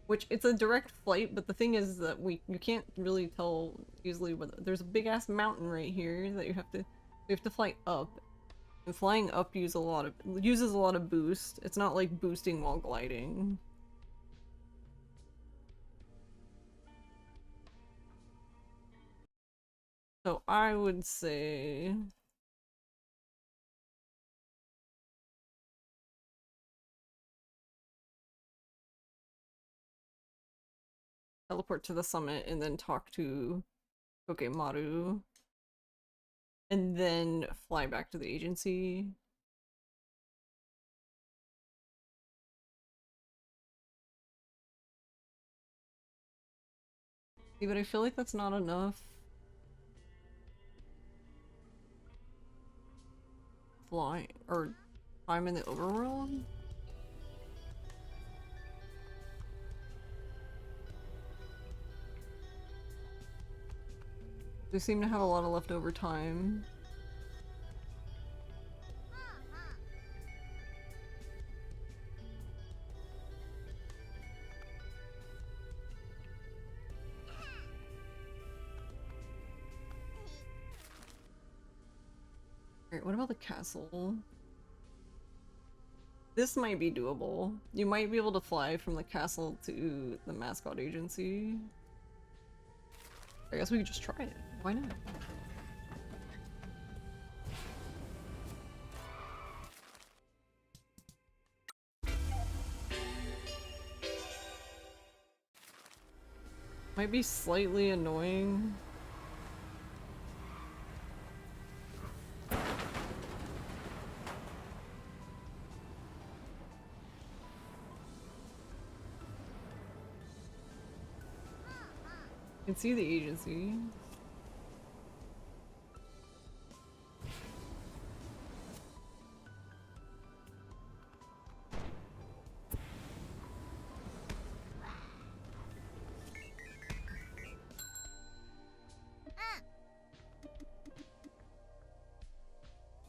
Which, it's a direct flight, but the thing is that you can't really tell easily what- there's a big ass mountain right here that we have to fly up. And flying up uses a lot of boost. It's not like boosting while gliding. So I would say teleport to the summit and then talk to Kokemaru. And then fly back to the agency. See, but I feel like that's not enough. Fly or time in the overworld? We seem to have a lot of leftover time. Alright, what about the castle? This might be doable. You might be able to fly from the castle to the Mascot Agency. I guess we could just try it. Why not? Might be slightly annoying. I can see the agency.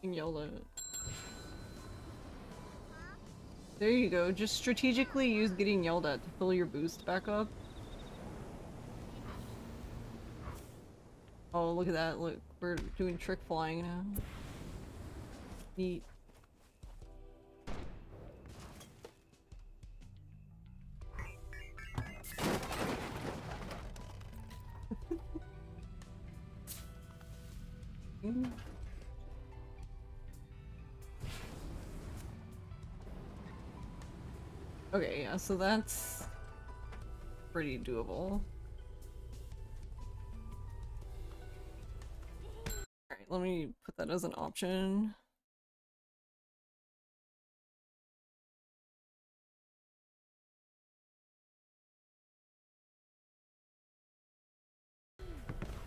Being yelled at. There you go. Just strategically use getting yelled at to fill your boost back up. Oh, look at that. Look, we're doing trick flying now. Neat. Okay, yeah, so that's pretty doable. Alright, let me put that as an option.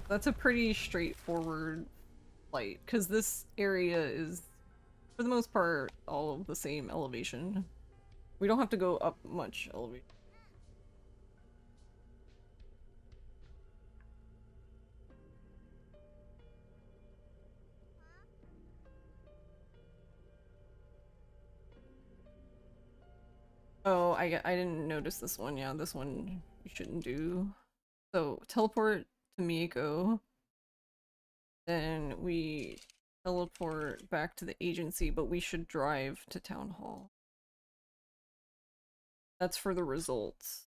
That's a pretty straightforward flight, because this area is, for the most part, all of the same elevation. We don't have to go up much elevation. Oh, I didn't notice this one. Yeah, this one you shouldn't do. So, teleport to Mieko. Then we teleport back to the agency, but we should drive to Town Hall. That's for the results.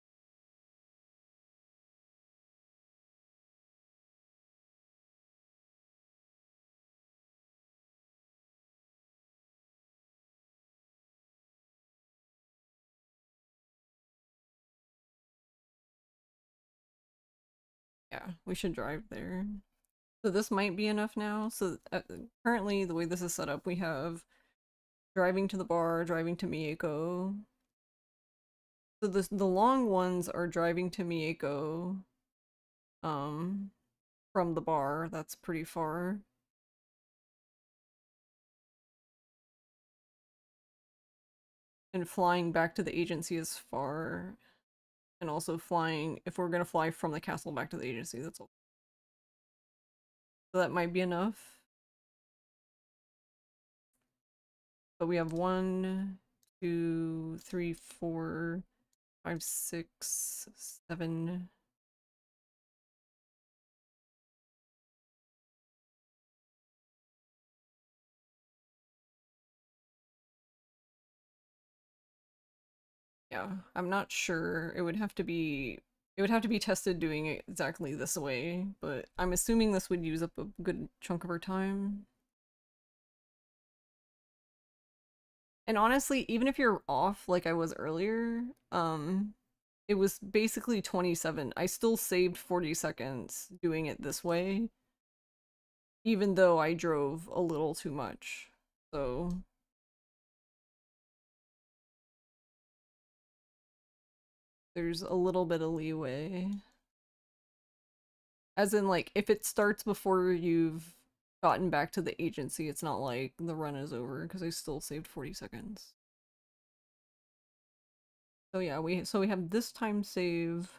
Yeah, we should drive there. So this might be enough now. So currently the way this is set up, we have driving to the bar, driving to Mieko. So the long ones are driving to Mieko from the bar. That's pretty far. And flying back to the agency is far. And also flying, if we're gonna fly from the castle back to the agency, that's all. So that might be enough. But we have 1, 2, 3, 4, 5, 6, 7. Yeah, I'm not sure. It would have to be tested doing it exactly this way, but I'm assuming this would use up a good chunk of our time. And honestly, even if you're off like I was earlier, it was basically 27. I still saved 40 seconds doing it this way, even though I drove a little too much. So there's a little bit of leeway. As in, like, if it starts before you've gotten back to the agency, it's not like the run is over, because I still saved 40 seconds. So yeah, we have this time save.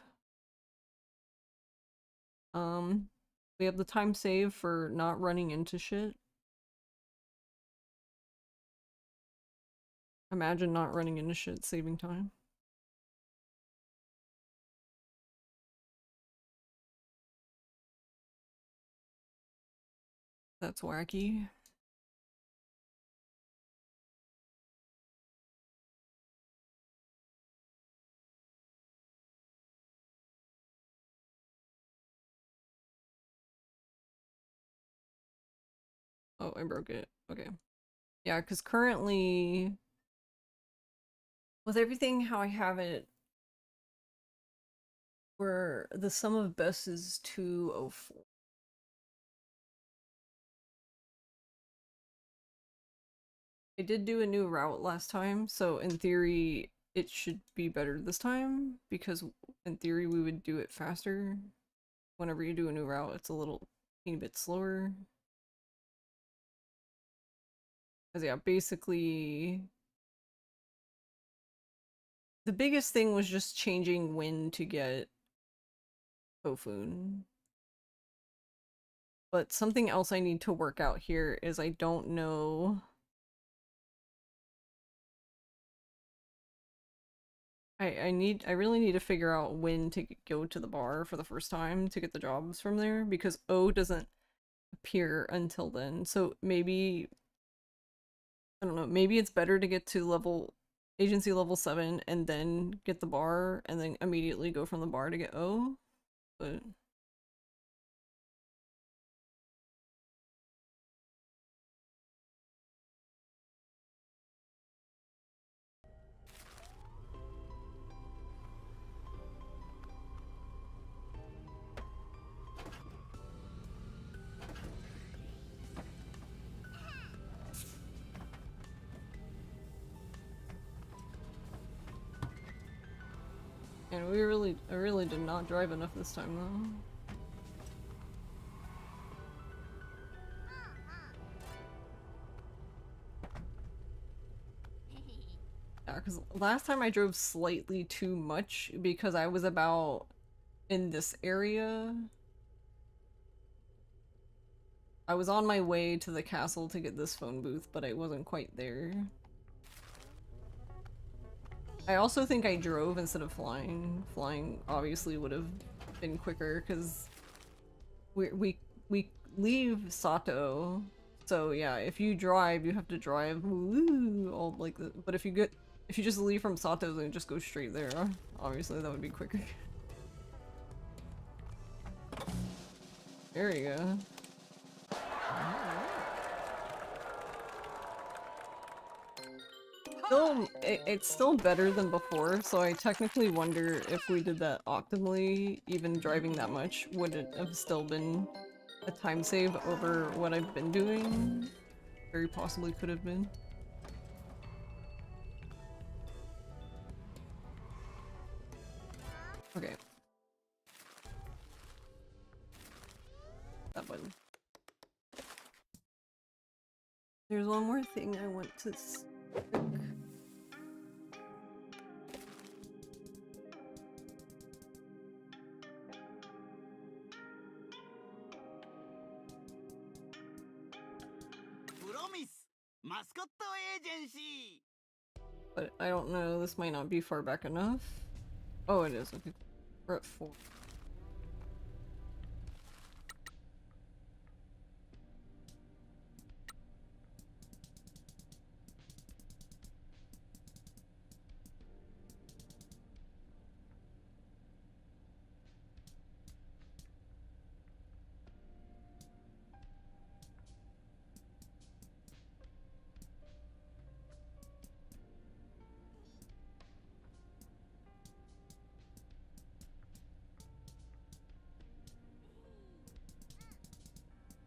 We have the time save for not running into shit. Imagine not running into shit, saving time. That's wacky. Oh, I broke it. Okay. Yeah, because currently, with everything how I have it, where the sum of best is 204. I did do a new route last time, so in theory, it should be better this time, because in theory, we would do it faster. Whenever you do a new route, it's a little teeny bit slower. Because yeah, basically, the biggest thing was just changing when to get Kofun. But something else I need to work out here is I don't know. I really need to figure out when to go to the bar for the first time to get the jobs from there, because O doesn't appear until then. So maybe, I don't know, maybe it's better to get to agency level 7 and then get the bar and then immediately go from the bar to get O. But and I really did not drive enough this time though. Yeah, because last time I drove slightly too much because I was about in this area. I was on my way to the castle to get this phone booth, but I wasn't quite there. I also think I drove instead of flying. Flying obviously would have been quicker because we leave Sato. So yeah, if you drive, you have to drive woo, all like the, but if you just leave from Sato and just go straight there, obviously that would be quicker. There you go. Still, it's still better than before, so I technically wonder if we did that optimally, even driving that much, would it have still been a time save over what I've been doing? Very possibly could have been. Okay. That button. There's one more thing I want to stick. Mascot Agency. But I don't know, this might not be far back enough. Oh, it is. Okay. We're at 4.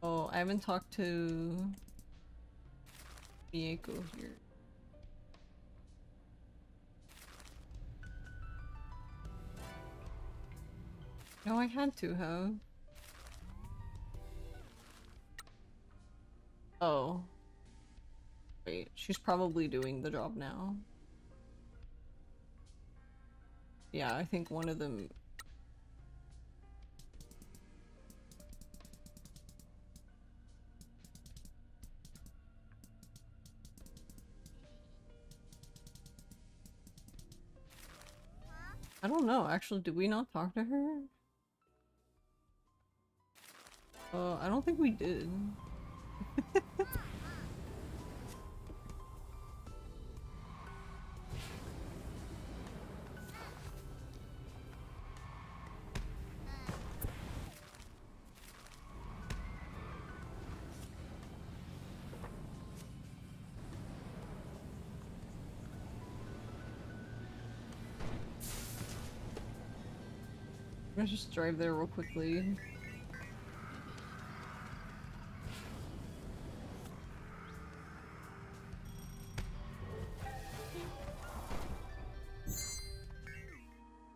Oh, I haven't talked to Mieko here. No, I had to have. Oh. Wait, she's probably doing the job now. Yeah, I think one of them... I don't know, actually, did we not talk to her? I don't think we did. Let's just drive there real quickly.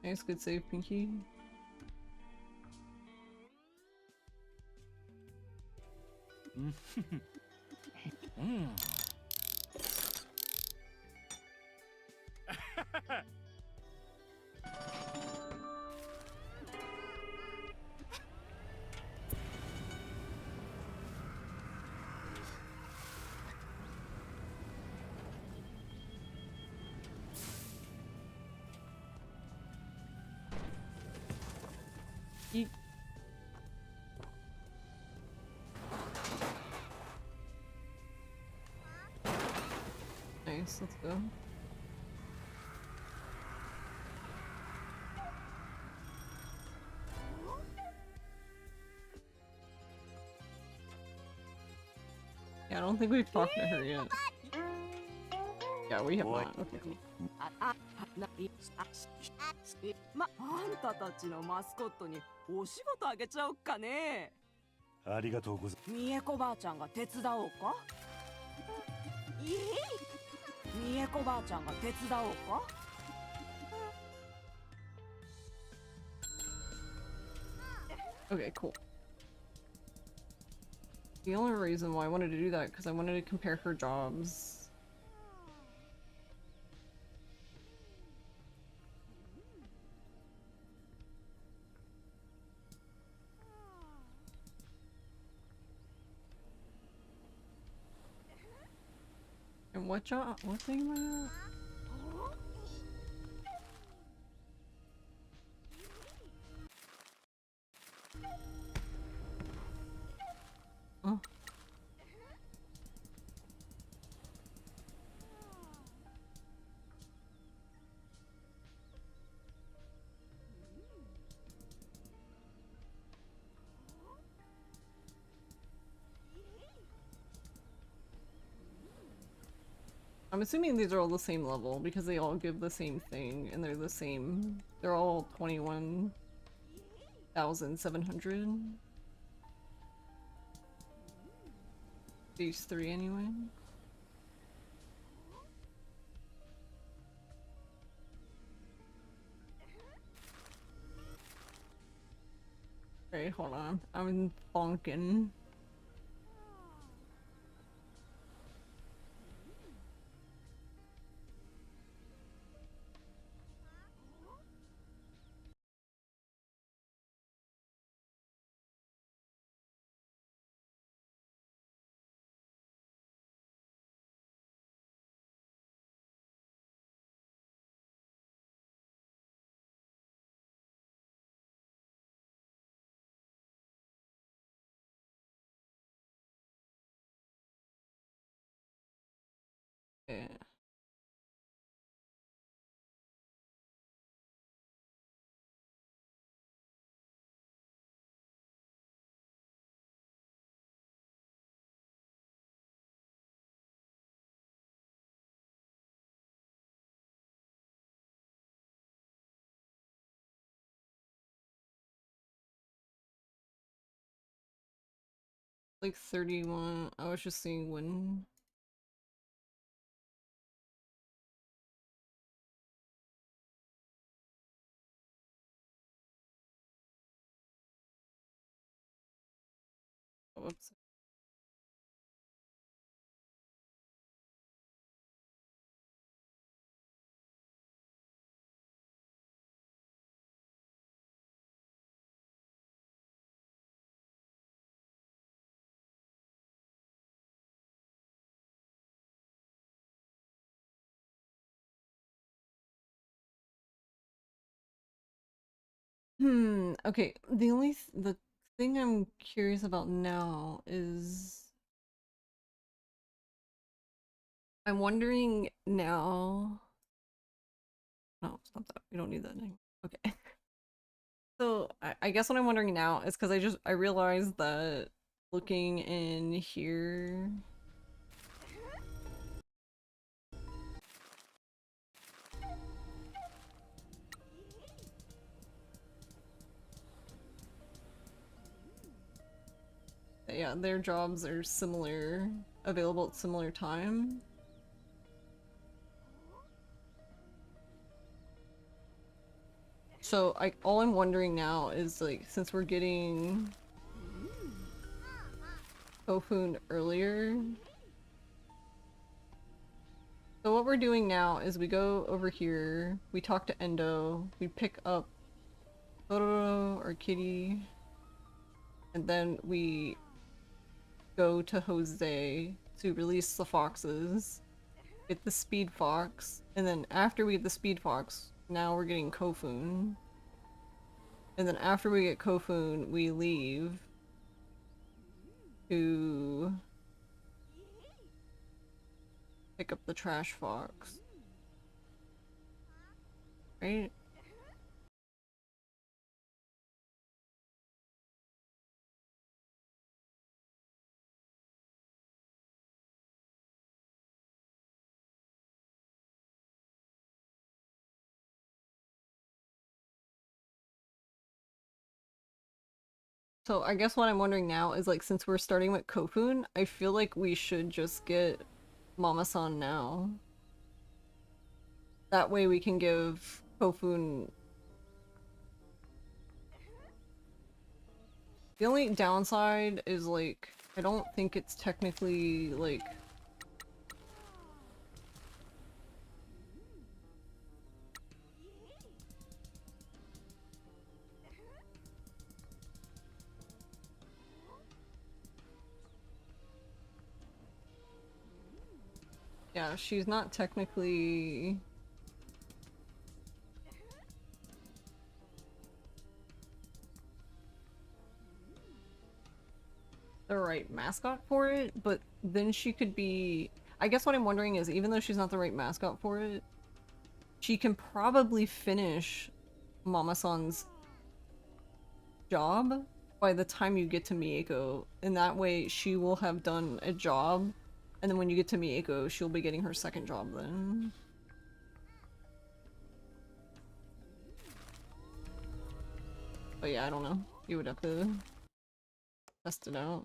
Nice, good save, Pinky. Yeet. Nice, let's go. Yeah, I don't think we've talked to her yet. Yeah, we have not. Okay, cool. あんたたちのマスコットにお仕事あげちゃおっかね。ありがとうございみえこばあちゃんが手伝おうか。みえこばあちゃんが手伝おうか。Okay, cool. The only reason why I wanted to do that because I wanted to compare her jobs. And what job? What thing am I at? Oh. I'm assuming these are all the same level because they all give the same thing and they're the same. They're all 21,700. These three anyway. Okay, hold on. I'm bonking. Yeah. Like 31. I was just seeing when. Oh, whoops. Okay. The thing I'm curious about now is I'm wondering now. No, stop that. We don't need that name. Okay. So I guess what I'm wondering now is because I realized that looking in here. yeah, their jobs are similar, available at similar time. So all I'm wondering now is, like, since we're getting Kofun earlier. So what we're doing now is we go over here, we talk to Endo, we pick up Totoro or Kitty, and then we go to Jose to release the foxes, get the speed fox, and then after we get the speed fox, now we're getting Kofun. And then after we get Kofun, we leave to pick up the trash fox. Right? So I guess what I'm wondering now is, like, since we're starting with Kofun, I feel like we should just get Mama-san now. That way we can give Kofun... The only downside is, like, I don't think it's technically, like... Yeah, she's not technically... the right mascot for it, but then she could be... I guess what I'm wondering is, even though she's not the right mascot for it, she can probably finish Mama-san's job by the time you get to Mieko, and that way she will have done a job, and then when you get to Mieko, she'll be getting her second job then. But yeah, I don't know. You would have to test it out.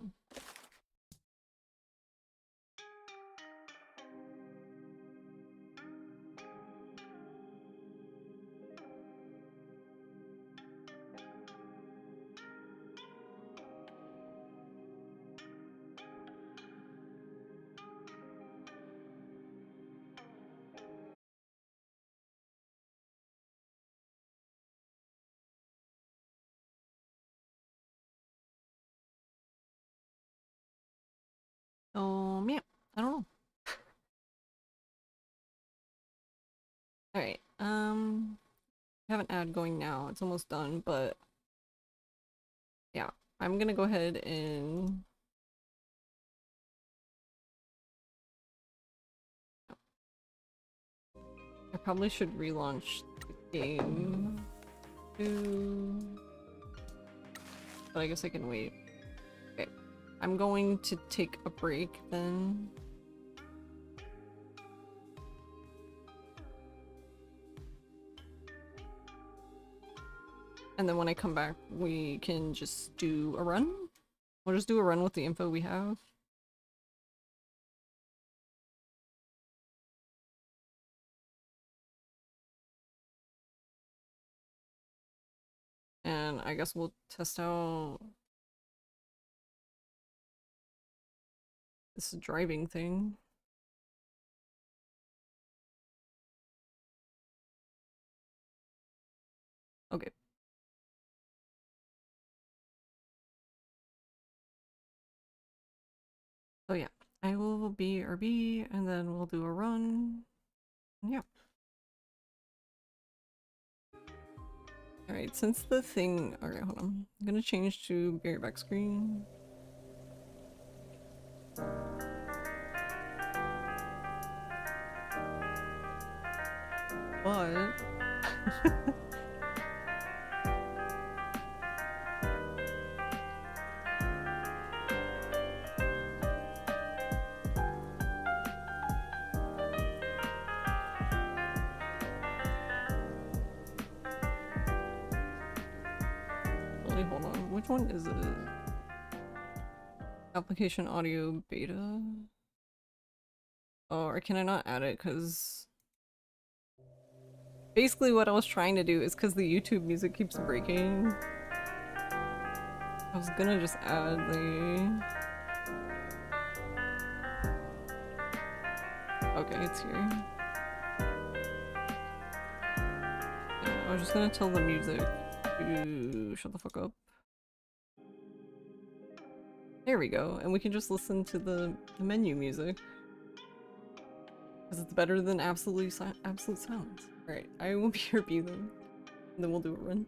Yeah, I don't know. Alright, I have an ad going now. It's almost done, but yeah, I'm gonna go ahead and I probably should relaunch the game too, but I guess I can wait. Okay, I'm going to take a break then. And then when I come back, we can just do a run. We'll just do a run with the info we have. And I guess we'll test out this driving thing. Okay. So yeah, I will be RB and then we'll do a run. Yeah. Alright, since the thing... Okay, hold on. I'm gonna change to Barry back screen. But... Wait, hold on. Which one is it? Application audio beta. Oh, or can I not add it? Because basically what I was trying to do is because the YouTube music keeps breaking. I was gonna just add the... Okay, it's here. Yeah, I was just gonna tell the music to shut the fuck up. There we go, and we can just listen to the menu music. Because it's better than absolute silence. Alright, I will be here be them. And then we'll do a run.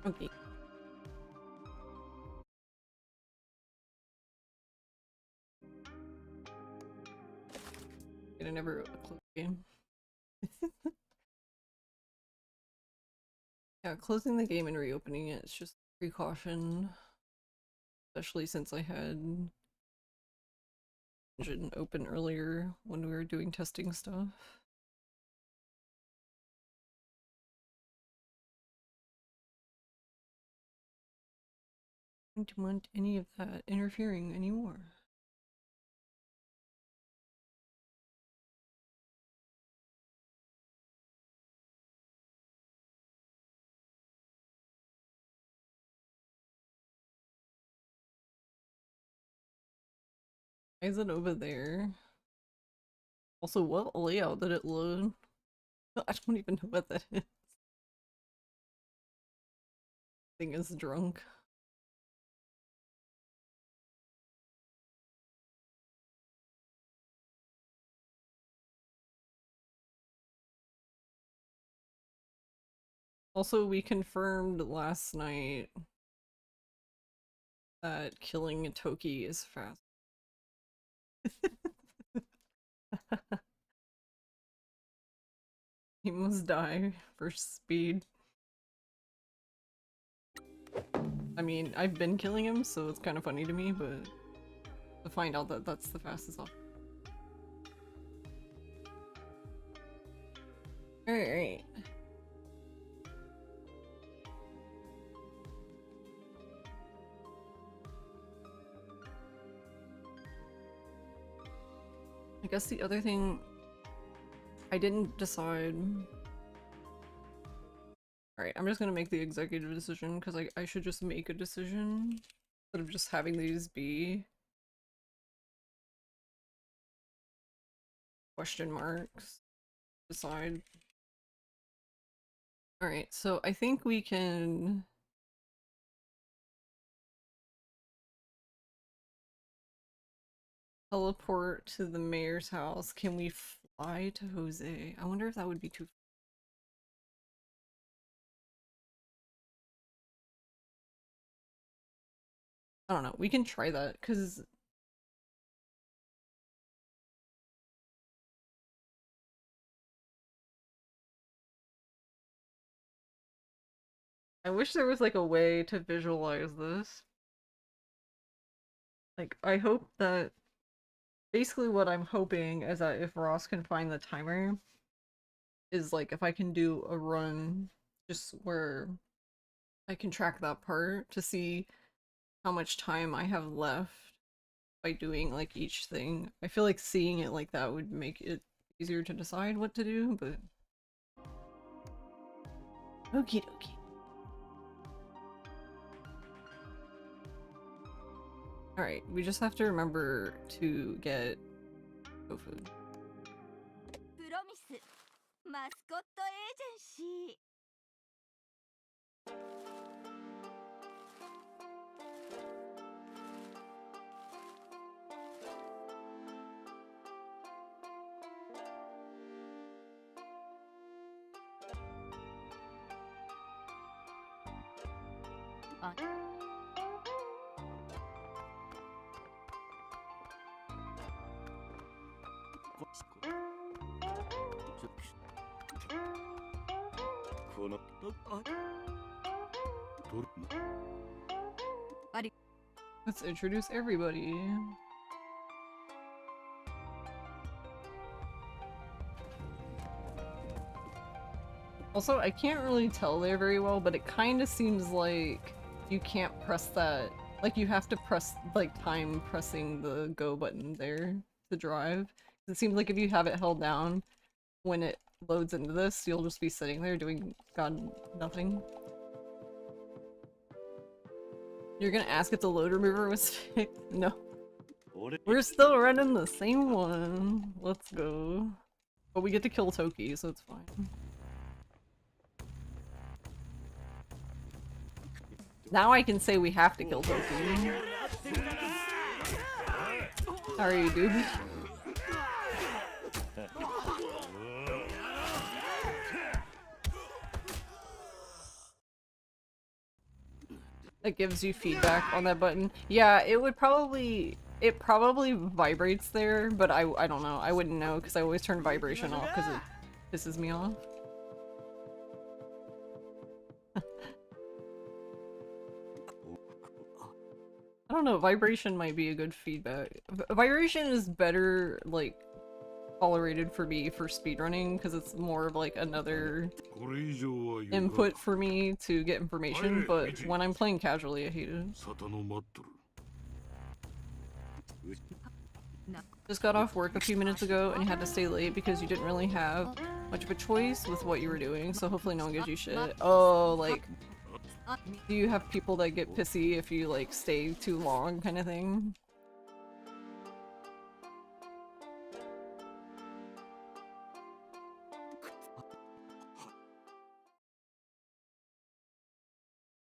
Okay. I never close the game. Yeah, closing the game and reopening it is just precaution. Especially since I had engine open earlier when we were doing testing stuff. I don't want any of that interfering anymore. Why is it over there? Also, what layout did it load? I don't even know what that is. Thing is drunk. Also, we confirmed last night that killing a Toki is fast. He must die for speed. I mean, I've been killing him, so it's kind of funny to me, but to find out that that's the fastest off. Alright. I guess the other thing I didn't decide. Alright, I'm just gonna make the executive decision because I should just make a decision instead of just having these be question marks. Decide. Alright, so I think we can teleport to the mayor's house. Can we fly to Jose? I wonder if that would be too. I don't know. We can try that because I wish there was like a way to visualize this. Like, I hope that basically what I'm hoping is that if Ross can find the timer, is like if I can do a run just where I can track that part to see how much time I have left by doing like each thing. I feel like seeing it like that would make it easier to decide what to do, but okie dokie. Alright, we just have to remember to get tofu. プロミスマスコットエージェンシー Let's introduce everybody. Also, I can't really tell there very well, but it kind of seems like you can't press that. Like, you have to press, like, time pressing the go button there to drive. It seems like if you have it held down, when it loads into this, you'll just be sitting there doing god nothing. You're gonna ask if the load remover was fixed? No. We're still running the same one. Let's go. But we get to kill Toki, so it's fine. Now I can say we have to kill Toki. How are you, dude? that gives you feedback on that button. Yeah, it probably vibrates there, but I don't know. I wouldn't know because I always turn vibration off because it pisses me off. I don't know, vibration might be a good feedback. Vibration is better, like, tolerated for me for speedrunning, because it's more of like another input for me to get information, but when I'm playing casually, I hate it. Just got off work a few minutes ago and you had to stay late because you didn't really have much of a choice with what you were doing, so hopefully no one gives you shit. Oh, like, do you have people that get pissy if you, like, stay too long kind of thing?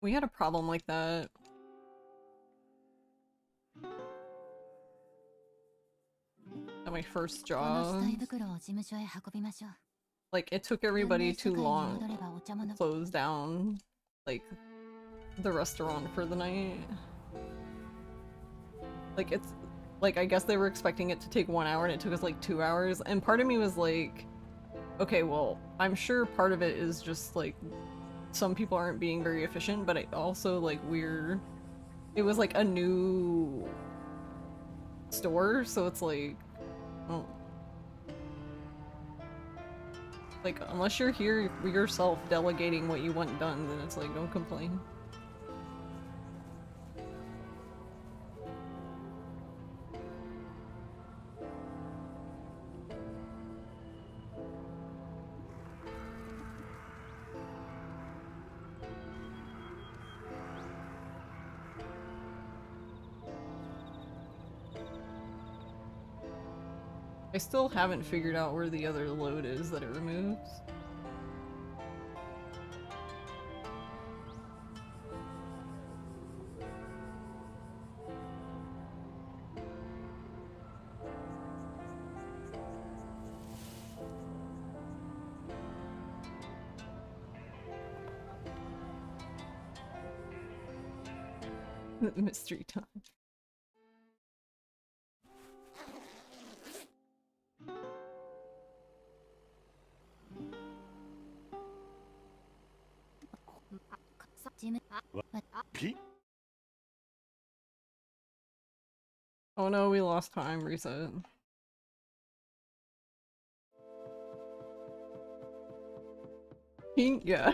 We had a problem like that. At my first job. Like, it took everybody too long to close down, like, the restaurant for the night. Like, it's, like, I guess they were expecting it to take 1 hour and it took us like 2 hours, and part of me was like, okay, well, I'm sure part of it is just, like, some people aren't being very efficient, but it also, like, it was like a new store, so it's like, oh. Like, unless you're here yourself delegating what you want done, then it's like, don't complain. I still haven't figured out where the other load is that it removes. Mystery time. Oh no, we lost time. Reset. Pink? Yeah.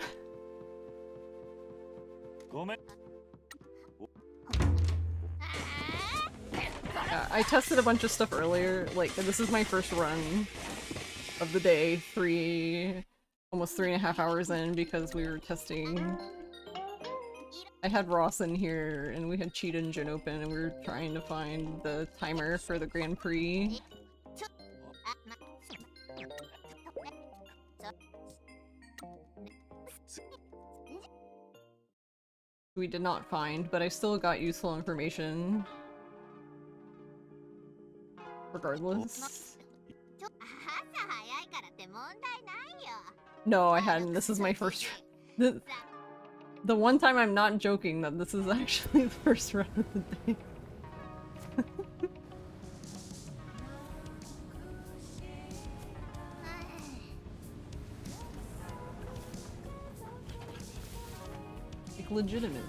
Yeah, I tested a bunch of stuff earlier. Like, this is my first run of the day, almost 3.5 hours in, because we were testing. I had Ross in here, and we had Cheetah and Jin open, and we were trying to find the timer for the Grand Prix. We did not find, but I still got useful information. Regardless. No, I hadn't. This is my first. The one time I'm not joking that this is actually the first run of the day. Like, legitimate.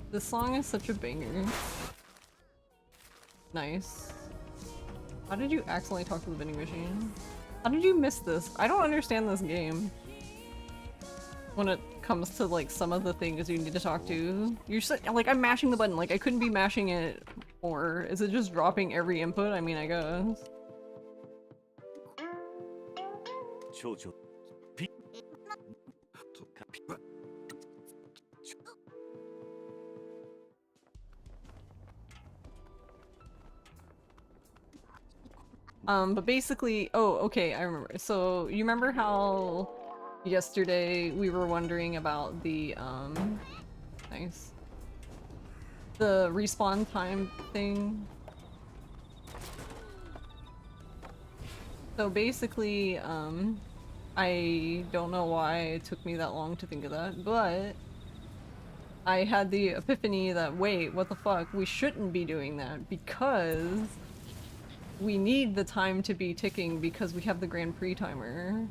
This song is such a banger. Nice. How did you accidentally talk to the vending machine? How did you miss this? I don't understand this game. When it comes to, like, some of the things you need to talk to. You're just, like, I'm mashing the button. Like, I couldn't be mashing it more. Is it just dropping every input? I mean, I guess. But basically, oh, okay, I remember. So, you remember how yesterday we were wondering about the, nice. The respawn time thing? So basically, I don't know why it took me that long to think of that, but I had the epiphany that, wait, what the fuck, we shouldn't be doing that because we need the time to be ticking because we have the Grand Prix timer.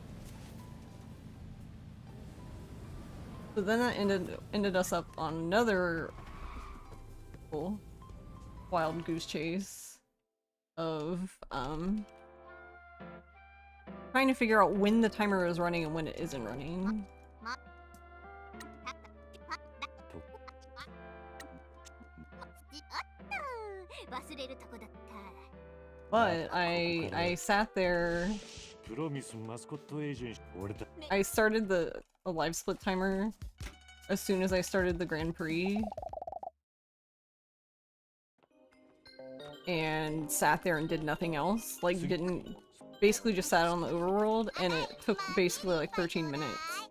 So then that ended us up on another wild goose chase of trying to figure out when the timer is running and when it isn't running. But I sat there. I started the live split timer as soon as I started the Grand Prix. And sat there and did nothing else. Like, basically just sat on the overworld, and it took basically like 13 minutes.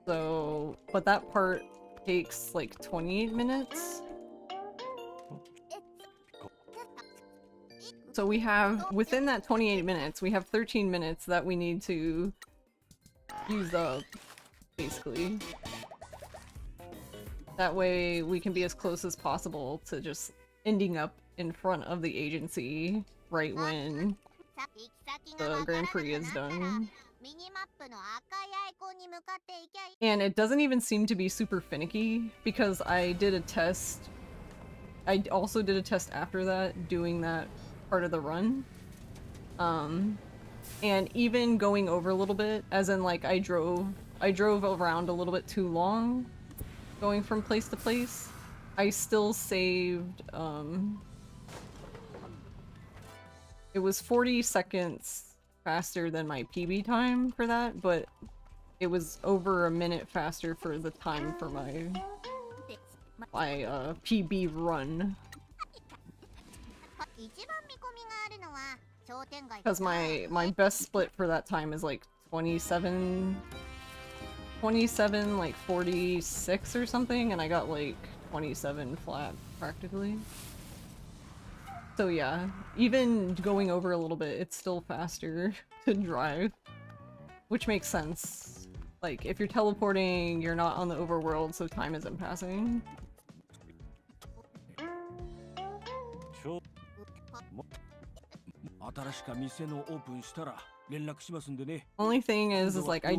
So, but that part takes like 28 minutes. So we have, within that 28 minutes, we have 13 minutes that we need to use up, basically. That way we can be as close as possible to just ending up in front of the agency right when the Grand Prix is done. And it doesn't even seem to be super finicky because I did a test. I also did a test after that, doing that part of the run. And even going over a little bit, as in like I drove around a little bit too long, going from place to place, I still saved, it was 40 seconds faster than my PB time for that, but it was over a minute faster for the time for my PB run. Because my best split for that time is like 27 like 46 or something, and I got like 27 flat practically. So yeah, even going over a little bit, it's still faster to drive, which makes sense. Like, if you're teleporting, you're not on the overworld, so time isn't passing. Only thing is like I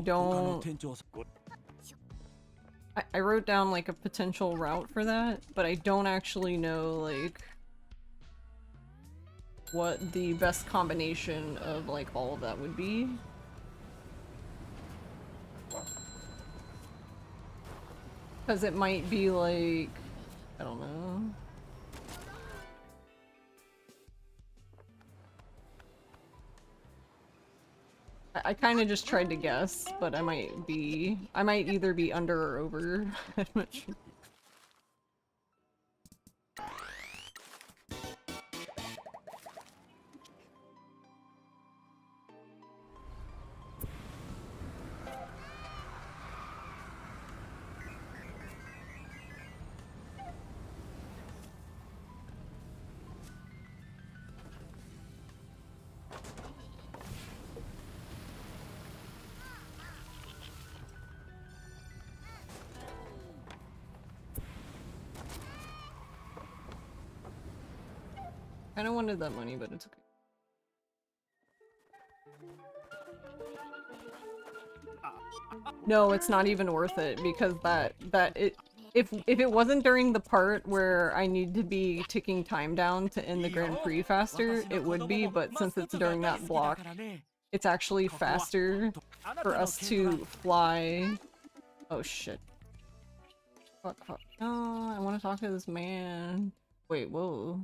wrote down like a potential route for that, but I don't actually know like what the best combination of like all of that would be. Because it might be like, I don't know. I kind of just tried to guess, but I might either be under or over. I'm not sure. I kinda wanted that money, but it's okay. No, it's not even worth it because if it wasn't during the part where I need to be ticking time down to end the Grand Prix faster, it would be, but since it's during that block, it's actually faster for us to fly. Oh shit. Fuck. No, I want to talk to this man. Wait, whoa.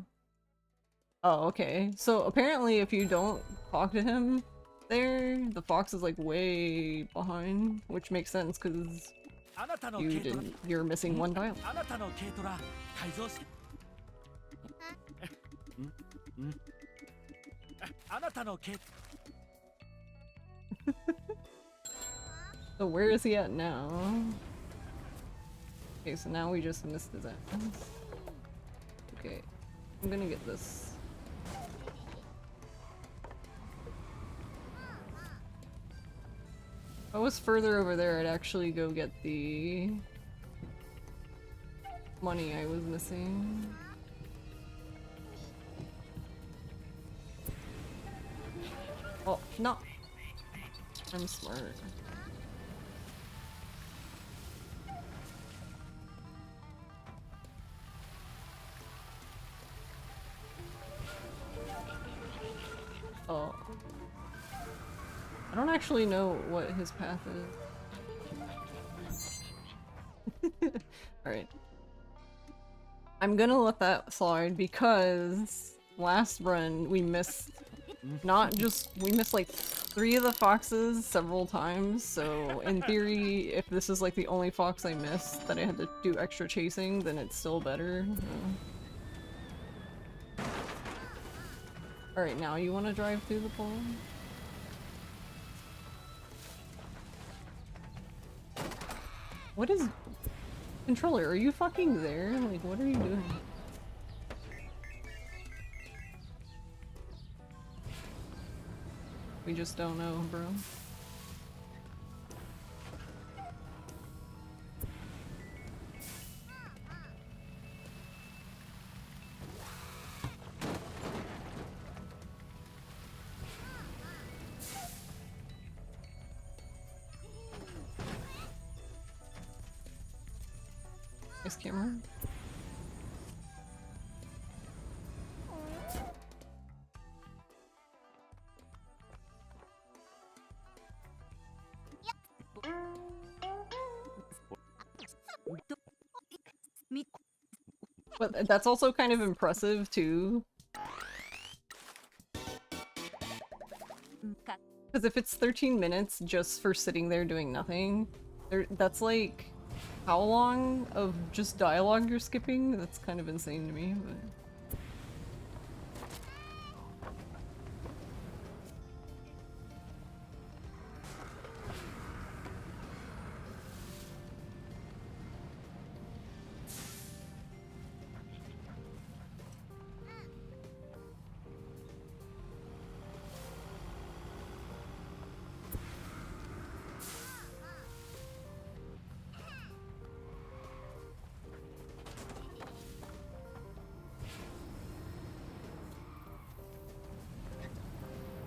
Oh, okay. So apparently if you don't talk to him there, the fox is like way behind, which makes sense because you're missing one dial. So where is he at now? Okay, so now we just missed his ass. Okay, I'm gonna get this. I was further over there, I'd actually go get the money I was missing. Oh, no! I'm smart. Oh. I don't actually know what his path is. Alright. I'm gonna let that slide because last run we missed we missed like 3 of the foxes several times, so in theory if this is like the only fox I missed that I had to do extra chasing, then it's still better. Alright, now you wanna drive through the pole? What is... Controller, are you fucking there? Like, what are you doing? We just don't know, bro. Nice camera. But that's also kind of impressive too. Because if it's 13 minutes just for sitting there doing nothing, that's like how long of just dialogue you're skipping? That's kind of insane to me, but...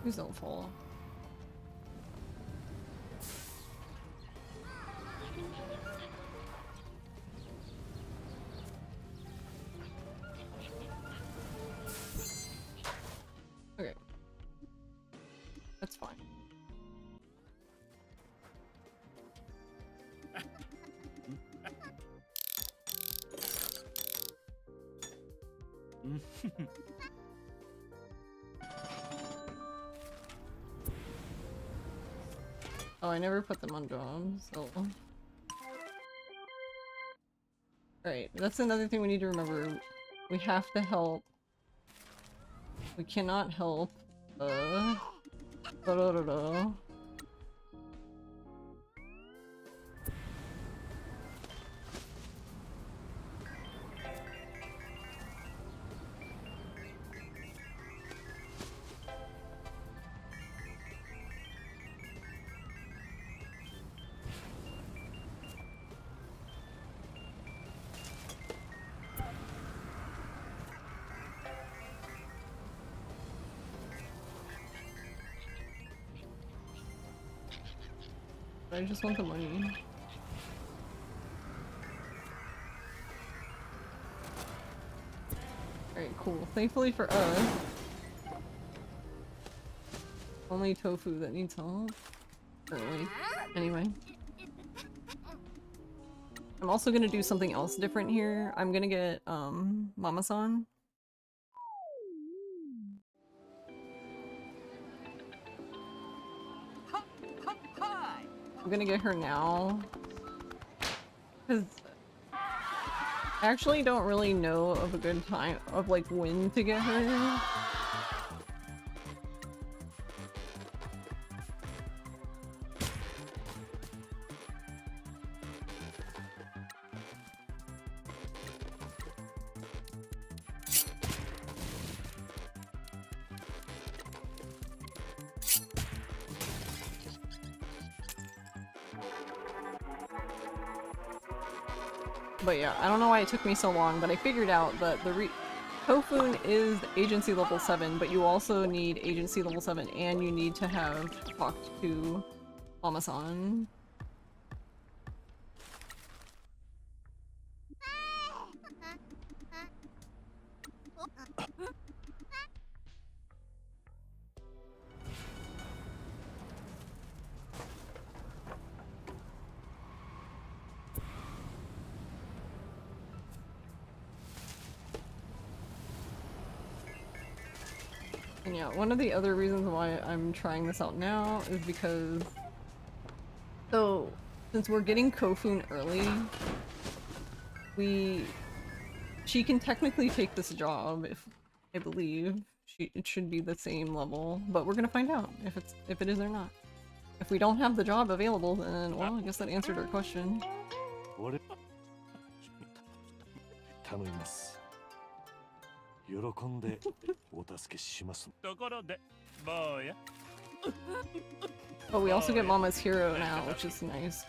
Please don't fall. Okay. That's fine. Oh, I never put them on jobs, so... Alright, that's another thing we need to remember. We have to help. We cannot help. Da-da-da-da. I just want the money. Alright, cool. Thankfully for us, only Tofu that needs help. Currently. Anyway. I'm also gonna do something else different here. I'm gonna get, Mama-san. I'm gonna get her now. Cause I actually don't really know of a good time of like when to get her. But yeah, I don't know why it took me so long, but I figured out that the Kofun is agency level 7, but you also need agency level 7 and you need to have talked to Mama-san. And yeah, one of the other reasons why I'm trying this out now is because... So, since we're getting Kofun early, she can technically take this job if I believe it should be the same level, but we're gonna find out if it is or not. If we don't have the job available, then well, I guess that answered our question. 俺頼みます喜んでお助けしますところで坊や But we also get Mama's hero now, which is nice.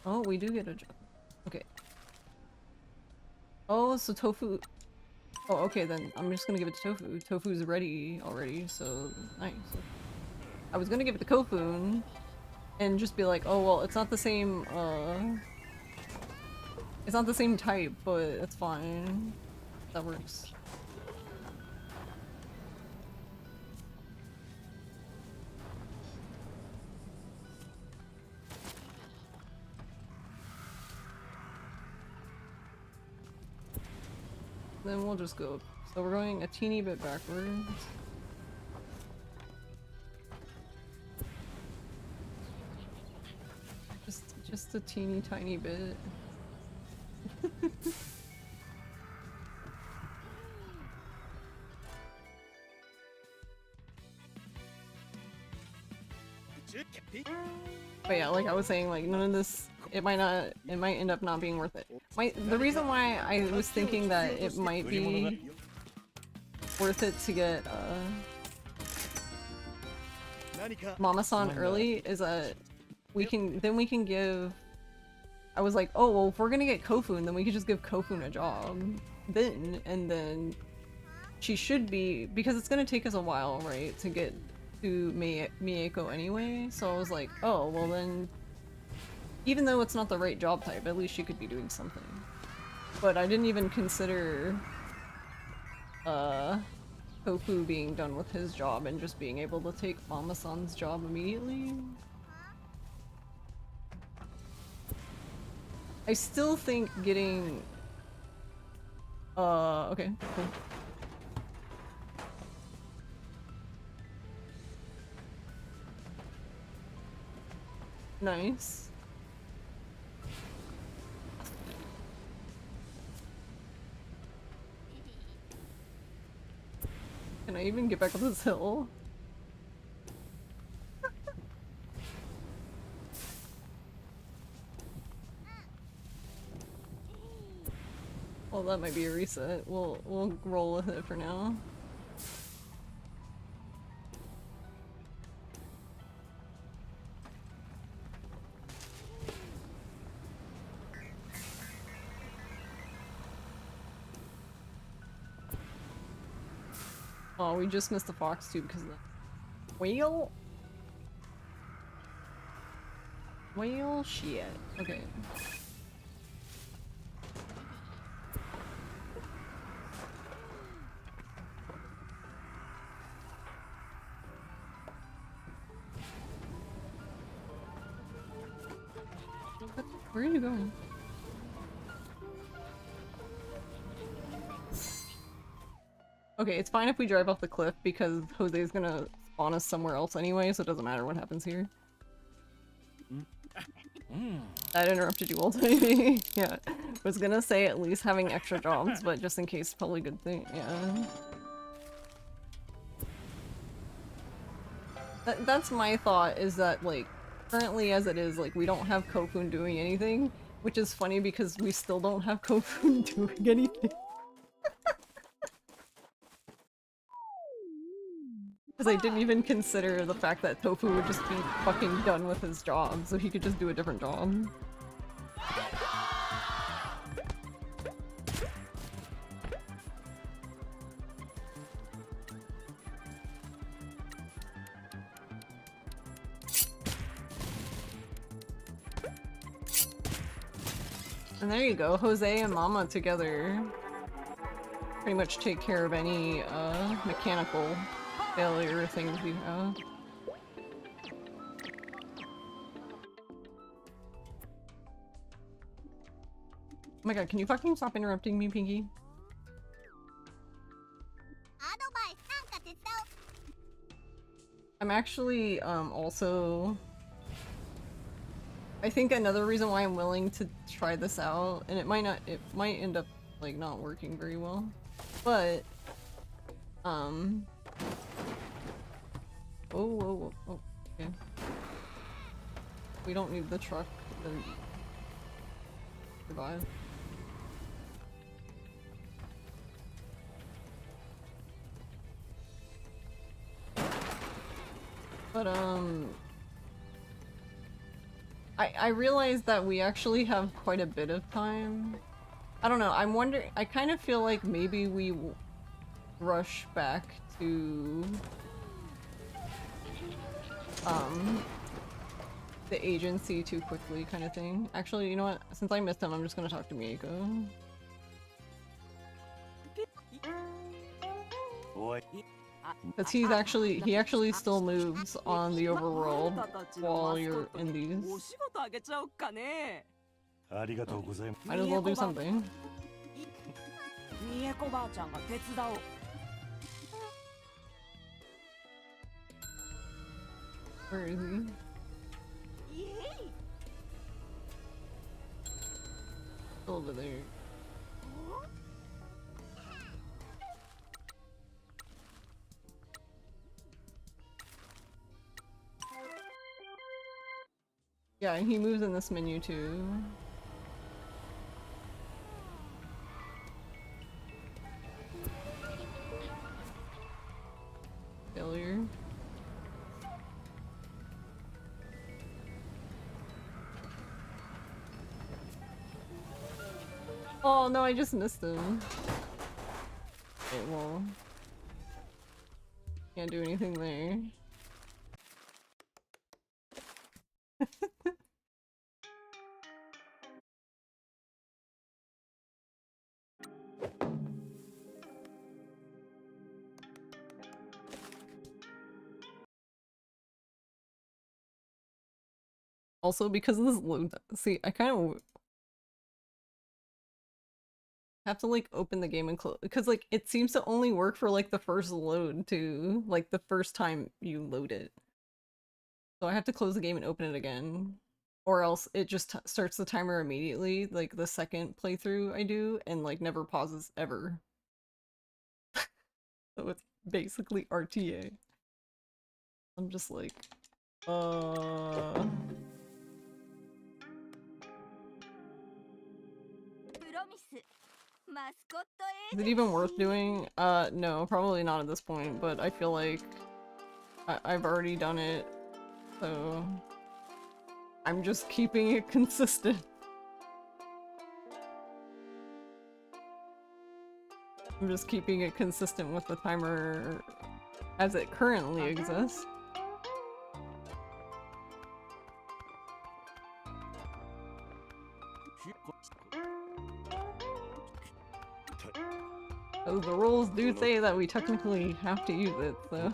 Oh, we do get a job. Okay. Oh, so Tofu... Oh, okay, then I'm just gonna give it to Tofu. Tofu's ready already, so nice. I was gonna give it to Kofun and just be like, oh, well, it's not the same, it's not the same type, but it's fine. That works. Then we'll just go. So we're going a teeny bit backwards. Just a teeny tiny bit. But yeah, like I was saying, like none of this, it might end up not being worth it. The reason why I was thinking that it might be worth it to get Mama-san early is that we can give. I was like, oh well, if we're gonna get Kofun, then we could just give Kofun a job. And then she should be, because it's gonna take us a while, right, to get to Mieko anyway. So I was like, oh well then, even though it's not the right job type, at least she could be doing something. But I didn't even consider Kofu being done with his job and just being able to take Mama-san's job immediately. I still think getting okay, cool. Nice. Can I even get back up this hill? Well, that might be a reset. We'll roll with it for now. Oh, we just missed the fox too because of the whale. Whale shit. Okay. Where are you going? Okay, it's fine if we drive off the cliff because Jose's gonna spawn us somewhere else anyway, so it doesn't matter what happens here. That interrupted you all time. Yeah, was gonna say at least having extra jobs, but just in case, probably a good thing. Yeah. That's my thought, is that like currently as it is, like we don't have Kofun doing anything, which is funny because we still don't have Kofun doing anything. Because I didn't even consider the fact that Tofu would just be fucking done with his job, so he could just do a different job. And there you go, Jose and Mama together pretty much take care of any mechanical failure things we have. Oh my god, can you fucking stop interrupting me, Pinky? I'm actually also... I think another reason why I'm willing to try this out, and it might end up like not working very well, but oh, okay. We don't need the truck to survive. But I realized that we actually have quite a bit of time. I don't know, I'm wondering, I kind of feel like maybe we rush back to the agency too quickly kind of thing. Actually, you know what? Since I missed him, I'm just gonna talk to Mieko. Because he actually still moves on the overworld while you're in these. Might as well do something. Where is he? Still over there. Yeah, he moves in this menu too. Failure. Oh no, I just missed him. Okay, well, can't do anything there. Also, because of this load, see, I kind of have to like open the game and close, because like it seems to only work for like the first load too, like the first time you load it. So I have to close the game and open it again, or else it just starts the timer immediately, like the second playthrough I do, and like never pauses ever. So it's basically RTA. I'm just like, Is it even worth doing? No, probably not at this point, but I feel like I've already done it, so I'm just keeping it consistent. I'm just keeping it consistent with the timer as it currently exists. Because the rules do say that we technically have to use it, so...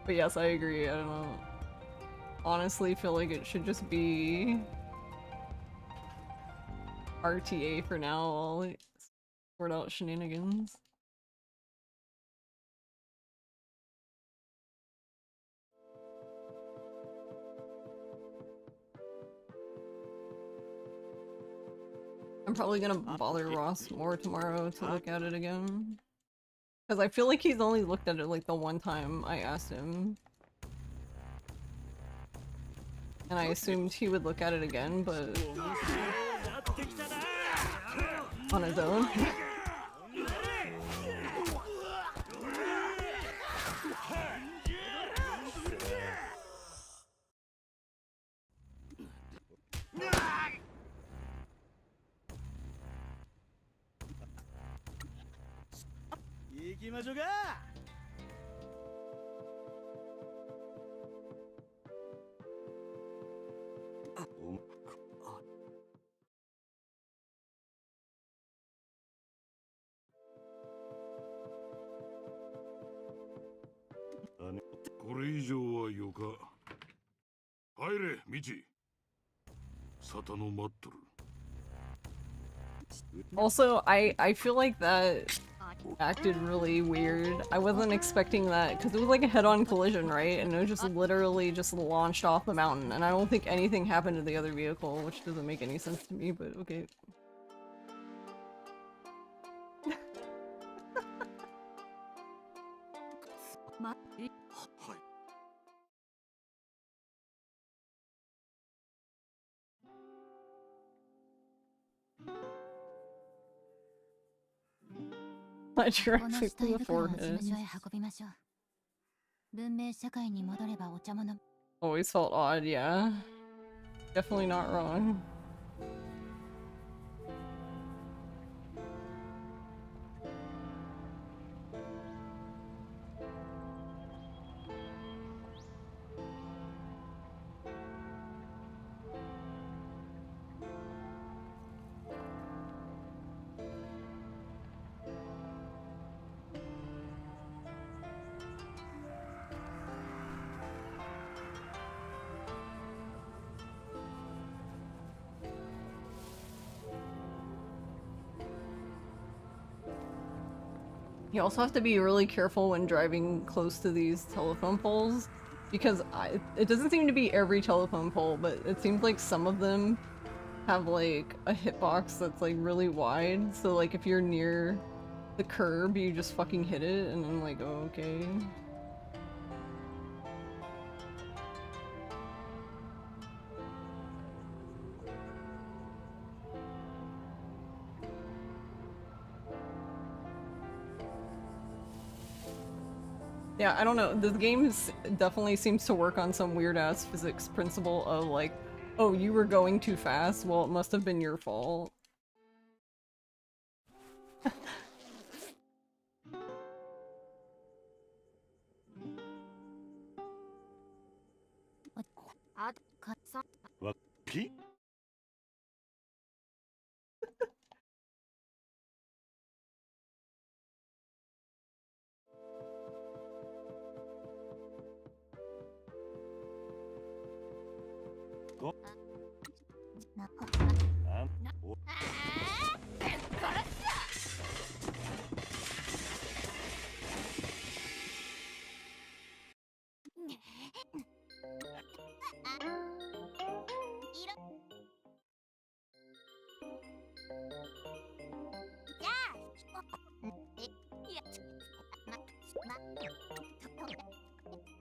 But yes, I agree, I don't know. Honestly, feel like it should just be RTA for now while we sort out shenanigans. I'm probably gonna bother Ross more tomorrow to look at it again. Because I feel like he's only looked at it like the one time I asked him. And I assumed he would look at it again, but on his own. Also, I feel like that acted really weird. I wasn't expecting that because it was like a head-on collision, right? And it was just literally just launched off the mountain, and I don't think anything happened to the other vehicle, which doesn't make any sense to me, but okay. I directly to the forehead. Always felt odd, yeah. Definitely not wrong. You also have to be really careful when driving close to these telephone poles, because it doesn't seem to be every telephone pole, but it seems like some of them have like a hitbox that's like really wide, so like if you're near the curb you just fucking hit it and I'm like, oh, okay. Yeah, I don't know. This game definitely seems to work on some weird-ass physics principle of like, oh, you were going too fast? Well, it must have been your fault.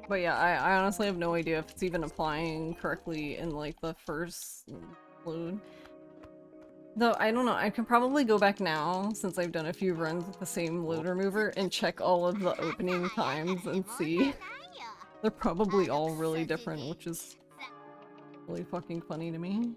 But yeah, I honestly have no idea if it's even applying correctly in like the first load. Though, I don't know, I can probably go back now, since I've done a few runs with the same load remover, and check all of the opening times and see. They're probably all really different, which is really fucking funny to me.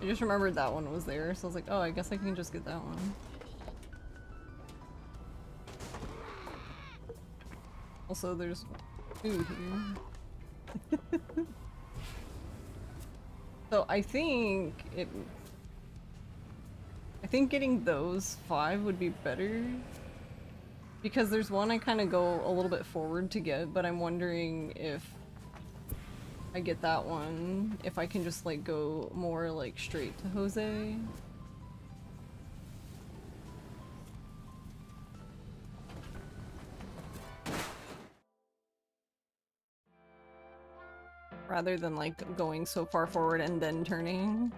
just remembered that one was there, so I was like, oh, I guess I can just get that one. Also, there's food here. So I think getting those 5 would be better. Because there's one I kind of go a little bit forward to get, but I'm wondering if I get that one, if I can just like go more like straight to Jose. Rather than like going so far forward and then turning.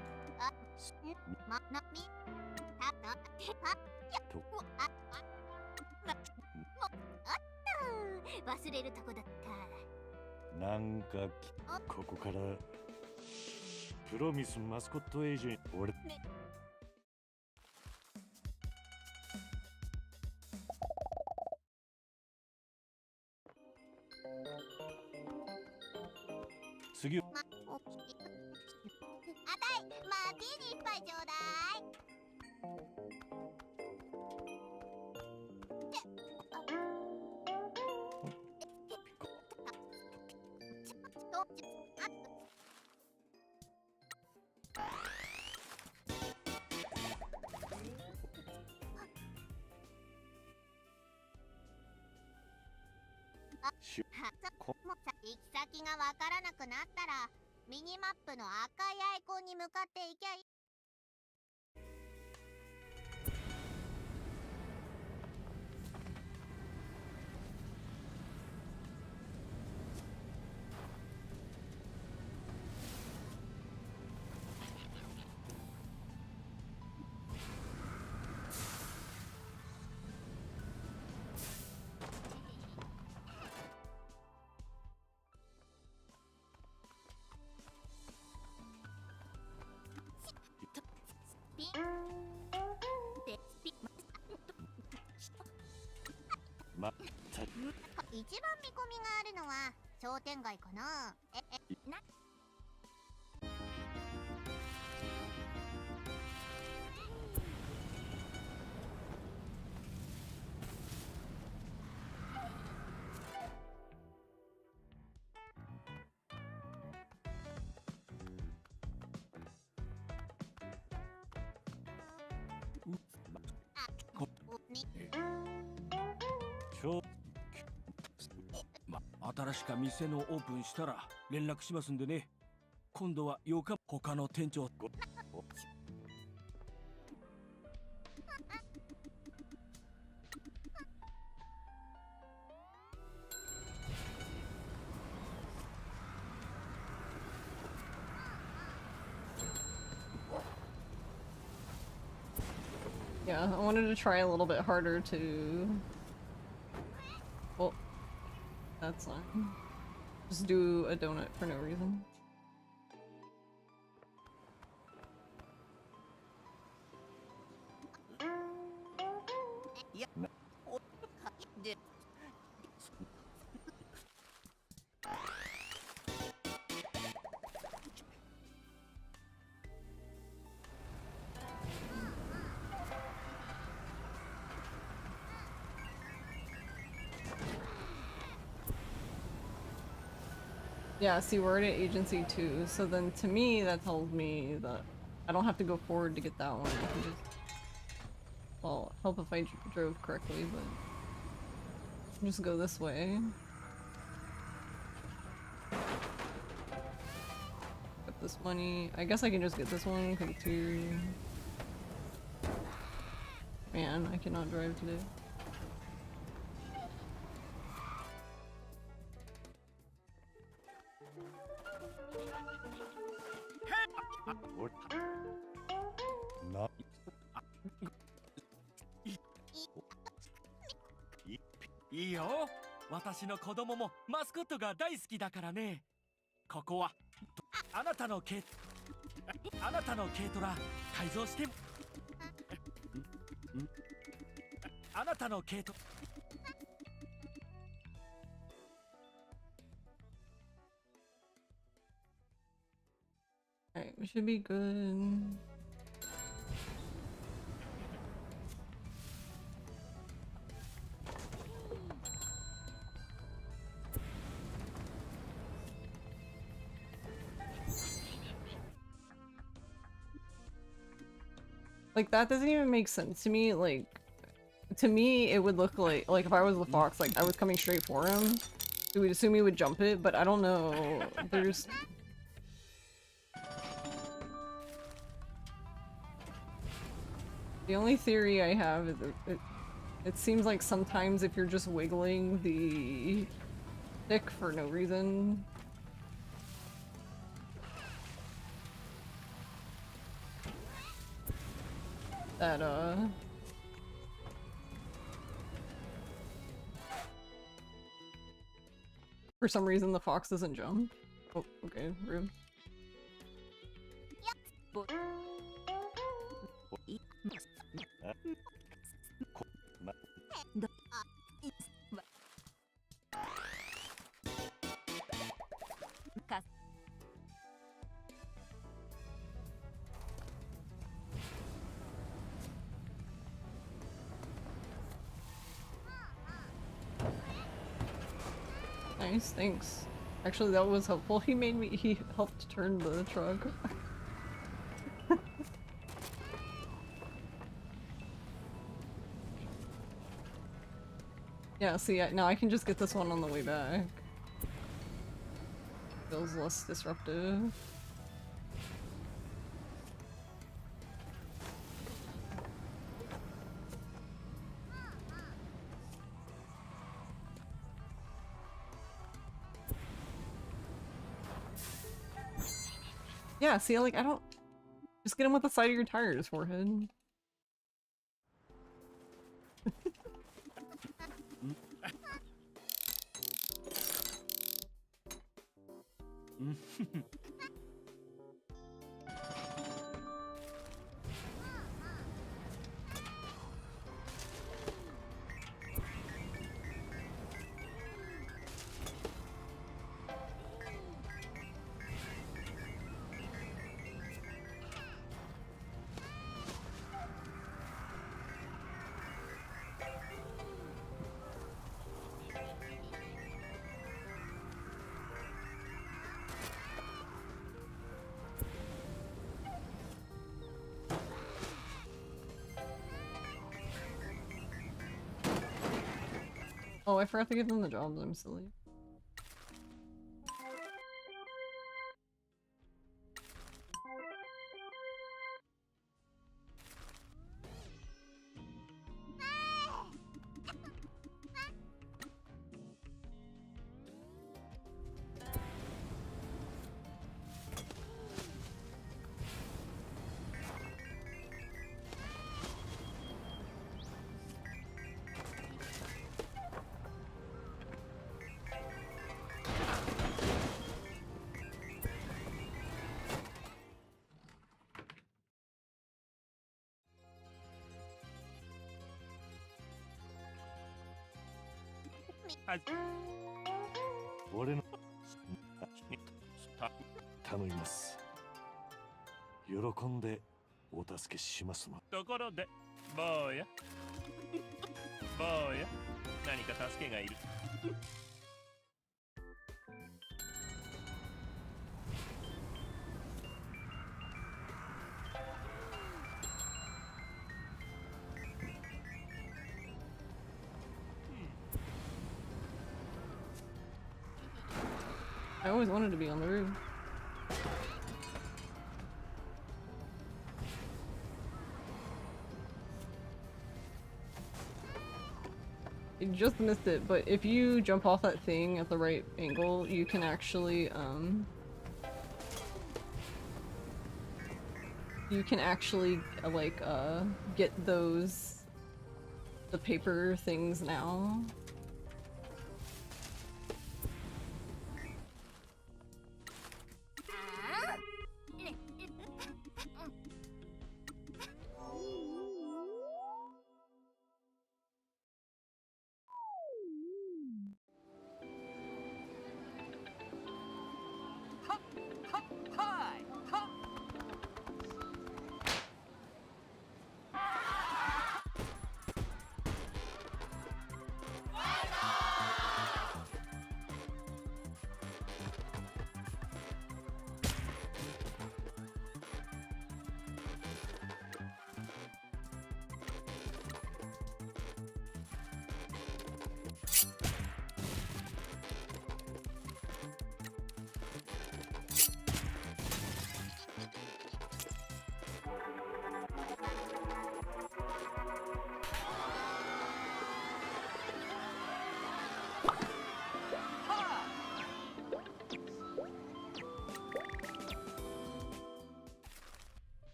忘れるとこだった。なんかここからプロミスマスコットエージェント俺次はあたい、マーティーニ一杯ちょうだい。 行き先がわからなくなったらミニマップの赤いアイコンに向かっていきゃいい。 一番見込みがあるのは商店街かな。新しく店のオープンしたら連絡しますんでね。今度は8日他の店長。Yeah, I wanted to try a little bit harder to... Well, that's fine. Just do a donut for no reason. Yeah, see, we're at agency 2, so then to me that tells me that I don't have to go forward to get that one. I can just... Well, help if I drove correctly, but... just go this way. Get this money. I guess I can just get this one, because 2... Man, I cannot drive today. Not いいよ。私の子供もマスコットが大好きだからね。ここはあなたの軽トラ改造してあなたの軽トラ Alright, we should be good. Like, that doesn't even make sense to me. Like, to me, it would look like if I was the fox, like, I was coming straight for him. We would assume he would jump it, but I don't know. There's... The only theory I have is it seems like sometimes if you're just wiggling the stick for no reason, that for some reason the fox doesn't jump. Oh, okay, rude. Nice, thanks. Actually, that was helpful. He helped turn the truck. Yeah, see, now I can just get this one on the way back. Feels less disruptive. Yeah, see, like, I don't... Just get him with the side of your tires, forehead. Oh, I forgot to give them the jobs, I'm silly.俺の頼みます。喜んでお助けしますの。ところで、坊や。坊や、何か助けがいる。I always wanted to be on the roof. You just missed it, but if you jump off that thing at the right angle, you can actually, get the paper things now.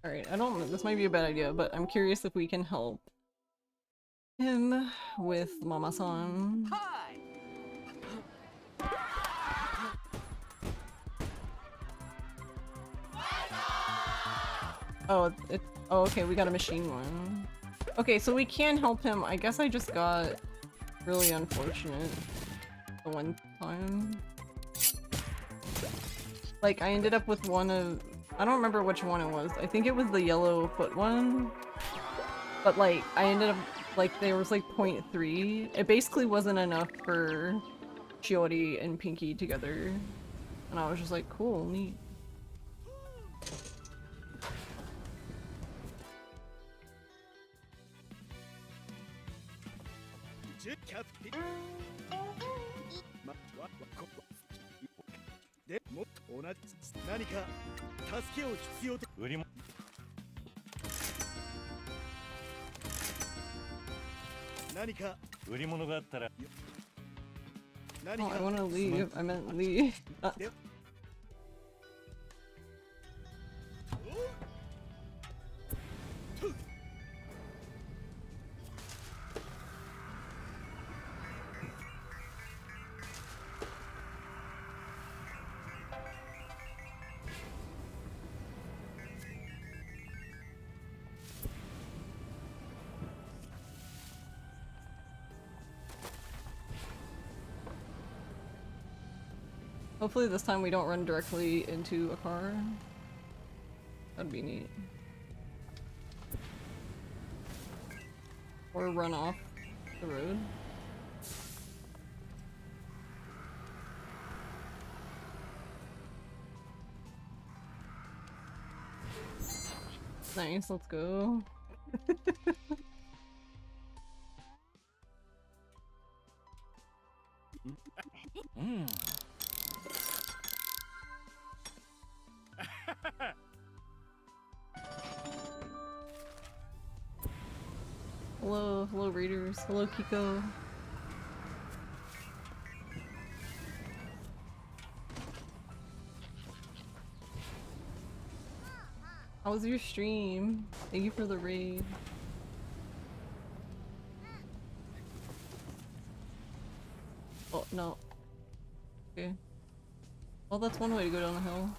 Alright, I don't know, this might be a bad idea, but I'm curious if we can help him with Mama-san. Hi. Oh, oh, okay, we got a machine one. Okay, so we can help him. I guess I just got really unfortunate the one time. Like, I ended up with one of... I don't remember which one it was. I think it was the yellow foot one. But, like, I ended up... Like, there was, like, 0.3. It basically wasn't enough for Shiori and Pinky together. And I was just like, cool, neat. Oh, I wanna leave. I meant leave. Hopefully this time we don't run directly into a car. That'd be neat. Or run off the road. Nice, let's go. Hello readers. Hello Kiko. How was your stream? Thank you for the raid. Oh, no. Okay. Well, that's one way to go down the hill.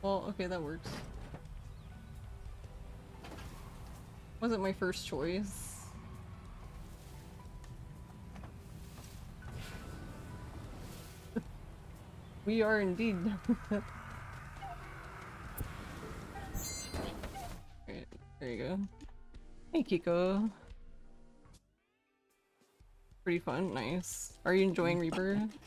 Well, okay, that works. Wasn't my first choice. We are indeed. Alright, there you go. Hey Kiko. Pretty fun, nice. Are you enjoying Rebirth?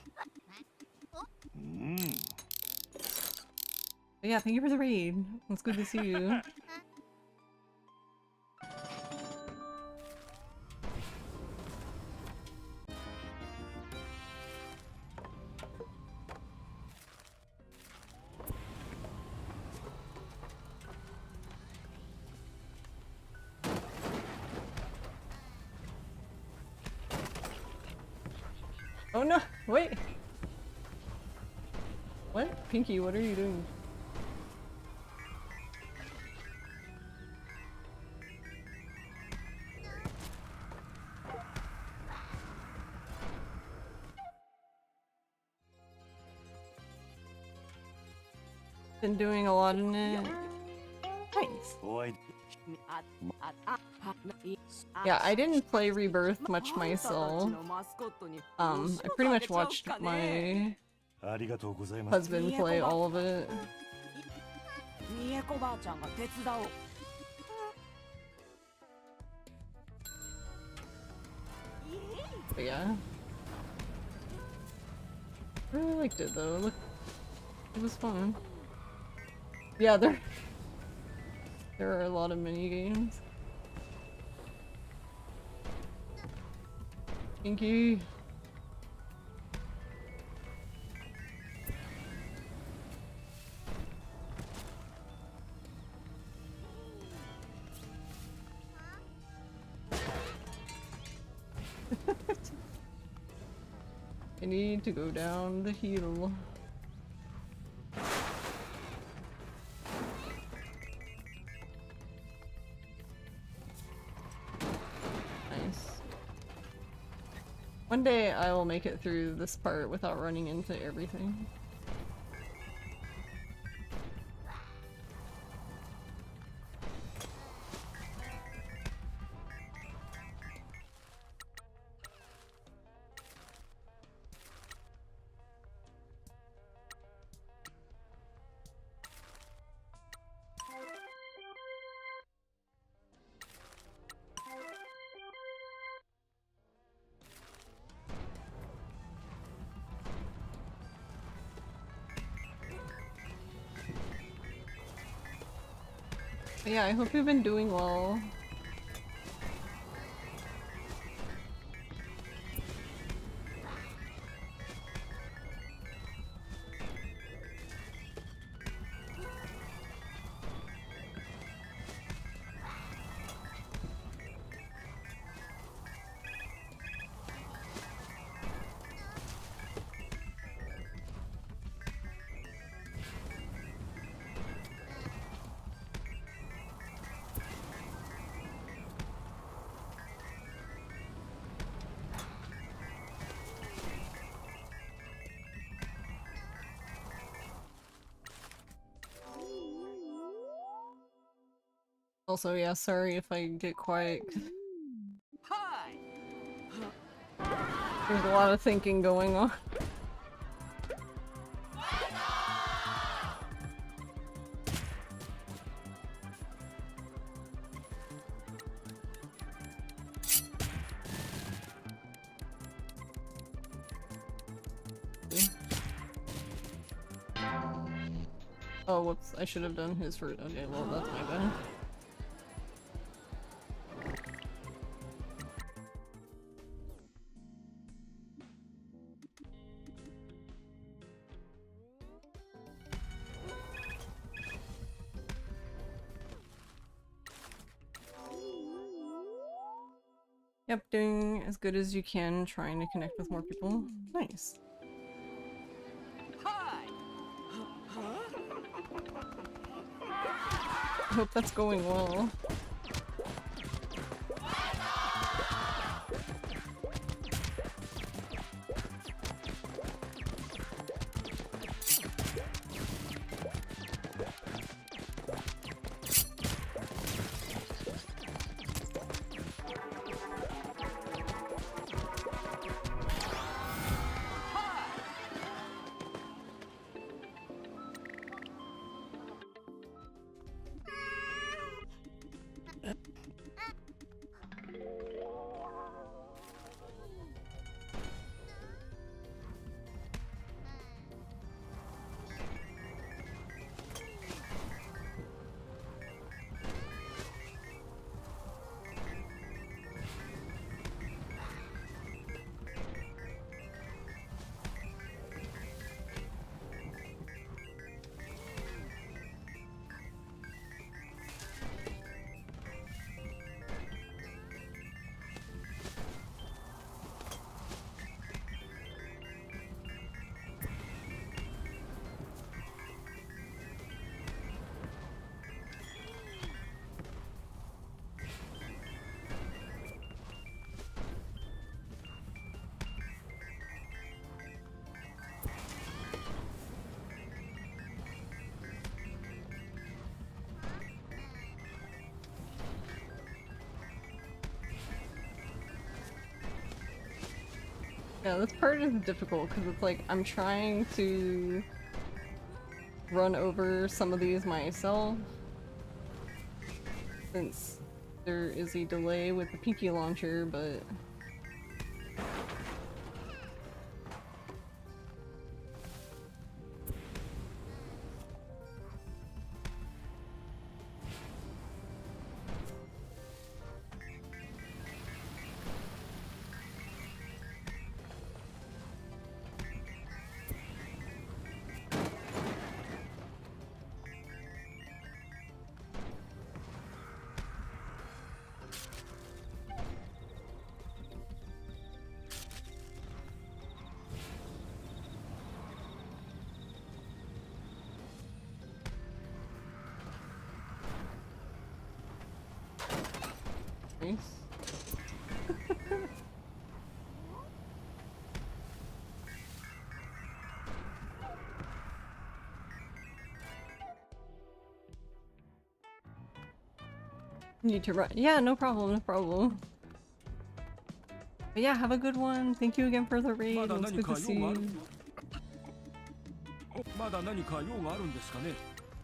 But yeah, thank you for the raid. It's good to see you. Oh no! Wait! What? Pinky, what are you doing? Been doing a lot in it. Nice. Yeah, I didn't play Rebirth much myself. I pretty much watched my husband play all of it. But yeah. I really liked it though. Look, it was fun. Yeah, there are a lot of mini games. Pinky. I need to go down the hill. Nice. One day I will make it through this part without running into everything. But yeah, I hope you've been doing well. Also, yeah, sorry if I get quiet. Hi. There's a lot of thinking going on. Oh, whoops, I should have done his first. Okay, well, that's my bad. Yep, doing as good as you can, trying to connect with more people. Nice. Hi. I hope that's going well. Yeah, this part is difficult because it's like I'm trying to run over some of these myself since there is a delay with the pinky launcher, but Nice. Need to run. Yeah, no problem, no problem. But yeah, have a good one. Thank you again for the raid. It was good to see you.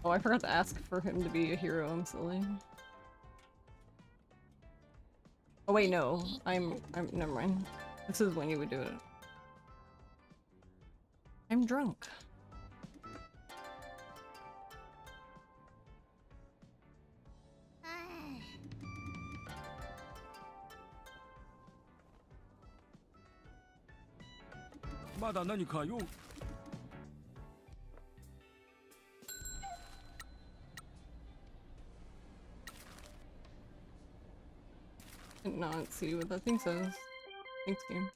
Oh, I forgot to ask for him to be a hero. I'm silly. Oh wait, no. I'm never mind. This is when you would do it. I'm drunk. Did not see what that thing says. Thanks, game.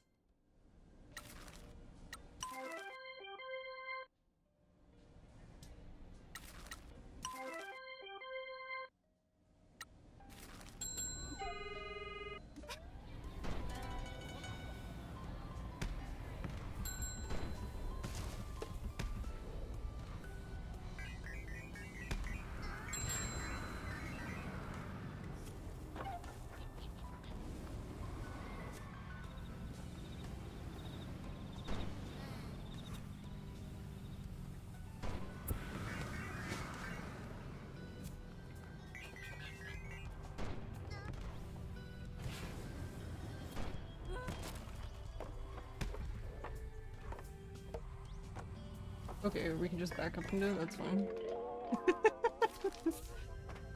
Okay, we can just back up and do it, that's fine.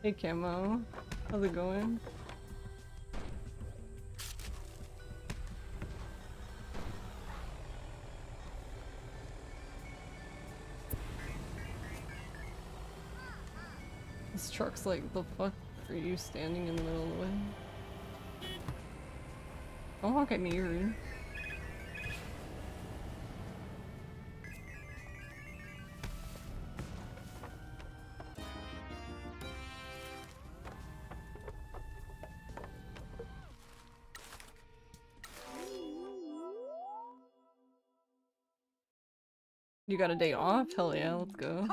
Hey Camo, how's it going? This truck's like, the fuck are you standing in the middle of the way? Don't honk at me, you're rude. You got a day off? Hell yeah, let's go.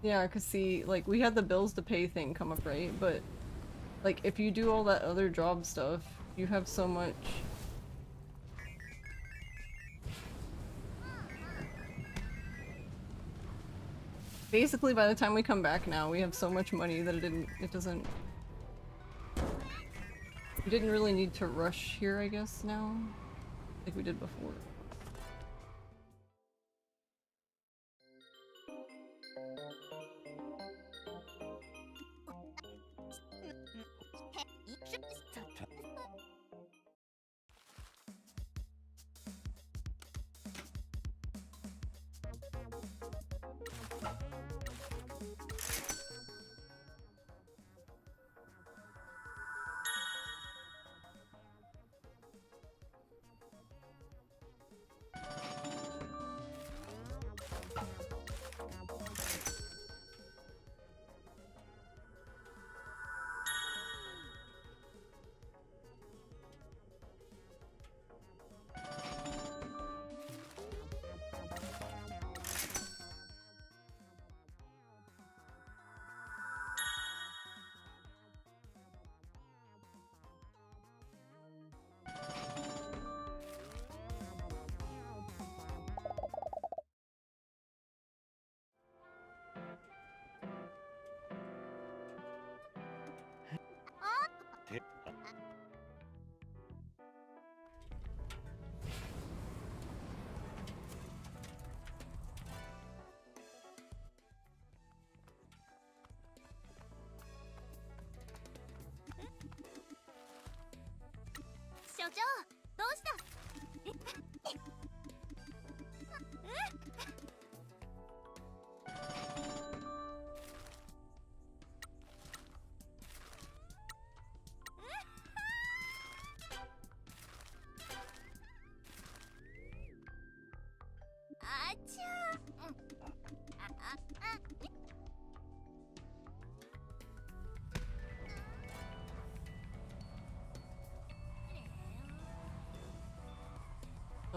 Yeah, cause see, like, we had the bills to pay thing come up, right? But, like, if you do all that other job stuff, you have so much... Basically, by the time we come back now, we have so much money that it doesn't... We didn't really need to rush here, I guess, now? Like we did before.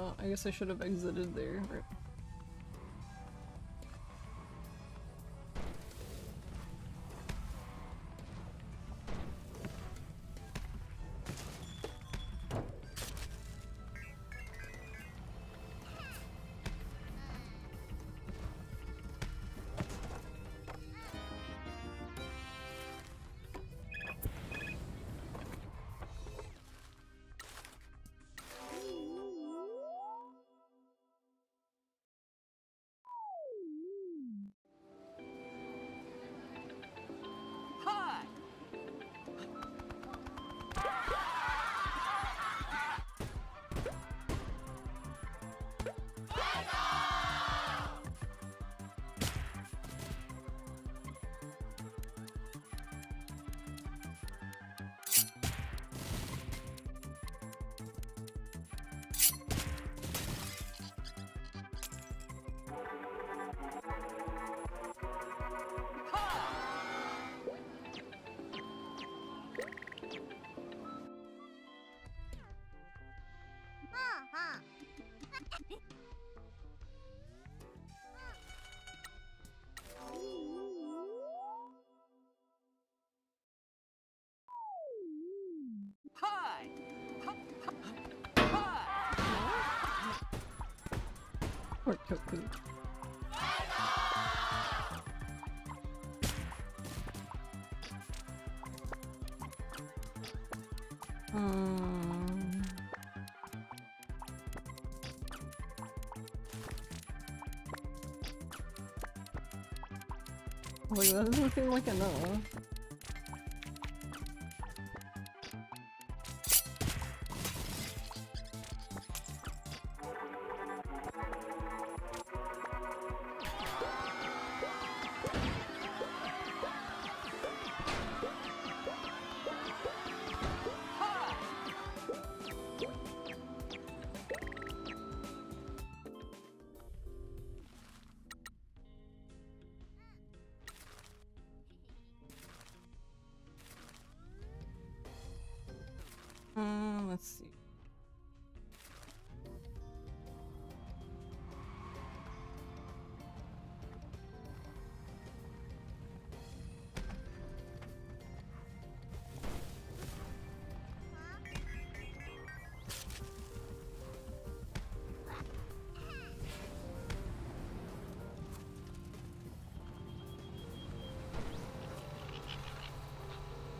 Oh, I guess I should have exited there. Right. Poor Toku. Like, that doesn't seem like enough. Let's see.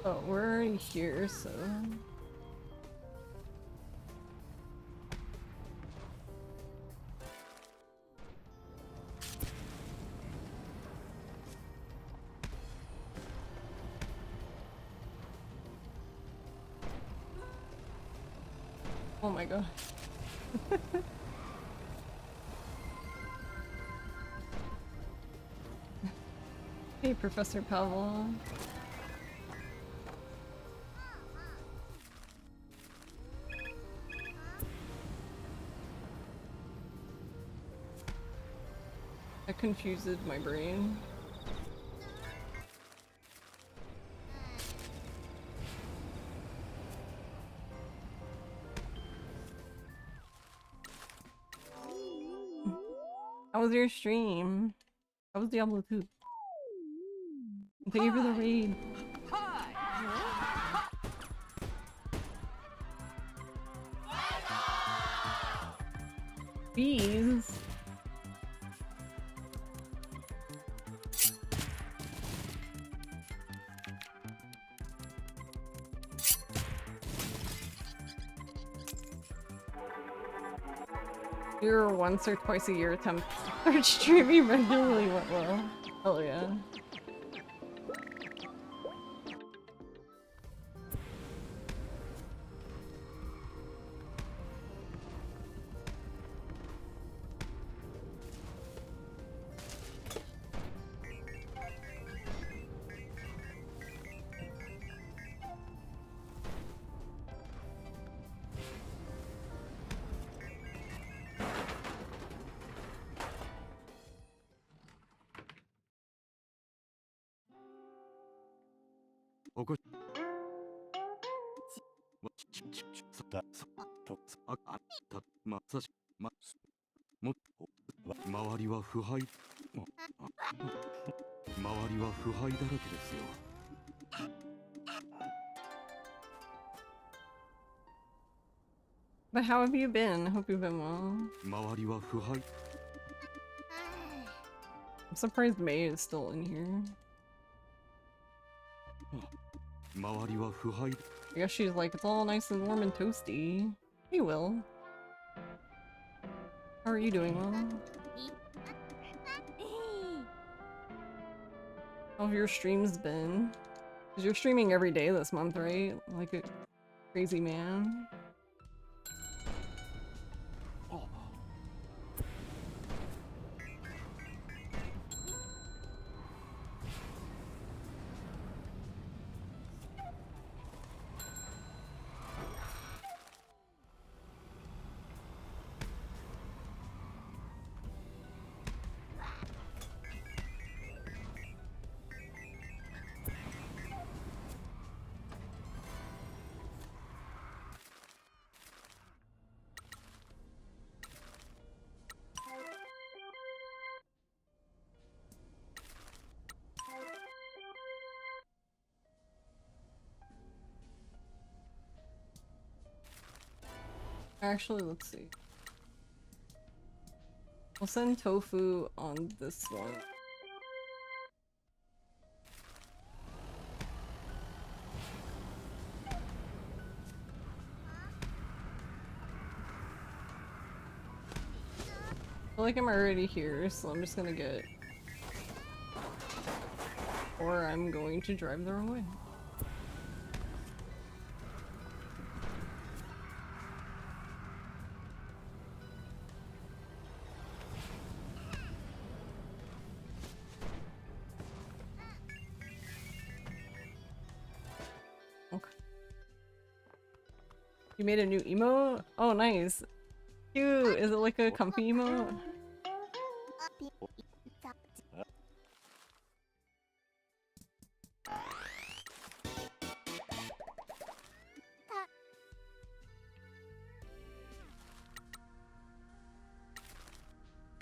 Oh, we're already here, so... Oh my god. Hey, Professor Pavel. That confused my brain. How was your stream? How was Diablo 2? Thank you for the raid. Bees? Your once or twice a year attempt to start streaming regularly went well. Hell yeah. も周りは腐敗周りは腐敗だらけですよ。 But how have you been? I hope you've been well. 周りは腐敗 I'm surprised May is still in here. 周りは腐敗 I guess she's like, it's all nice and warm and toasty. Hey, Will. How are you doing, Will? How have your streams been? Because you're streaming every day this month, right? Like a crazy man. Actually, let's see. We'll send tofu on this one. I feel like I'm already here, so I'm just gonna get... Or I'm going to drive the wrong way. You made a new emote? Oh, nice. Cute. Is it like a comfy emote?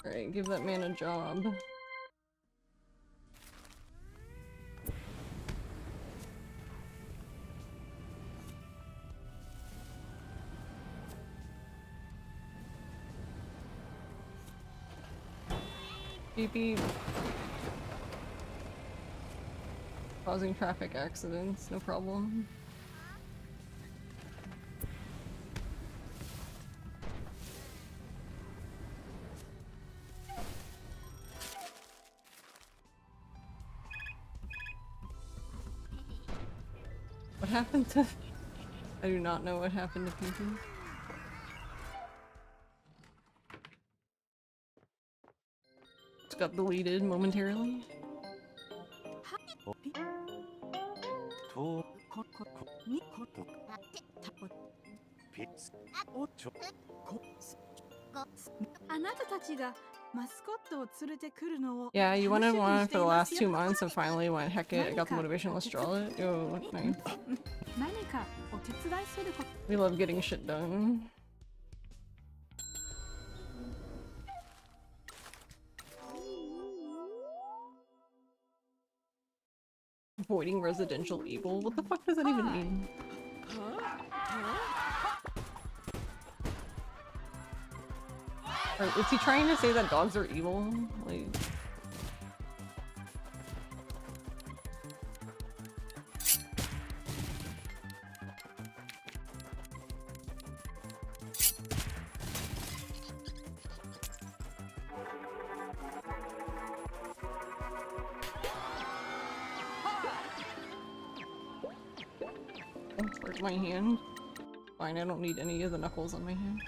Alright, give that man a job. Beep beep. Causing traffic accidents, no problem. What happened to... I do not know what happened to people. Just got deleted momentarily. とあなたたちがマスコットを連れてくるのを Yeah, you wanted 楽しみに one して for い the ま last す 2 よ months and finally went, heck it, I got the motivation, let's draw it. Yo, nice. 何かお手伝いすること We love getting shit done. Avoiding residential evil? What the fuck does that even mean? Or is he trying to say that dogs are evil? Like... Oh, where's my hand? Fine, I don't need any of the knuckles on my hand.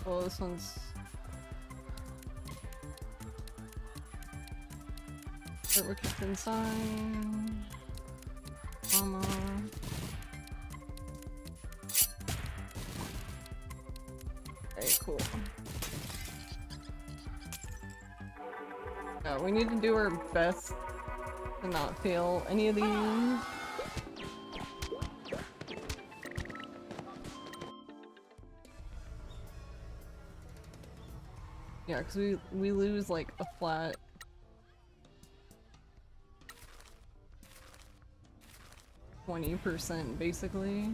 Oh, this one's... Artwork kept inside. Mama. Okay, cool. Yeah, we need to do our best to not fail any of these. Yeah, because we lose like a flat 20% basically.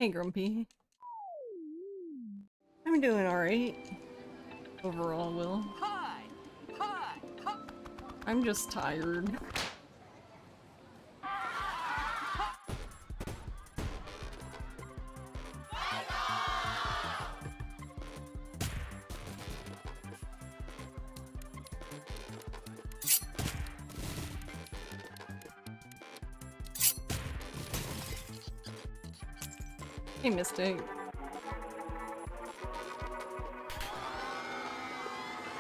Hey, Grumpy. I'm doing alright. Overall, Will. Hi! Hi! Hi! I'm just tired. Hey, Mystic.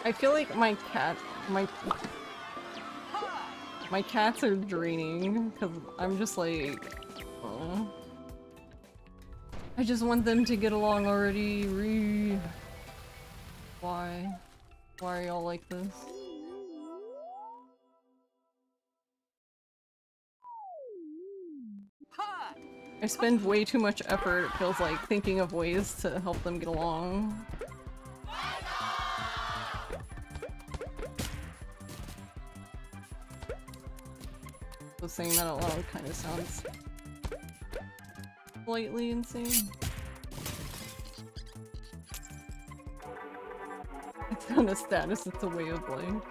I feel like my cats are draining because I'm just like, I just want them to get along already. Why? Why are y'all like this? I spend way too much effort, it feels like, thinking of ways to help them get along. So saying that out loud kind of sounds slightly insane. It's not a status, it's a way of life.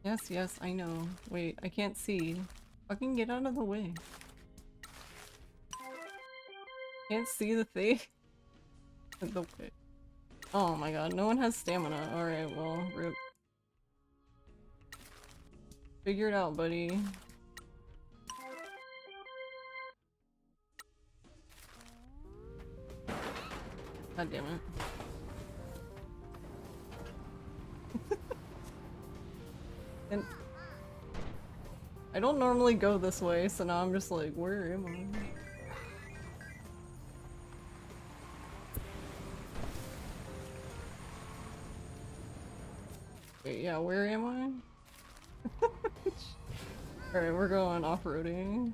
Yes, yes, I know. Wait, I can't see. Fucking get out of the way. Can't see the thing. The way. Oh my god, no one has stamina. Alright, well, rip. Figure it out, buddy. God damn it. And I don't normally go this way, so now I'm just like, where am I? Wait, yeah, where am I? Alright, we're going off-roading.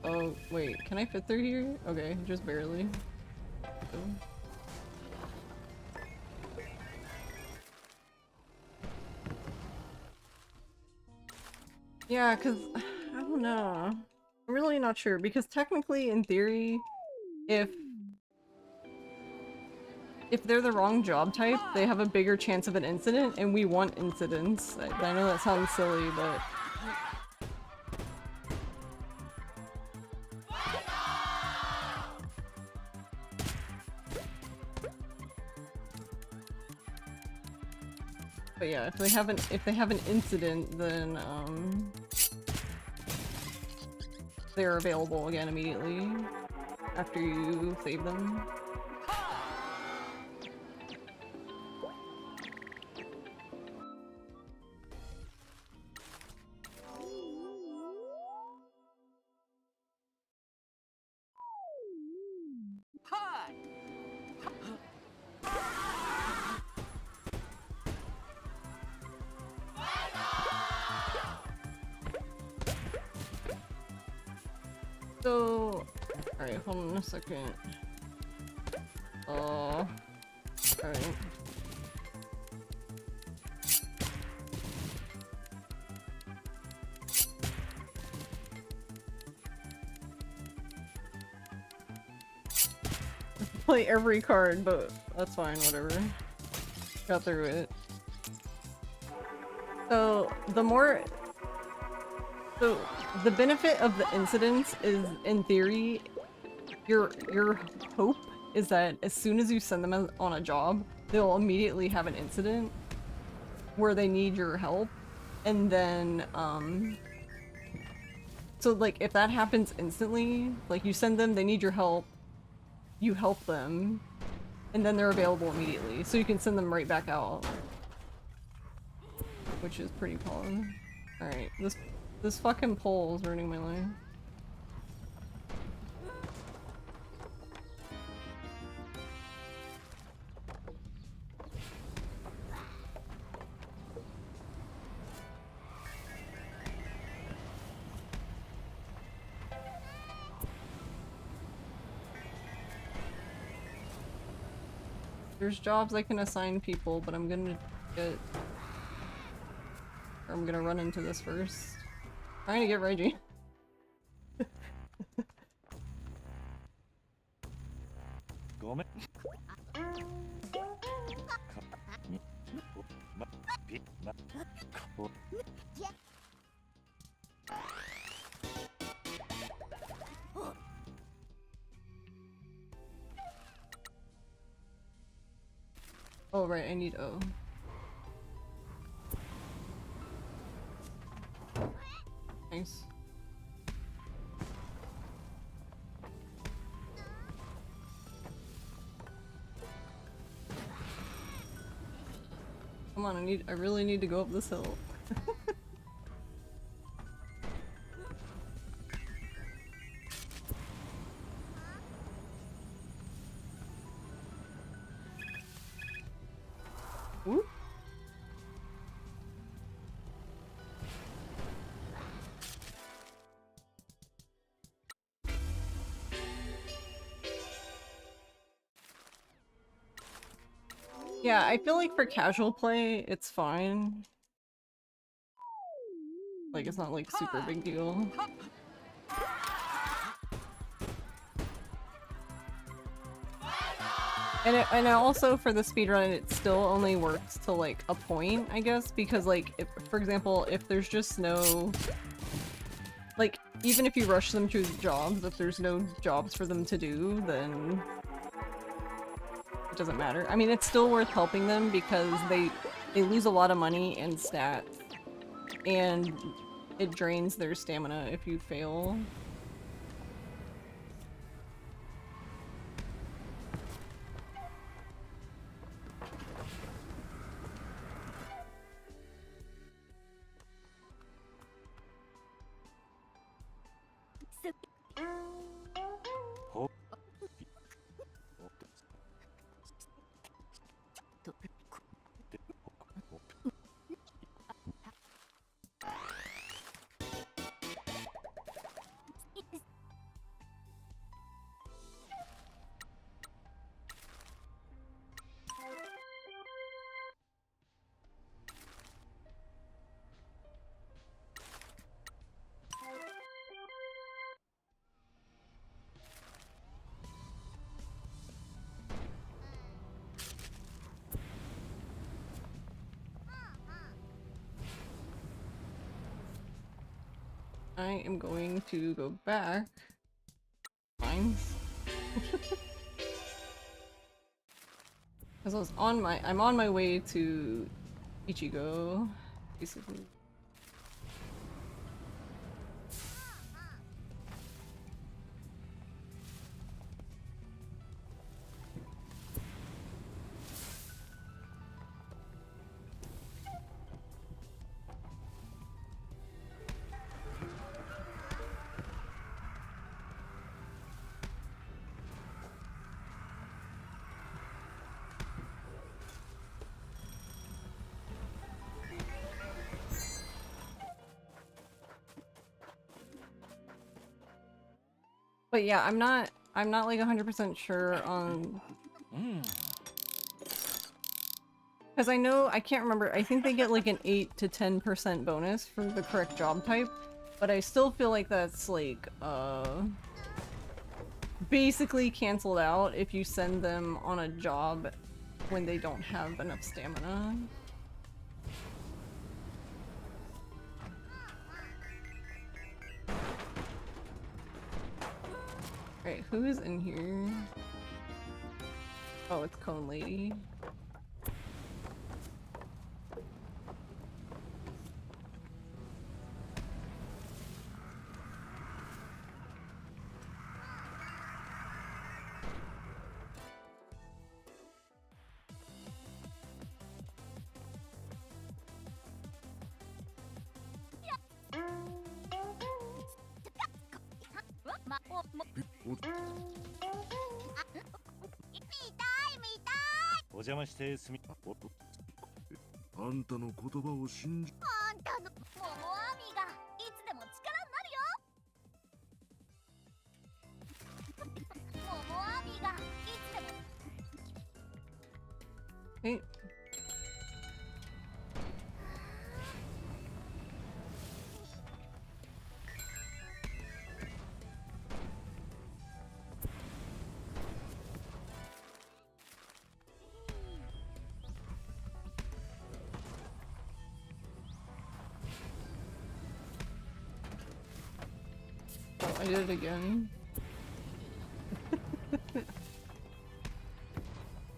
Oh, wait, can I fit through here? Okay, just barely. Oh. Yeah, cause I don't know. I'm really not sure because technically, in theory, if they're the wrong job type, they have a bigger chance of an incident, and we want incidents. I know that sounds silly, but yeah, if they have an incident, then they're available again immediately after you save them. So, alright, hold on a second. Alright. Play every card, but that's fine, whatever. Got through it. So, the benefit of the incidents is, in theory, your hope is that as soon as you send them on a job, they'll immediately have an incident where they need your help, and then, so like if that happens instantly, like you send them, they need your help, you help them, and then they're available immediately, so you can send them right back out. Which is pretty cool. Alright, this fucking pole is ruining my life. There's jobs I can assign people, but I'm gonna get... Or I'm gonna run into this first. Trying to get Reggie. Oh right, I need O. Nice. Come on, I really need to go up this hill. Ooh. Yeah, I feel like for casual play, it's fine. Like, it's not like super big deal. And also for the speedrun, it still only works to like a point, I guess, because like, if, for example, if there's just no... Like, even if you rush them to jobs, if there's no jobs for them to do, then... It doesn't matter. I mean, it's still worth helping them because they lose a lot of money and stats, and it drains their stamina if you fail. I am going to go back. Mines. Because I'm on my way to Ichigo, basically. But yeah, I'm not like 100% sure on, because I know, I can't remember, I think they get like an 8 to 10% bonus for the correct job type, but I still feel like that's like basically canceled out if you send them on a job when they don't have enough stamina. Alright, who is in here? Oh, it's Cone Lady. Okay. Oh, I did it again.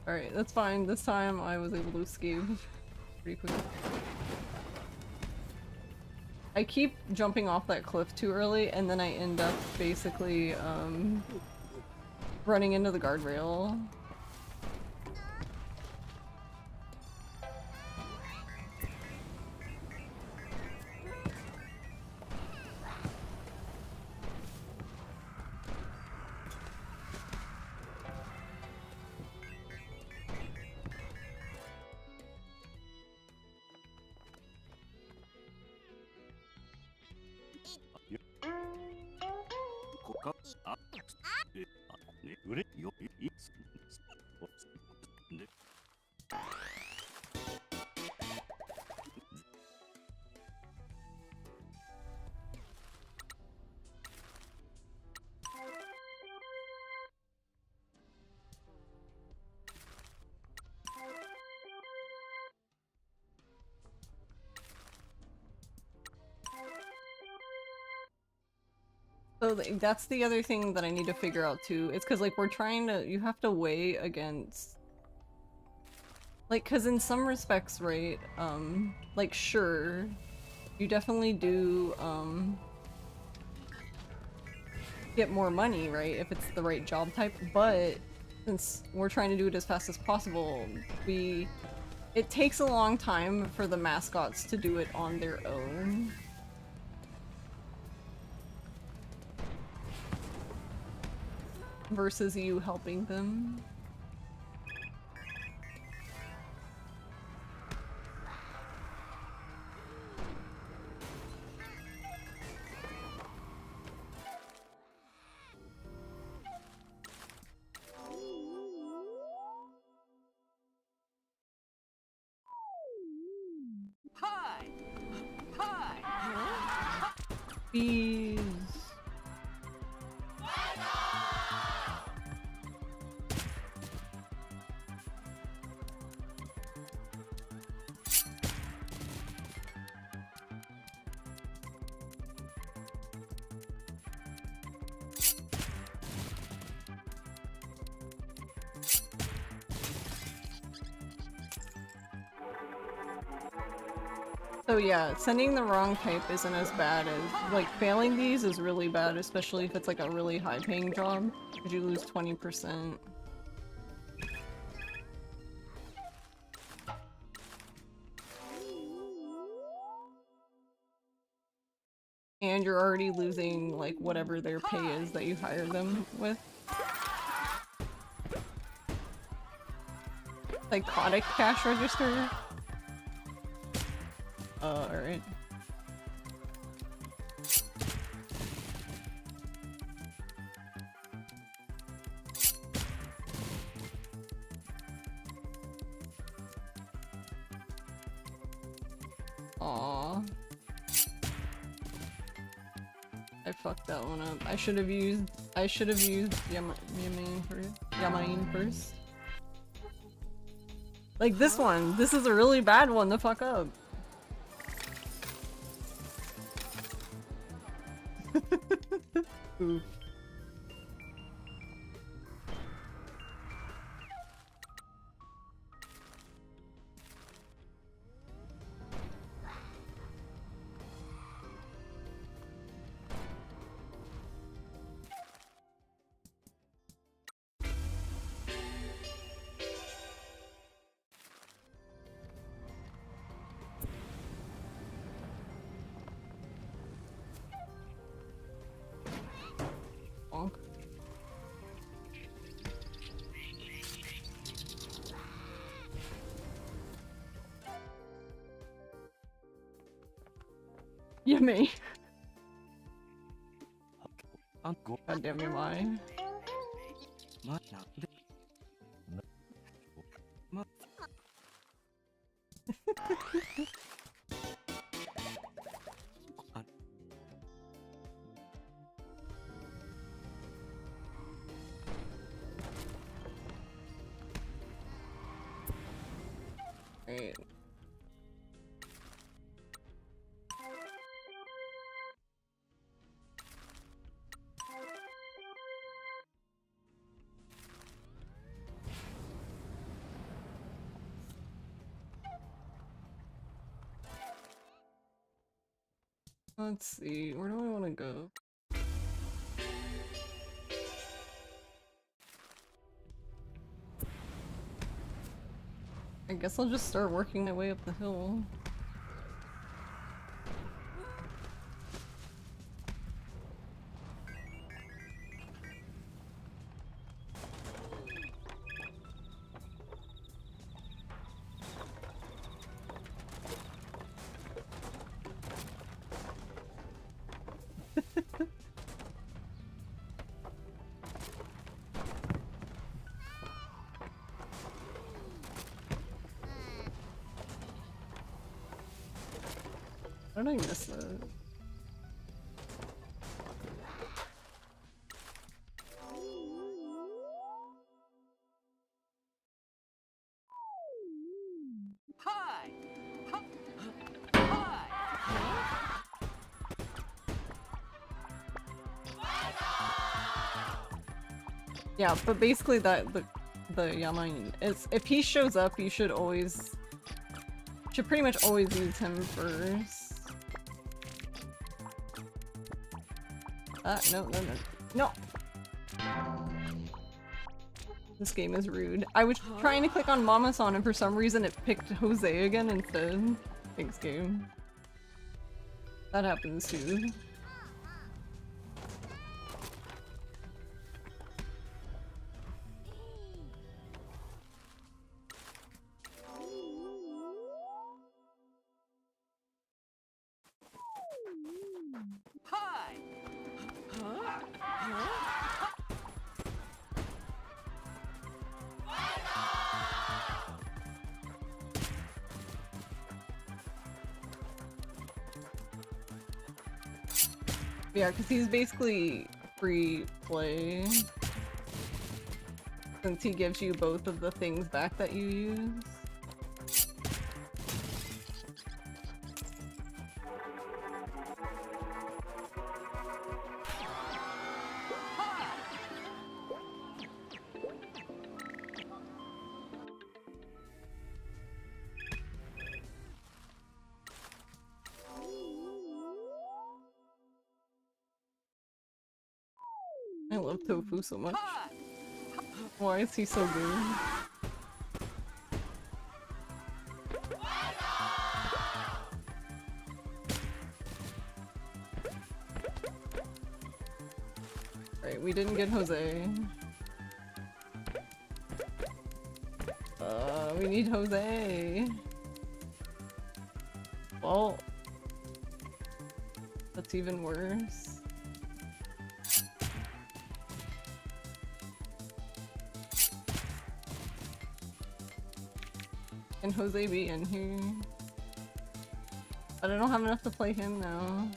Alright, that's fine. This time I was able to escape pretty quick. I keep jumping off that cliff too early, and then I end up basically, running into the guardrail. So that's the other thing that I need to figure out too. It's because like we're trying to, you have to weigh against, like, because in some respects, right, like sure, you definitely do get more money, right, if it's the right job type, but since we're trying to do it as fast as possible, it takes a long time for the mascots to do it on their own. Versus you helping them. Hi! Hi! Bees. So yeah, sending the wrong type isn't as bad as, like, failing these is really bad, especially if it's like a really high paying job, because you lose 20%. And you're already losing, like, whatever their pay is that you hire them with. Psychotic cash register? Alright. Aw. I fucked that one up. I should have used Yamain first. Like this one. This is a really bad one to fuck up. Ooh. Bonk. Yummy. God damn you, why? Right. Let's see, where do I want to go? I guess I'll just start working my way up the hill. How did I miss that? Hi! Hi! Yeah, but basically the Yamain is, if he shows up, you should pretty much always use him first. No. No! This game is rude. I was trying to click on Mama-san and for some reason it picked Jose again instead. Thanks, game. That happens too. Hi! Yeah, because he's basically free play. Since he gives you both of the things back that you use. I love Tofu so much. Why is he so good? Right, we didn't get Jose. We need Jose. Well, that's even worse. Can Jose be in here? But I don't have enough to play him now.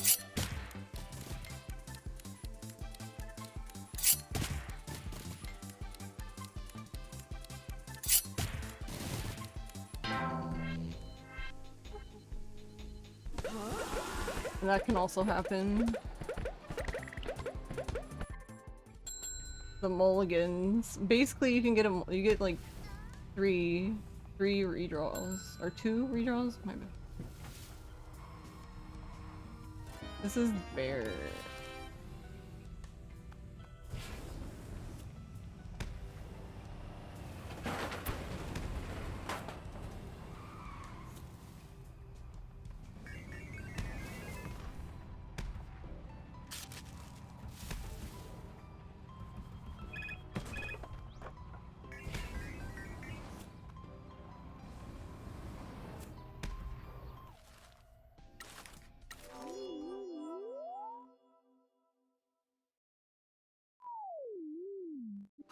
And that can also happen. The mulligans. Basically, you can get you get like three redraws or 2 redraws. My bad. This is bear.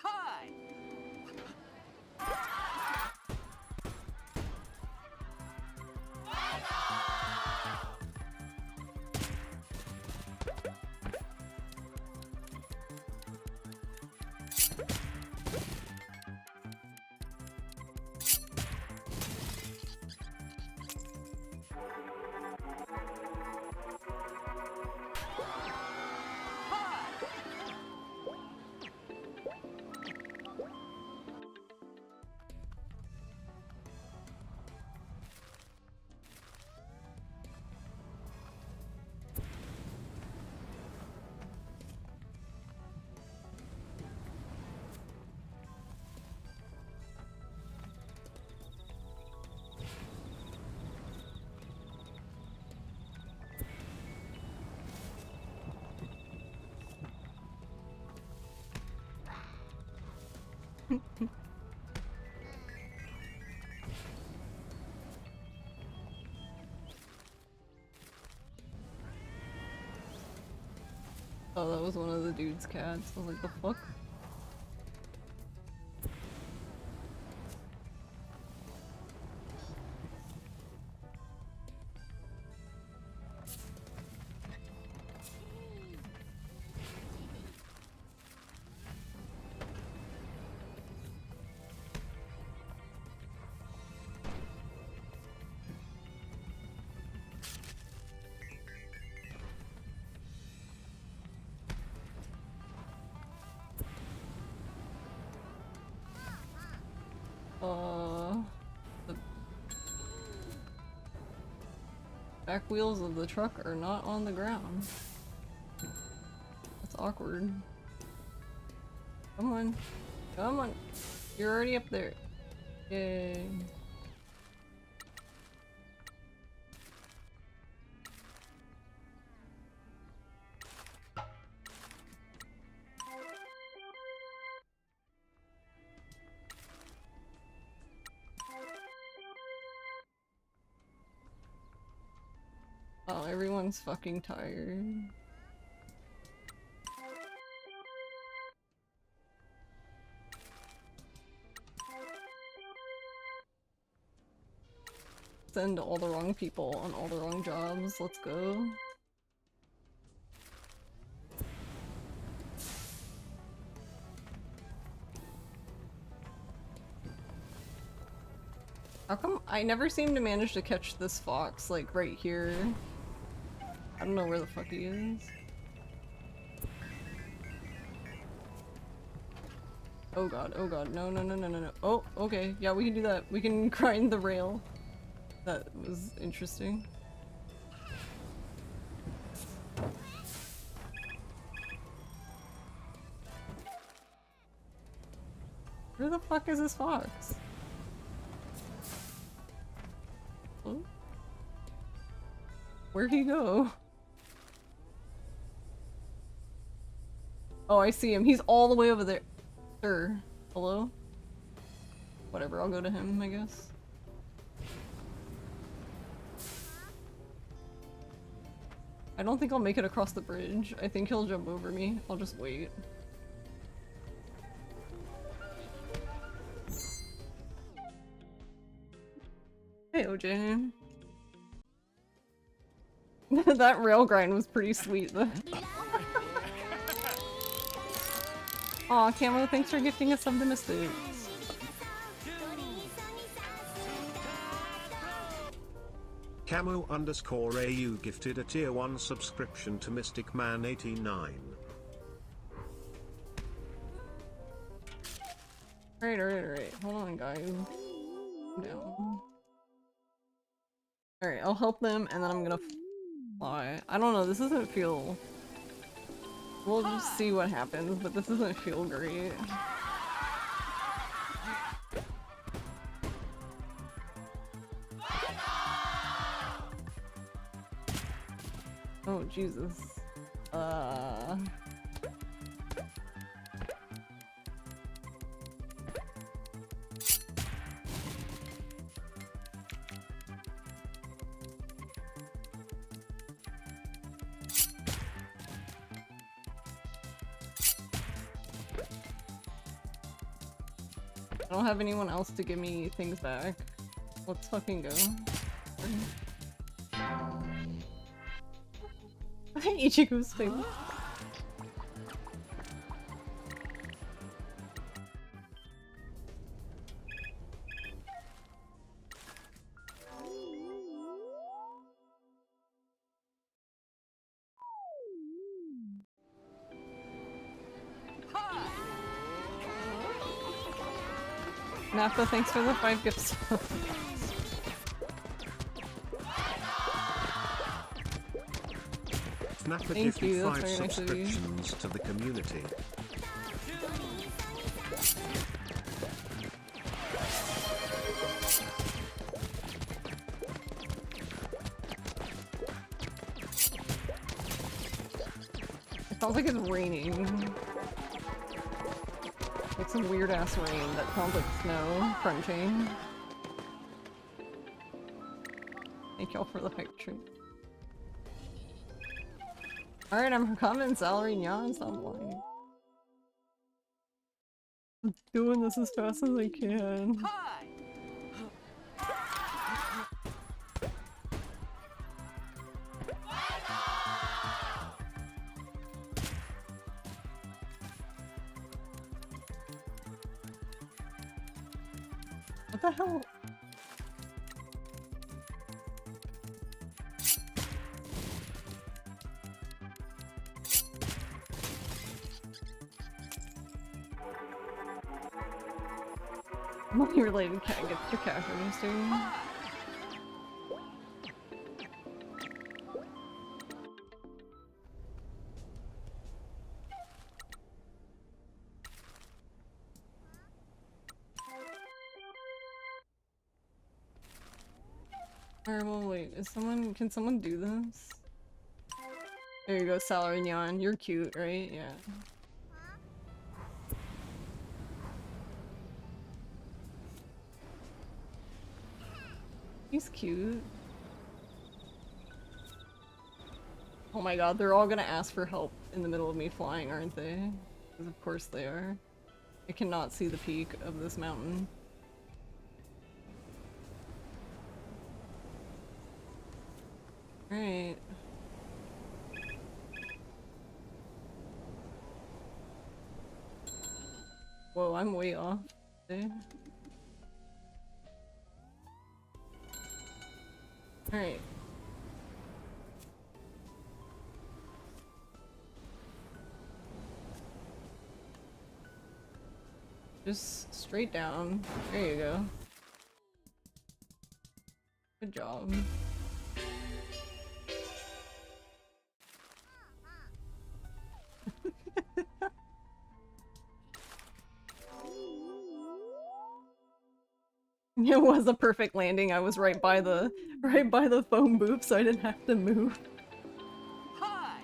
Hi! Oh, that was one of the dude's cats. I was like, the fuck? The back wheels of the truck are not on the ground. That's awkward. Come on. Come on. You're already up there. Yay. Oh, everyone's fucking tired. Send all the wrong people on all the wrong jobs. Let's go. How come I never seem to manage to catch this fox, like, right here? I don't know where the fuck he is. Oh god, no, no, no, no, no, no. Oh, okay, yeah, we can do that. We can grind the rail. That was interesting. Where the fuck is this fox? Oh? Where'd he go? Oh, I see him. He's all the way over there. Sure. Hello? Whatever, I'll go to him, I guess. I don't think I'll make it across the bridge. I think he'll jump over me. I'll just wait. Hey, OJ. That rail grind was pretty sweet though. Aw, Camo, thanks for gifting us some Mystic. Camo_AU gifted a tier 1 subscription to Mystic Man 89. Alright. Hold on, guys. Down. Alright, I'll help them and then I'm gonna fly. I don't know, this doesn't feel... We'll just see what happens, but this doesn't feel great. Oh, Jesus. I don't have anyone else to give me things back. Let's fucking go. Ichigo's thing. Nappa, thanks for the 5 gifts. Snapper Thank gifted you, that's 5 very nice of you. subscriptions to the community. It sounds like it's raining. Like some weird ass rain that sounds like snow crunching. Thank y'all for the hype tree. Alright, I'm coming, Salary Nyan, stop lying. I'm doing this as fast as I can. What the hell? Money-related cat gets the cash register. Alright, well wait, can someone do this? There you go, Salary Nyan. You're cute, right? Yeah. He's cute. Oh my god, they're all gonna ask for help in the middle of me flying, aren't they? Because of course they are. I cannot see the peak of this mountain. Alright. Whoa, I'm way off. Okay. Alright. Just straight down. There you go. Good job. It was a perfect landing. I was right by the phone booth, so I didn't have to move. Hi.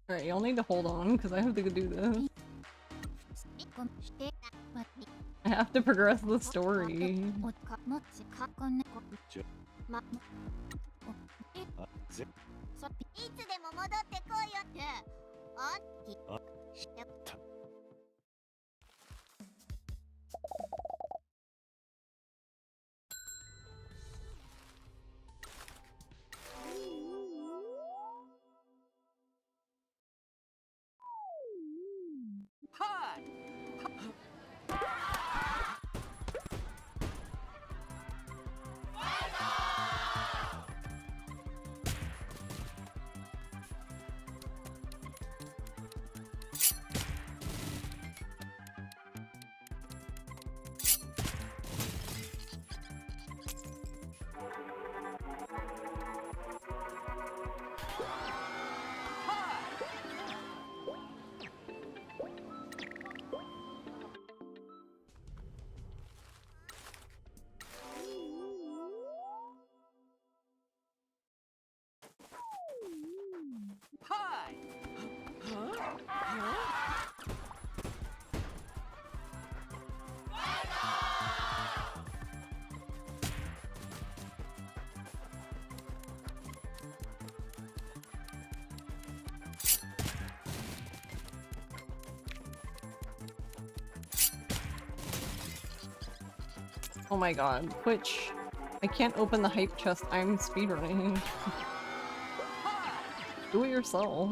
Alright, y'all need to hold on, because I have to go do this. I have to progress the story. いつでも戻ってこいよってあはい はい Oh my god, Twitch. I can't open the hype chest, I'm speedrunning. Do it yourself.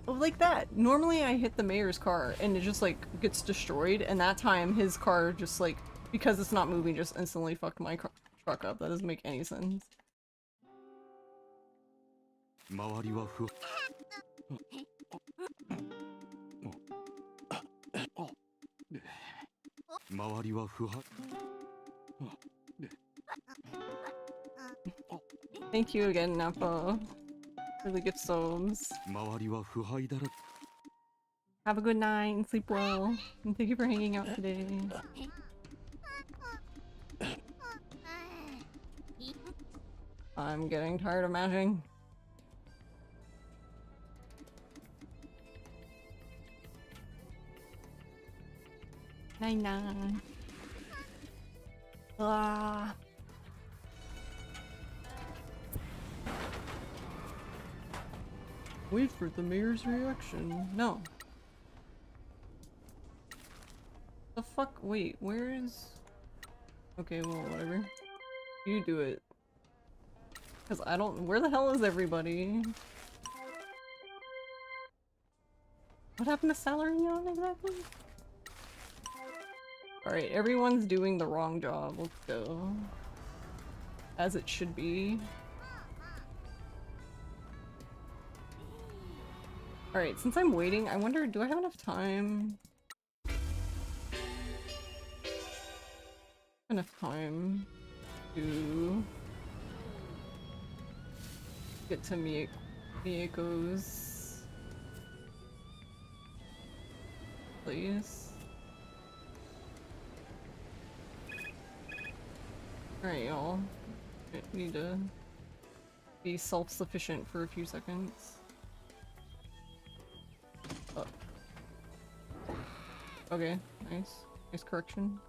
Like that. Normally I hit the mayor's car and it just like gets destroyed, and that time his car just like, because it's not moving, just instantly fucked my truck up. That doesn't make any sense. 周りは不周りは不破 Thank you again, Nappa. For the gift subs. 周りは腐敗だら Have a good night and sleep well. And thank you for hanging out today. I'm getting tired of mashing. Nine. Ah. Wait for the mayor's reaction. No. The fuck? Wait, where is... Okay, well, whatever. You do it. Because I don't... Where the hell is everybody? What happened to Salarion exactly? Alright, everyone's doing the wrong job. Let's go. As it should be. Alright, since I'm waiting, I wonder, do I have enough time? Enough time to get to Mieko's place. Alright, y'all. I need to be self-sufficient for a few seconds. Oh. Okay, nice. Nice correction.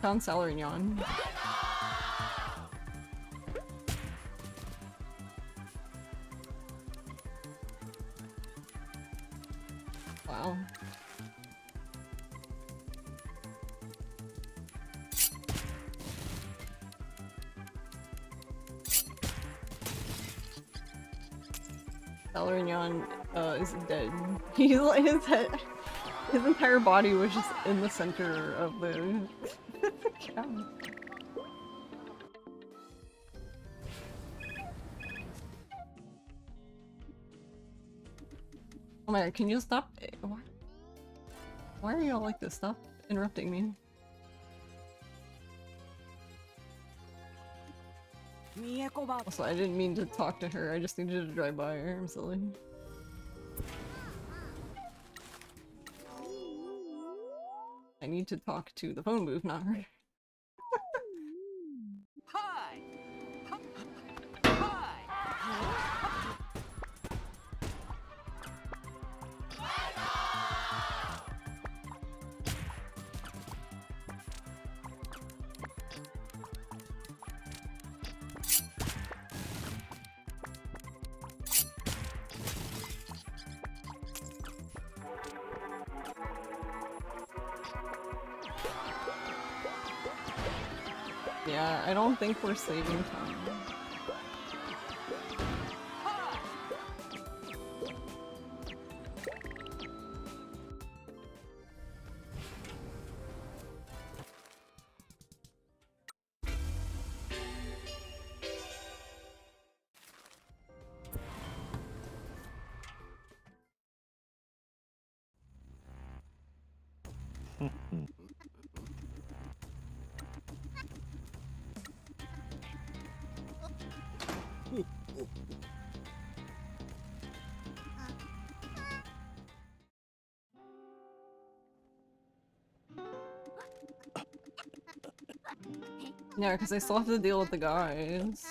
Found Salarignon. Wow. Salarignon is dead. He's like his entire body was just in the center of the cabin. Oh my god, can you stop? Why are y'all like this? Stop interrupting me. Also, I didn't mean to talk to her, I just needed to drive by her, I'm silly. I need to talk to the phone booth, not her. Hi. Hi. Yeah, I don't think we're saving time. Yeah, because I still have to deal with the guys.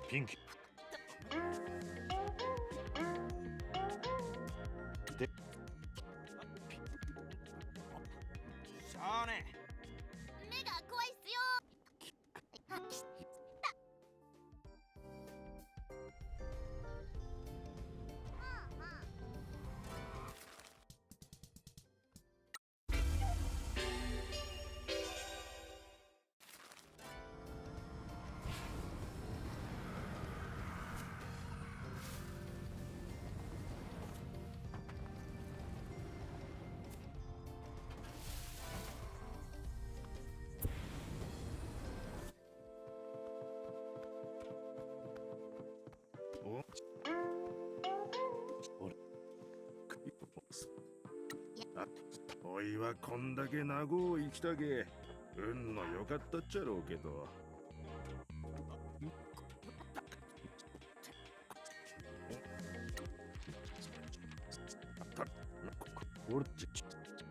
Pink.あ、おいはこんだけ名護を生きたけ運の良かったっちゃろうけど。おっち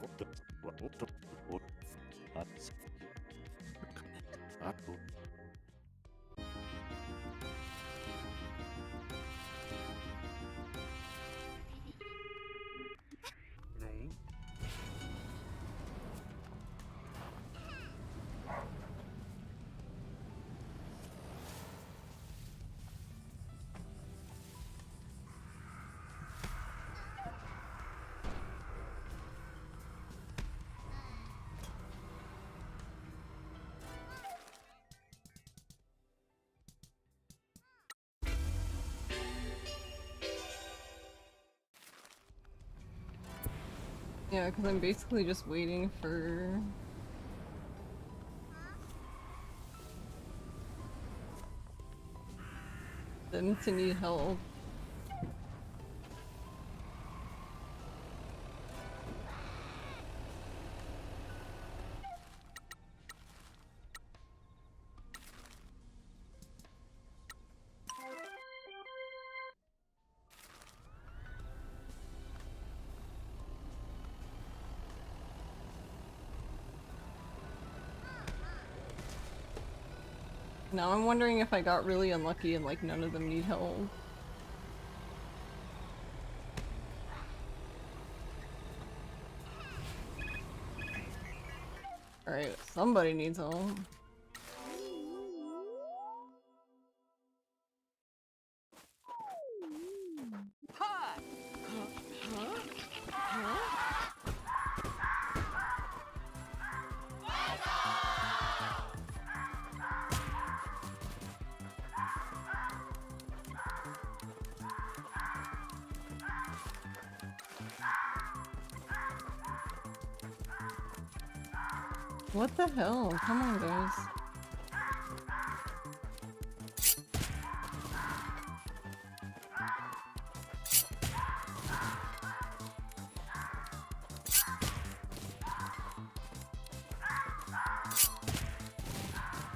おっとおっとおっああとYeah, because I'm basically just waiting for... them to need help. Now I'm wondering if I got really unlucky and like none of them need help. Alright, somebody needs help. What the hell? Come on, guys.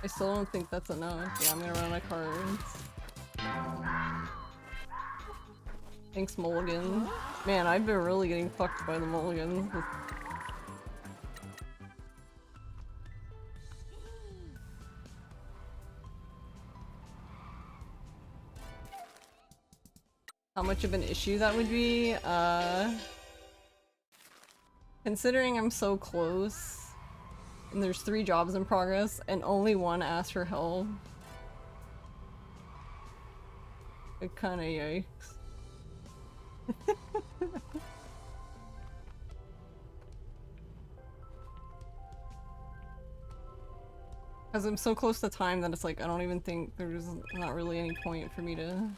I still don't think that's enough. Yeah, I'm gonna run my cards. Thanks, Mulligan. Man, I've been really getting fucked by the Mulligans. How much of an issue that would be? Considering I'm so close, and there's 3 jobs in progress, and only one asked for help. It kinda yikes. Because I'm so close to time that it's like, I don't even think there's not really any point for me to...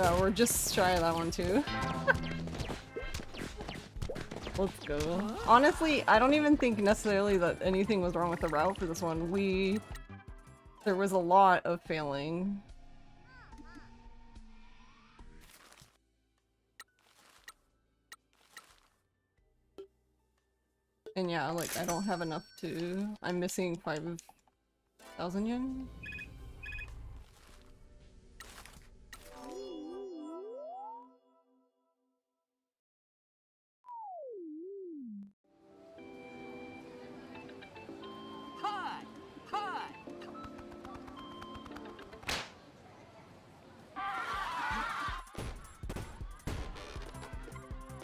Oh, we're just shy of that one too. Let's go. Honestly, I don't even think necessarily that anything was wrong with the route for this one. There was a lot of failing. And yeah, like, I don't have enough to... I'm missing 5,000 yen?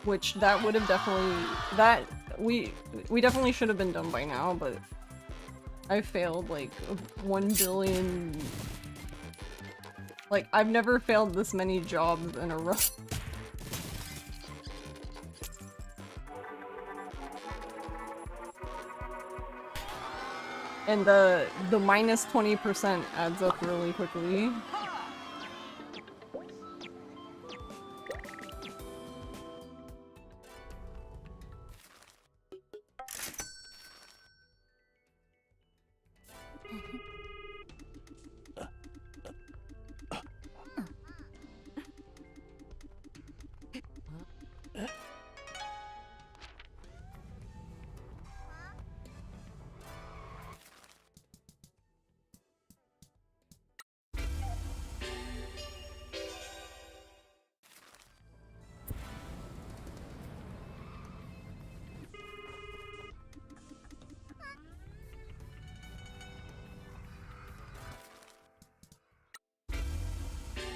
Which that would have definitely we definitely should have been done by now, but I failed like 1 billion. Like, I've never failed this many jobs in a row. And the minus 20% adds up really quickly.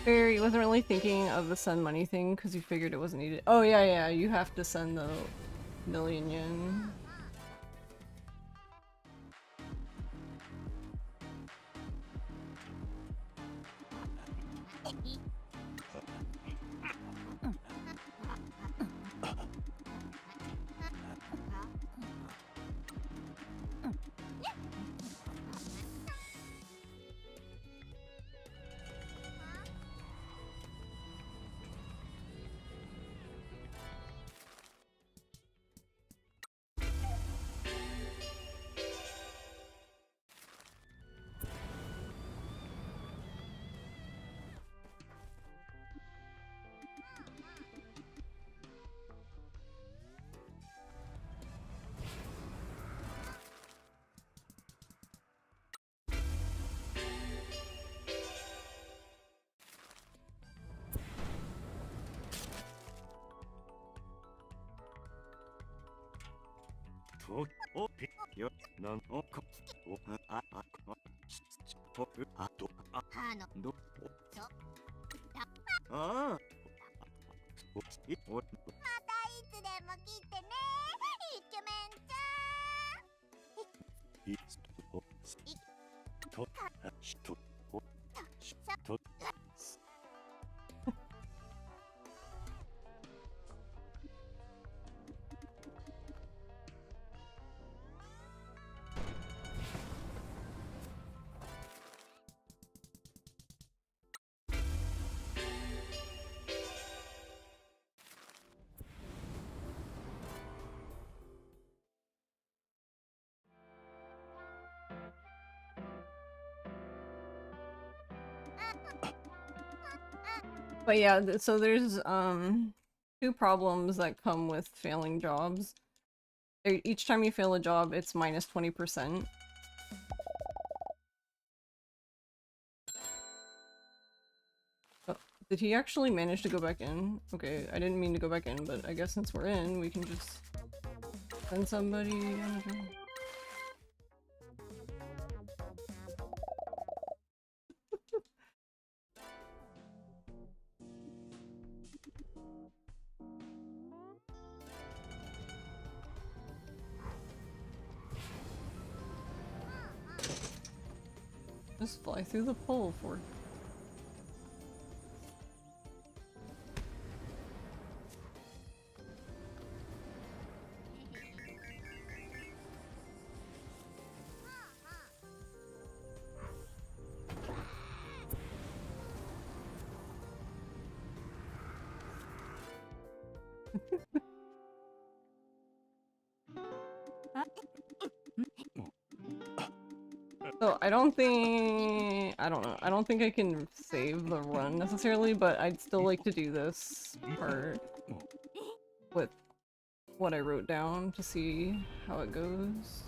You wasn't really thinking of the send money thing because you figured it wasn't needed. Oh yeah, you have to send the 1,000,000 yen. But yeah, so there's two problems that come with failing jobs. Each time you fail a job, it's minus 20%. Oh, did he actually manage to go back in? Okay, I didn't mean to go back in, but I guess since we're in, we can just send somebody. Just fly through the pole for. So I don't think I don't think I can save the run necessarily, but I'd still like to do this part with what I wrote down to see how it goes.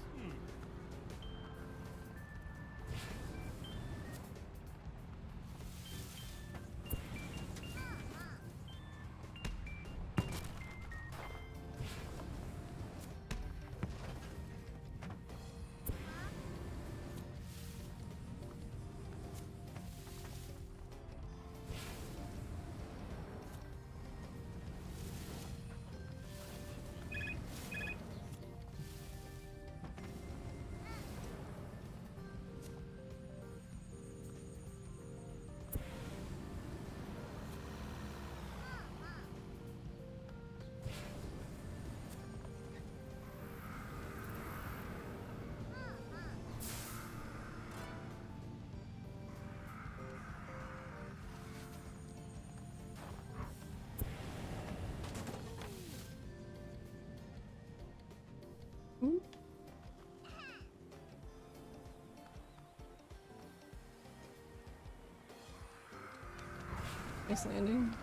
Nice landing.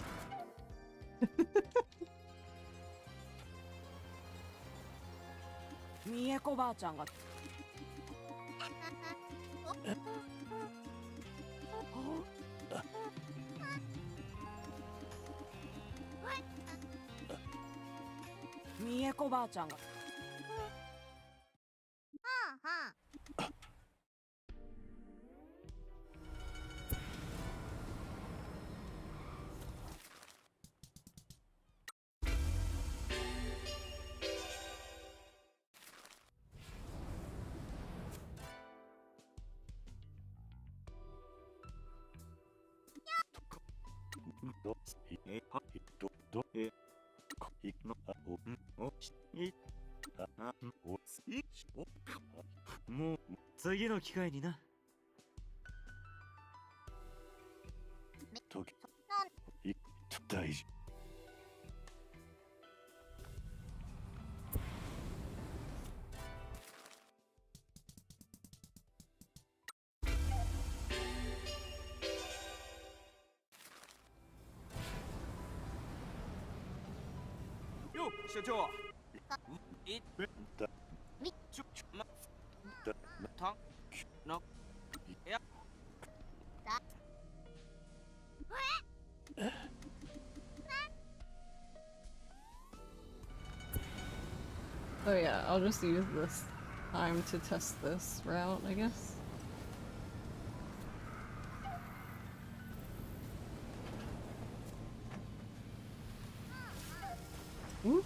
Mieko ばあちゃんがミエコばあちゃんがもう次の機会にな。大事。よ、社長。Oh yeah, I'll just use this time to test this route, I guess. Ooh.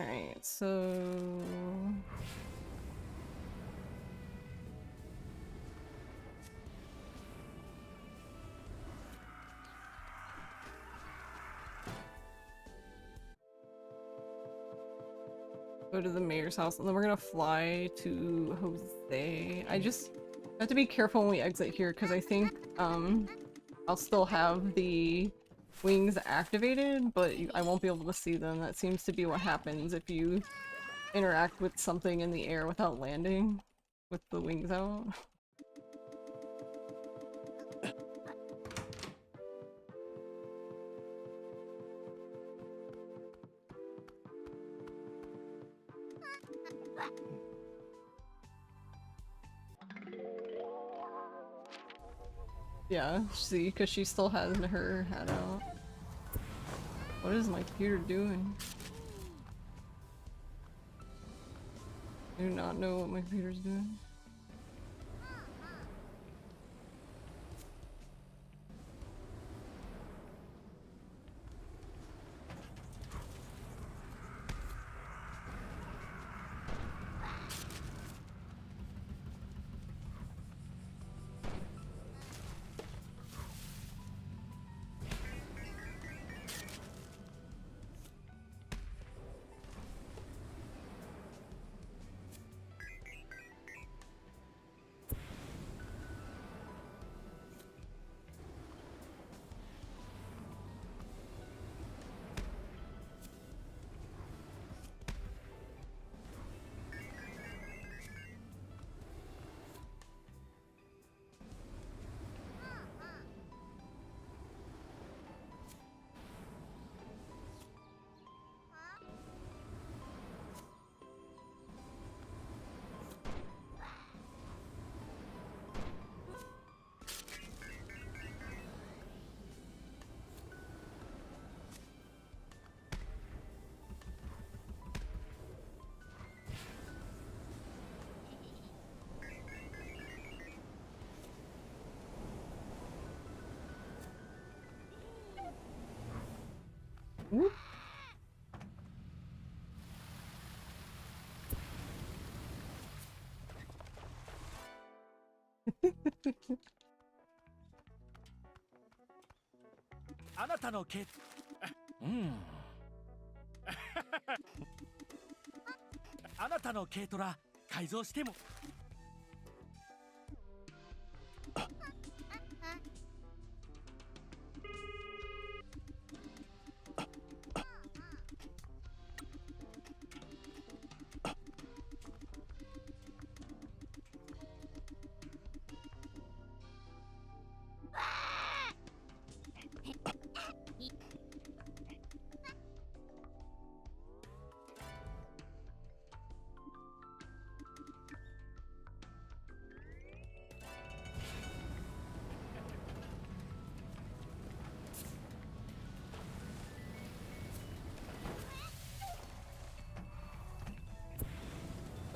Alright, so... go to the mayor's house, and then we're gonna fly to Jose. I just have to be careful when we exit here, because I think, I'll still have the wings activated, but I won't be able to see them. That seems to be what happens if you interact with something in the air without landing with the wings out. Yeah, see, because she still has her hat out. What is my computer doing? I do not know what my computer's doing. Whoop.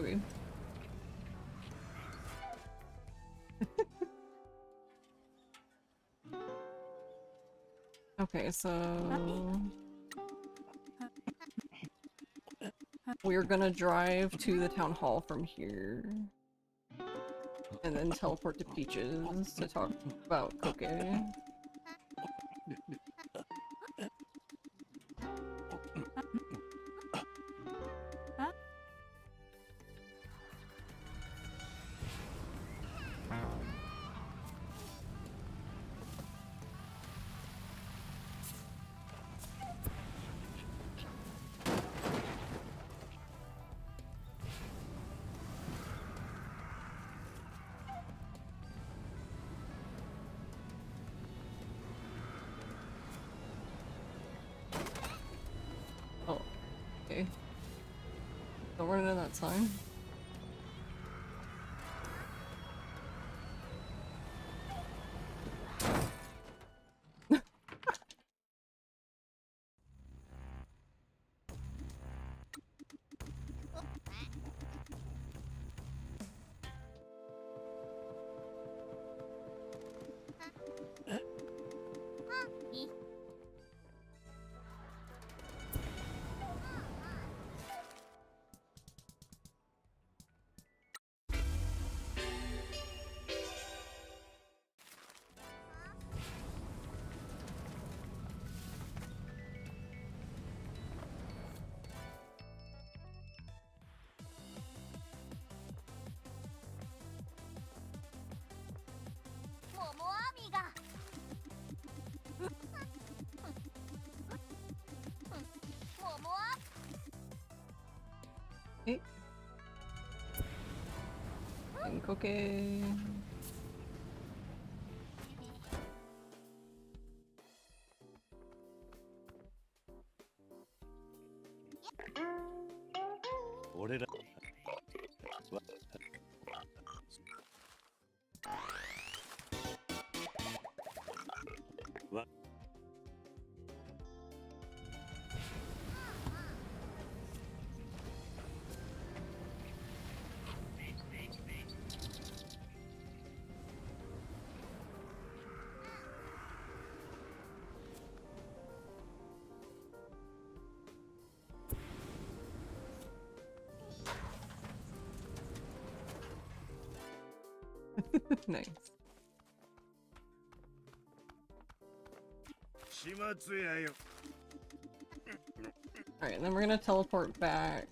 Okay. Okay, so we're gonna drive to the town hall from here and then teleport to Peaches to talk about Koke. running in that sign. Hey. And cookie. Nice. Alright, and then we're gonna teleport back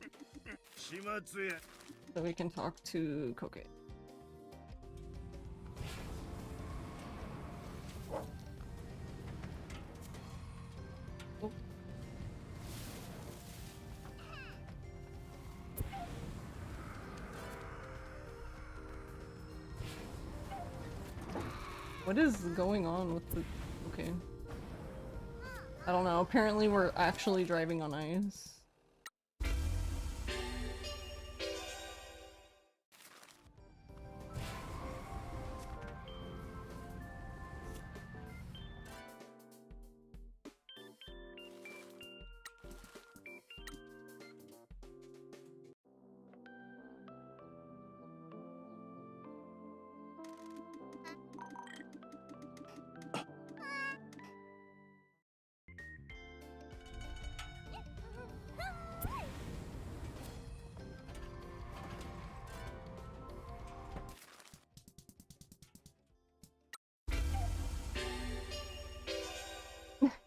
so we can talk to Koke. Oh. What is going on with the... Okay. I don't know, apparently we're actually driving on ice.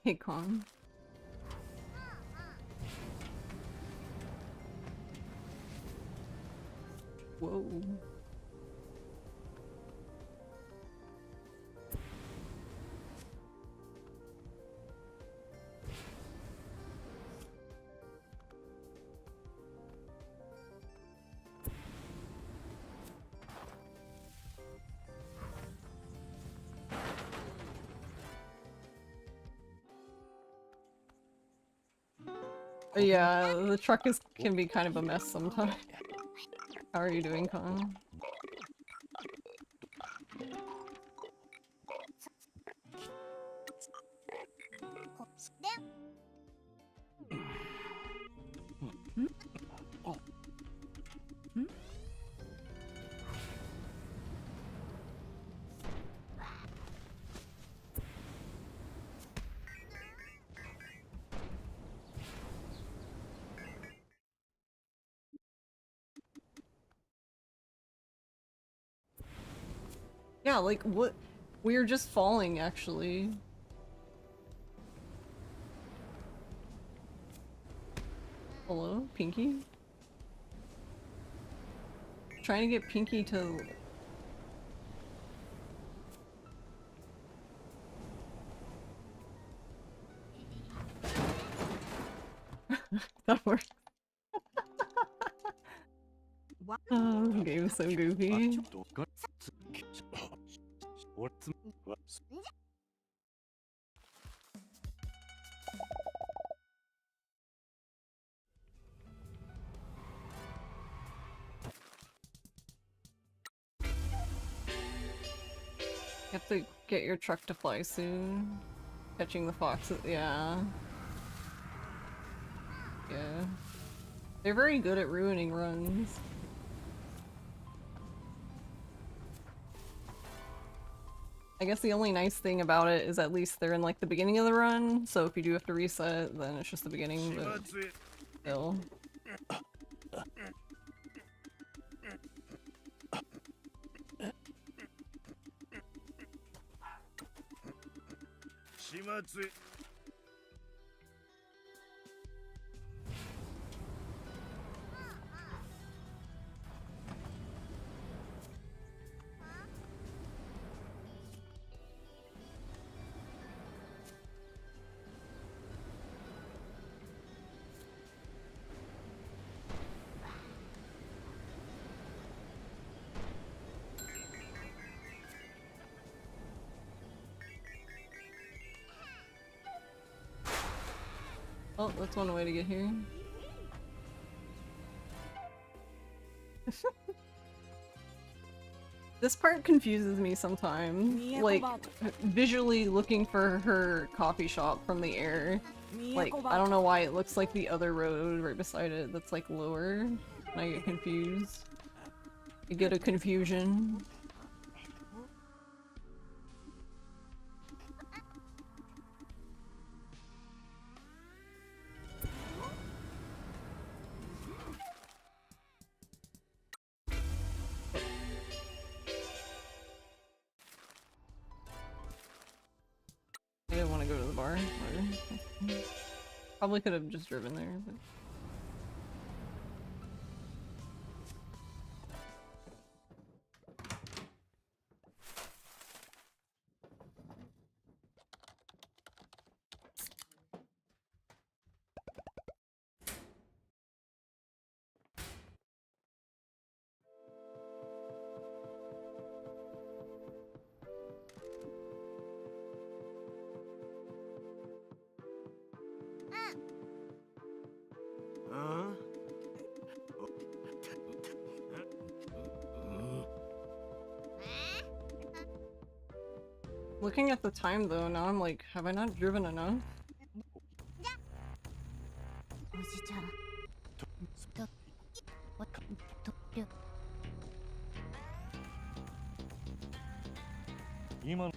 Hey, Con. Whoa. Yeah, the truck can be kind of a mess sometimes. How are you doing, Con? Yeah, like, what? We were just falling, actually. Hello, Pinky? Trying to get Pinky to... That worked. Oh, this game's so goofy. have to get your truck to fly soon. Catching the foxes, yeah. Yeah. They're very good at ruining runs. I guess the only nice thing about it is at least they're in like the beginning of the run, so if you do have to reset, then it's just the beginning, but still. Oh, that's one way to get here. This part confuses me sometimes. Like, visually looking for her coffee shop from the air. Like, I don't know why it looks like the other road right beside it that's like lower. And I get confused. I get a confusion. I didn't want to go to the bar. Probably could have just driven there, but... Looking at the time though, now I'm like, have I not driven enough? おじちゃん今の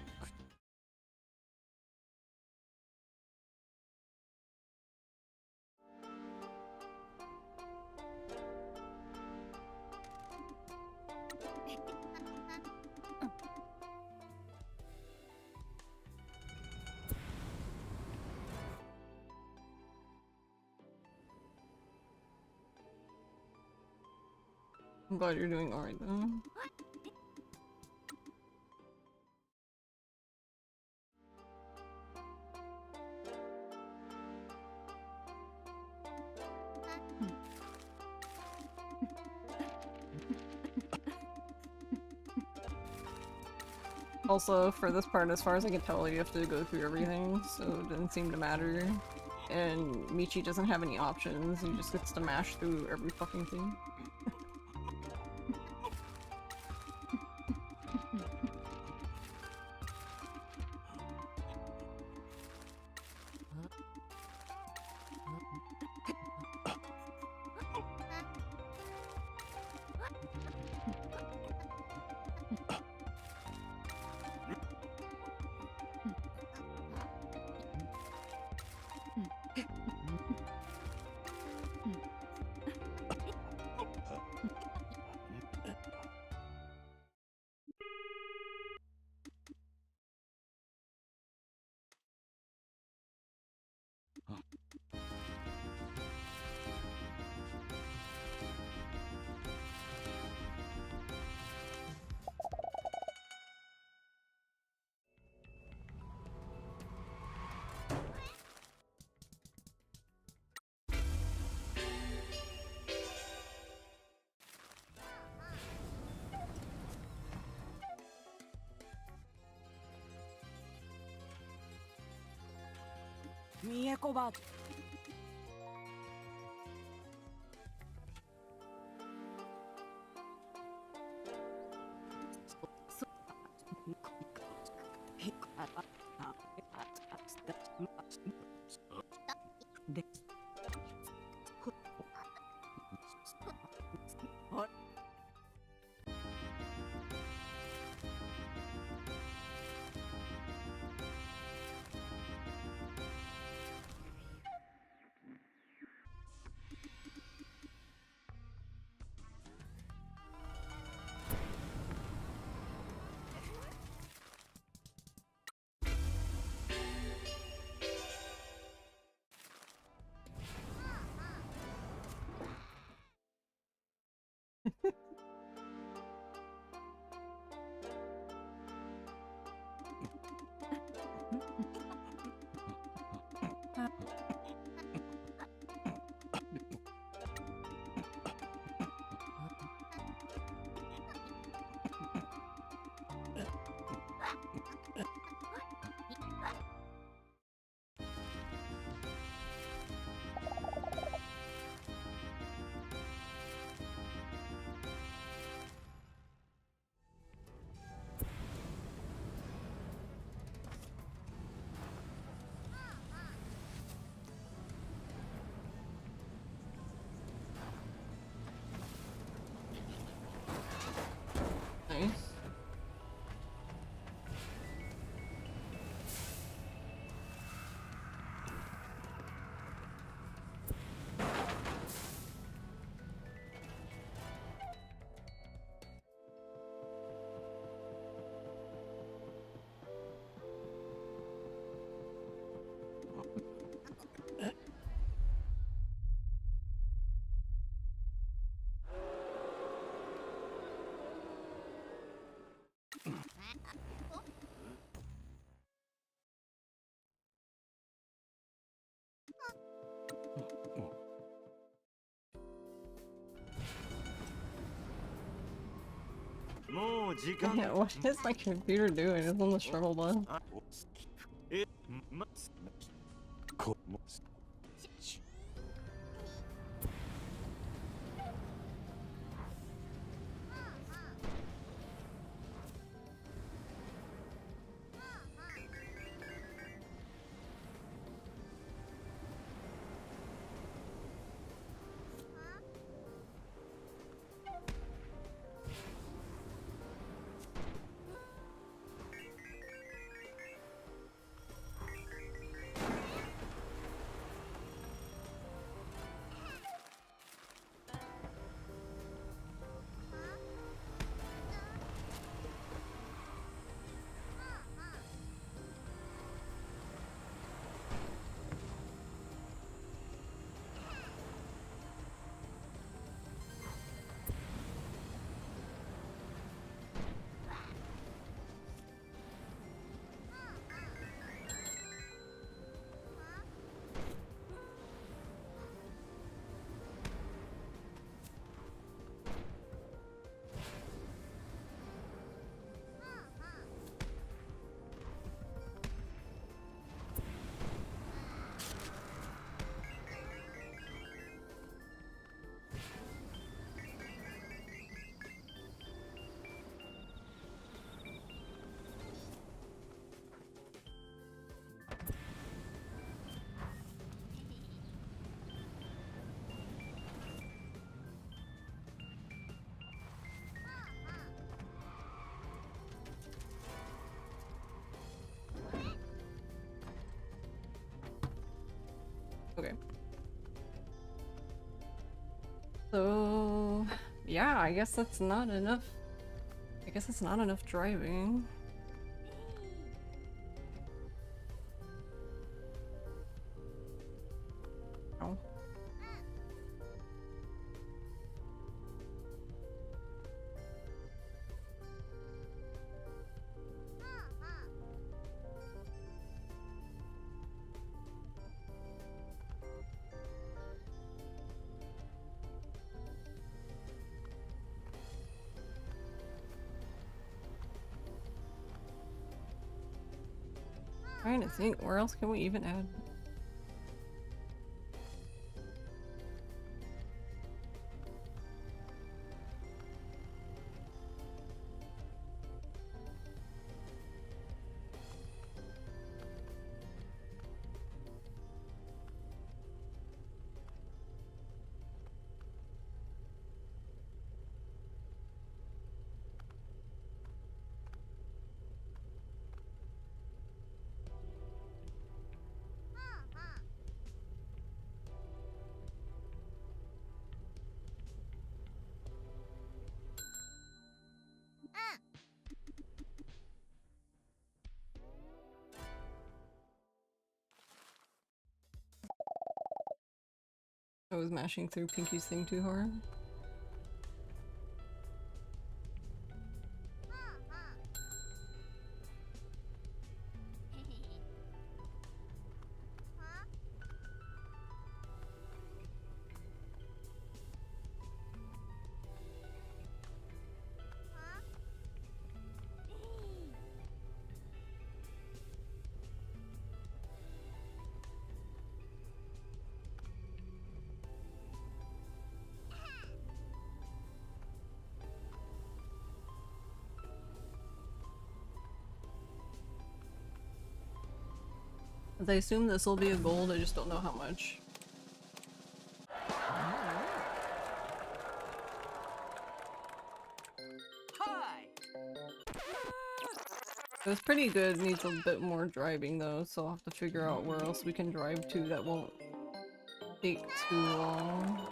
I'm glad you're doing alright though. Also, for this part, as far as I can tell, you have to go through everything, so it doesn't seem to matter. And Michi doesn't have any options, he just gets to mash through every fucking thing. Nice. Yeah, what is my computer doing? It's on the struggle button. Okay. So, yeah, I guess that's not enough. I guess that's not enough driving. Oh. Trying to think, where else can we even add? I was mashing through Pinky's thing too hard. I assume this will be a gold, I just don't know how much. It was pretty good, needs a bit more driving though, so I'll have to figure out where else we can drive to that won't take too long.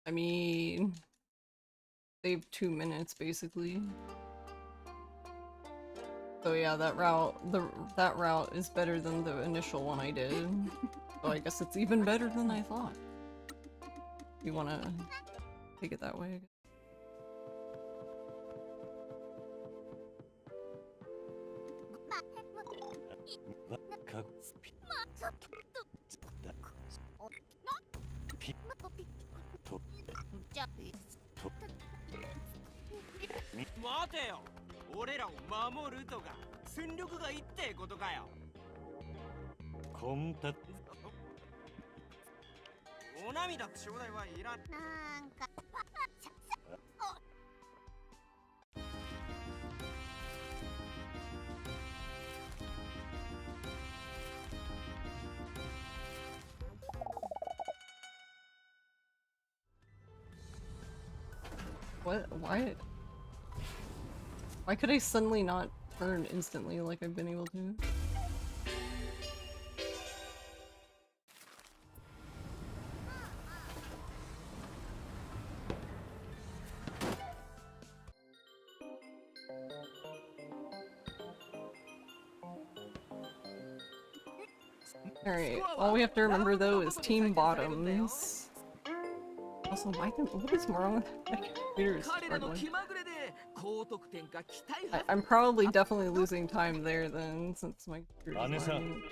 I mean, save 2 minutes basically. So yeah, that route is better than the initial one I did. So I guess it's even better than I thought. You wanna take it that way? What? Why? Why could I suddenly not turn instantly like I've been able to? Alright, all we have to remember though is team bottoms. Also, what is wrong with my computer? I'm probably definitely losing time there then, since my computer is lagging.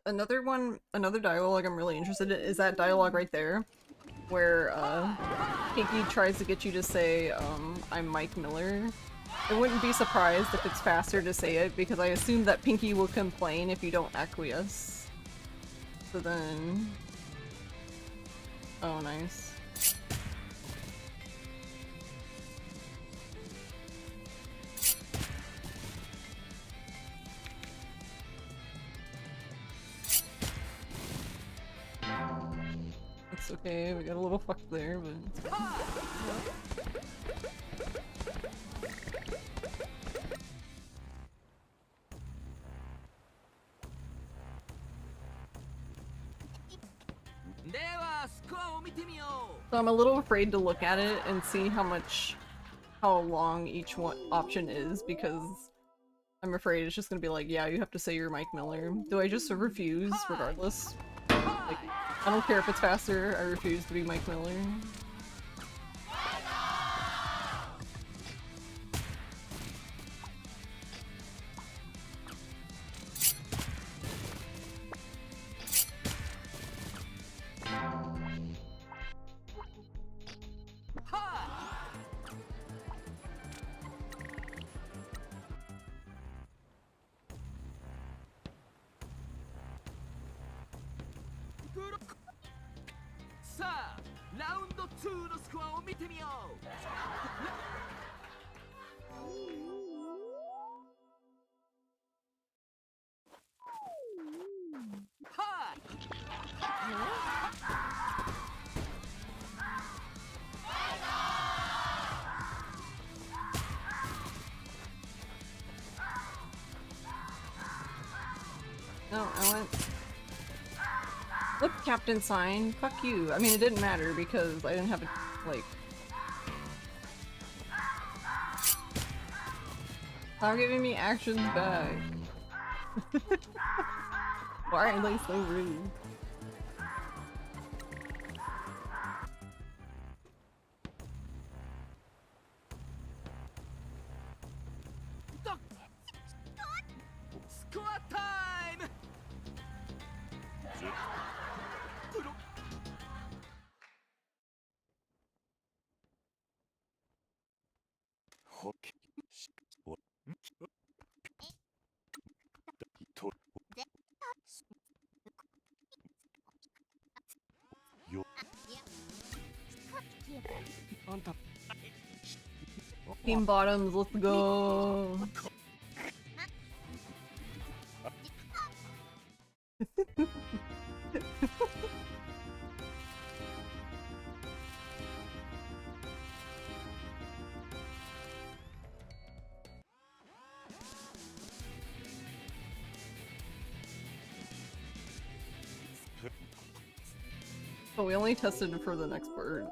Another dialogue I'm really interested in is that dialogue right there, where Pinky tries to get you to say, I'm Mike Miller. I wouldn't be surprised if it's faster to say it, because I assume that Pinky will complain if you don't acquiesce. So then... Oh, nice. It's okay, we got a little fucked there, but... So I'm a little afraid to look at it and see how long each one option is, because I'm afraid it's just gonna be like, yeah, you have to say you're Mike Miller. Do I just refuse regardless? Like, I don't care if it's faster, I refuse to be Mike Miller. さあラウンド2のスコアを見てみよう。はい。No, I went. Flip captain sign. Fuck you. I mean, it didn't matter because I didn't have a like. Stop giving me actions back. Why are they so rude? Score time! プロほけしおとよあんた Team bottoms, let's go. But we only tested it for the next part.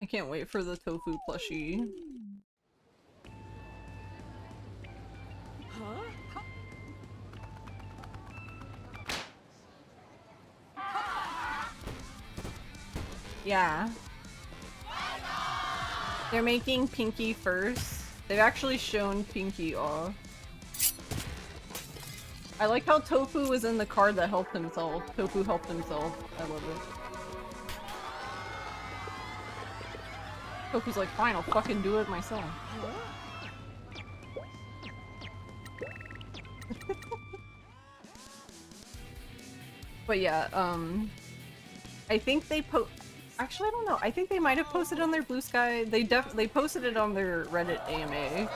I can't wait for the tofu plushie. Yeah. They're making Pinky first. They've actually shown Pinky off. I like how Tofu was in the card that helped himself. Tofu helped himself. I love it. Tofu's like, fine, I'll fucking do it myself. But yeah, I think they actually, I don't know. I think they might have posted on their Blue Sky. They posted it on their Reddit AMA.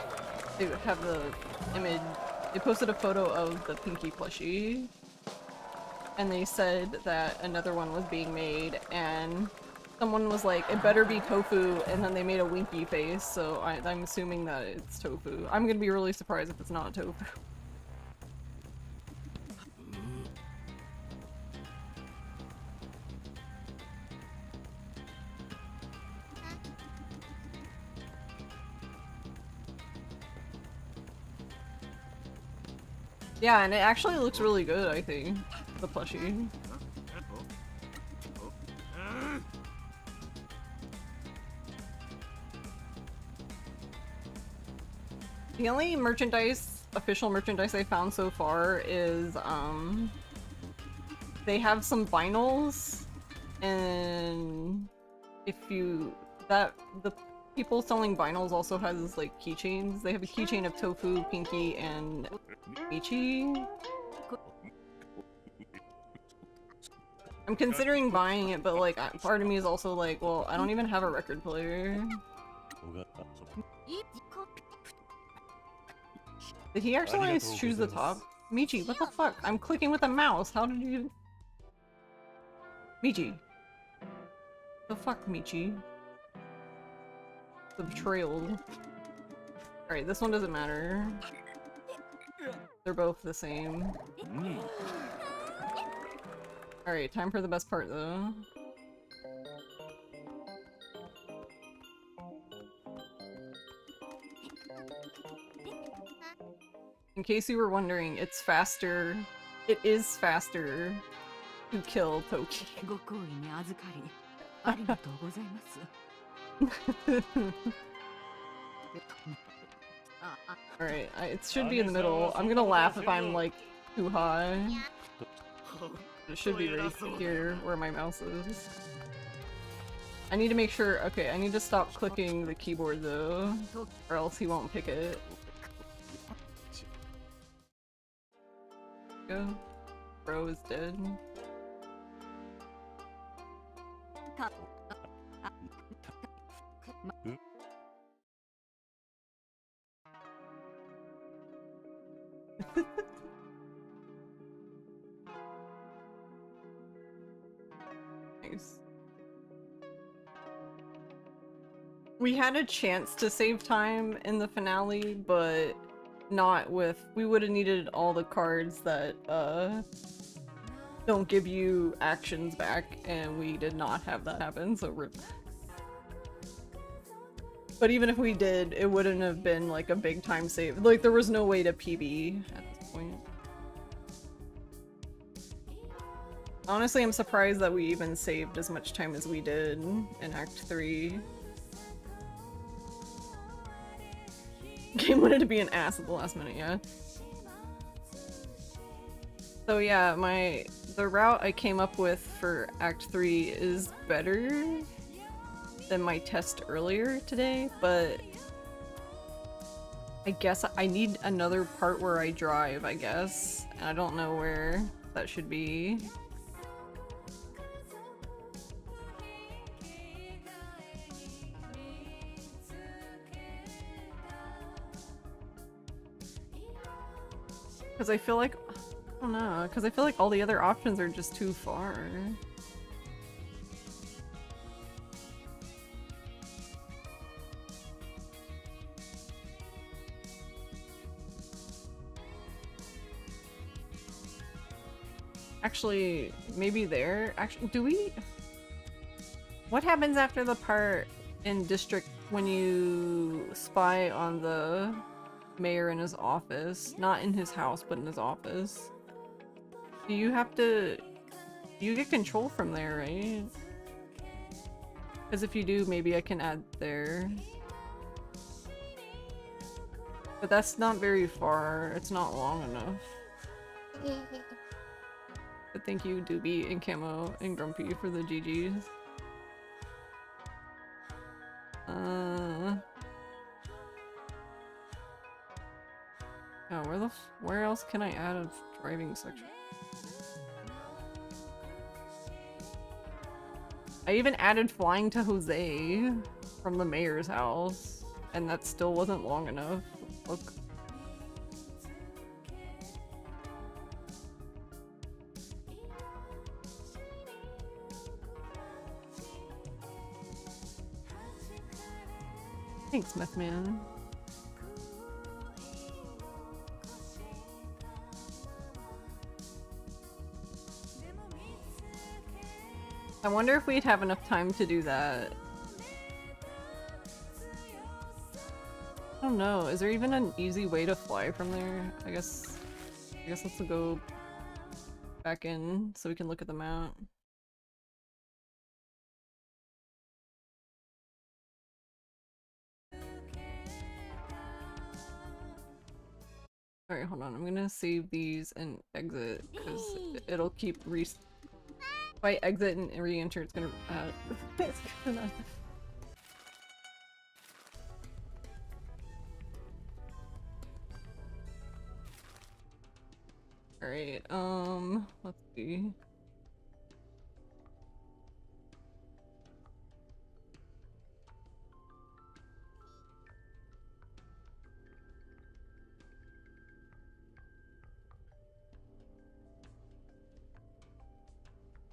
They have the image. They posted a photo of the Pinky plushie. And they said that another one was being made, and someone was like, it better be Tofu, and then they made a winky face, so I'm assuming that it's Tofu. I'm gonna be really surprised if it's not Tofu. Yeah, and it actually looks really good, I think. The plushie. The only merchandise, official merchandise I found so far is, they have some vinyls And if you the people selling vinyls also has like keychains. They have a keychain of Tofu, Pinky, and Michi. I'm considering buying it, but like part of me is also like, well, I don't even have a record player. Did he actually choose the top? Michi, what the fuck? I'm clicking with a mouse. How did you? Michi. The fuck, Michi? The betrayal. Alright, this one doesn't matter. They're both the same. Alright, time for the best part though. In case you were wondering, it's faster. It is faster to kill Toki. Alright, it should be in the middle. I'm gonna laugh if I'm like too high. It should be right here where my mouse is. I need to make sure. Okay, I need to stop clicking the keyboard though, or else he won't pick it. Go. Bro is dead. Nice. We had a chance to save time in the finale, but not with— we would have needed all the cards that don't give you actions back, and we did not have that happen, so rip. But even if we did, it wouldn't have been like a big time save. Like, there was no way to PB at this point. Honestly, I'm surprised that we even saved as much time as we did in Act 3. Game wanted to be an ass at the last minute, yeah. So yeah, the route I came up with for Act 3 is better than my test earlier today, but I guess I need another part where I drive, I guess. And I don't know where that should be. Because I feel like— I don't know, because I feel like all the other options are just too far. Actually, maybe there? Actually, do we— what happens after the part in District when you spy on the mayor in his office? Not in his house, but in his office. Do you have to— you get control from there, right? Because if you do, maybe I can add there. But that's not very far. It's not long enough. But thank you, Doobie and Camo and Grumpy, for the GGs. Oh, where else can I add a driving section? I even added flying to Jose from the mayor's house, and that still wasn't long enough. Look. Thanks, Mythman. I wonder if we'd have enough time to do that. I don't know. Is there even an easy way to fly from there? I guess let's go back in so we can look at the map. Alright, hold on. I'm gonna save these and exit because it'll keep If I exit and re-enter, it's gonna it's gonna. Alright, let's see.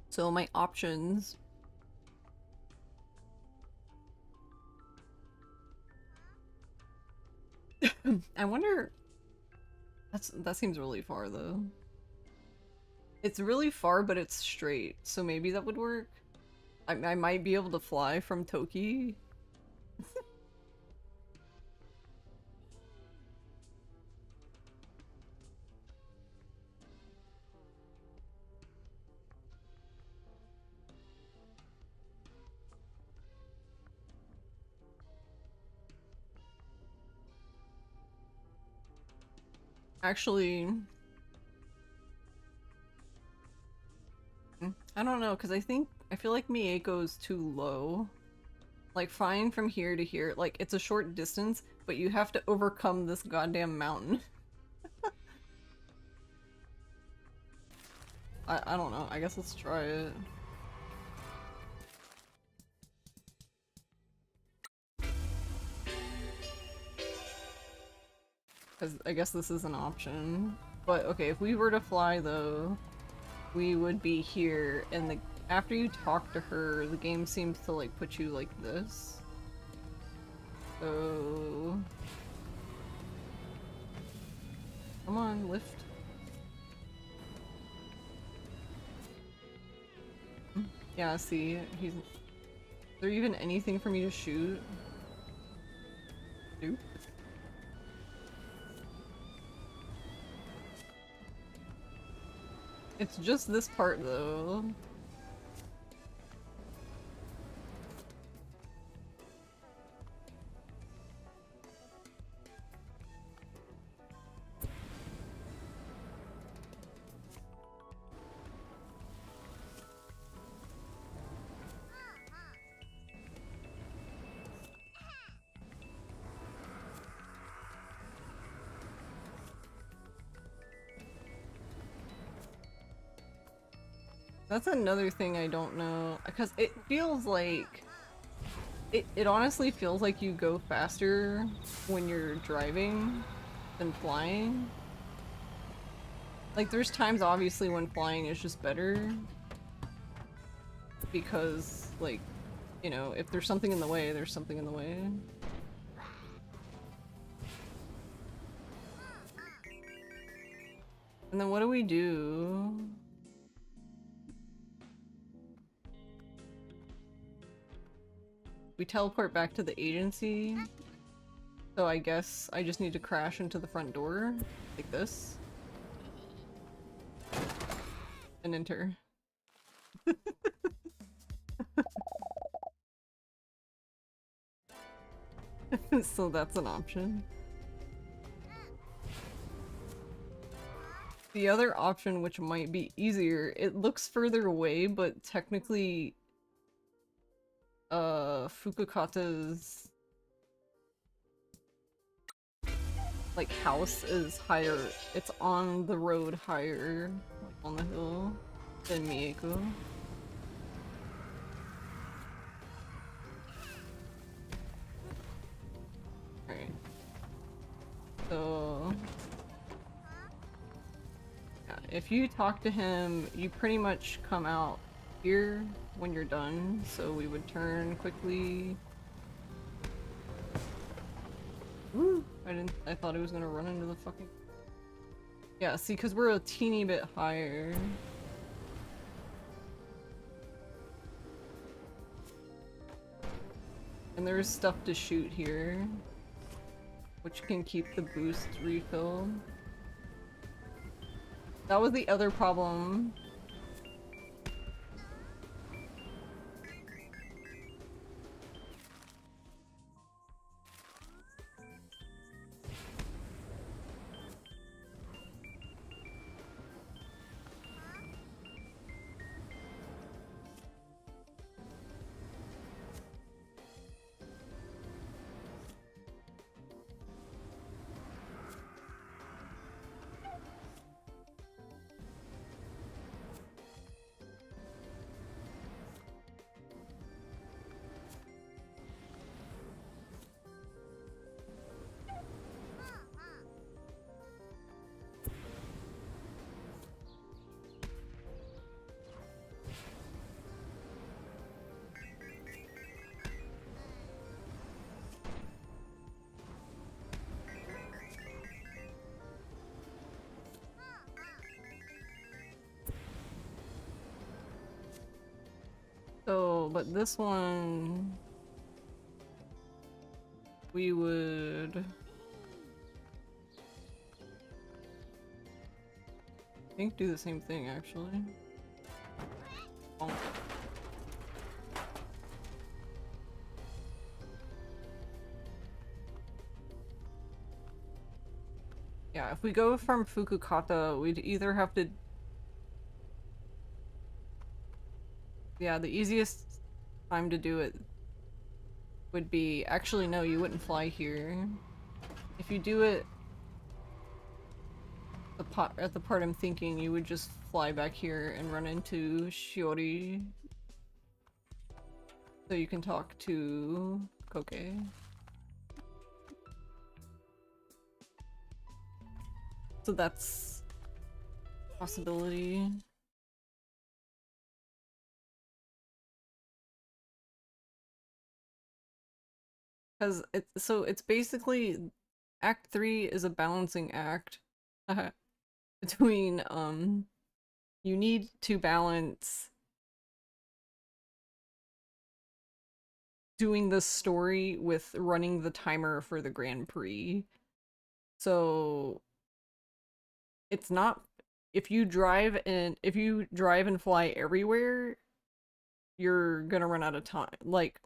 So my options. I wonder. That seems really far though. It's really far, but it's straight, so maybe that would work. I might be able to fly from Toki. Actually, I don't know, because I feel like Mieko's too low. Like, flying from here to here, like, it's a short distance, but you have to overcome this goddamn mountain. I don't know, I guess let's try it. Because I guess this is an option. But okay, if we were to fly though, we would be here, and after you talk to her, the game seems to like put you like this. So come on, lift. Yeah, see, is there even anything for me to shoot? Nope. It's just this part though. That's another thing I don't know, because it feels like it honestly feels like you go faster when you're driving than flying. Like, there's times obviously when flying is just better because, like, you know, if there's something in the way, there's something in the way. And then what do we do? We teleport back to the agency, so I guess I just need to crash into the front door, like this, and enter. So that's an option. The other option, which might be easier, it looks further away, but technically Fukukata's like house is higher. It's on the road higher on the hill than Mieko. Alright. So yeah, if you talk to him, you pretty much come out here when you're done, so we would turn quickly. Woo! I thought it was gonna run into the fucking... Yeah, see, because we're a teeny bit higher. And there's stuff to shoot here, which can keep the boost refilled. That was the other problem. So, but this one... we would... I think do the same thing, actually. Oh. Yeah, if we go from Fukukata, we'd either have to... yeah, the easiest time to do it would be... actually, no, you wouldn't fly here. If you do it at the part I'm thinking, you would just fly back here and run into Shiori. So you can talk to Koke. So that's a possibility. Because it's basically Act 3 is a balancing act between you need to balance doing the story with running the timer for the Grand Prix. So it's not, if you drive and fly everywhere, you're gonna run out of time. Like,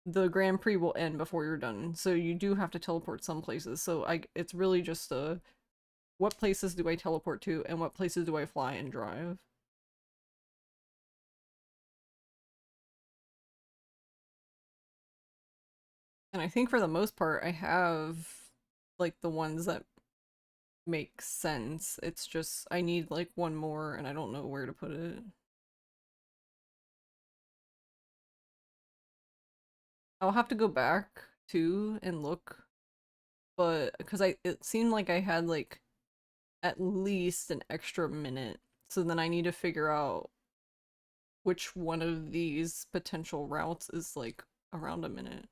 the Grand Prix will end before you're done, so you do have to teleport some places. So it's really just what places do I teleport to and what places do I fly and drive. And I think for the most part I have like the ones that make sense. It's just I need like one more and I don't know where to put it. I'll have to go back too and look, but because it seemed like I had like at least an extra minute, so then I need to figure out which one of these potential routes is like around a minute.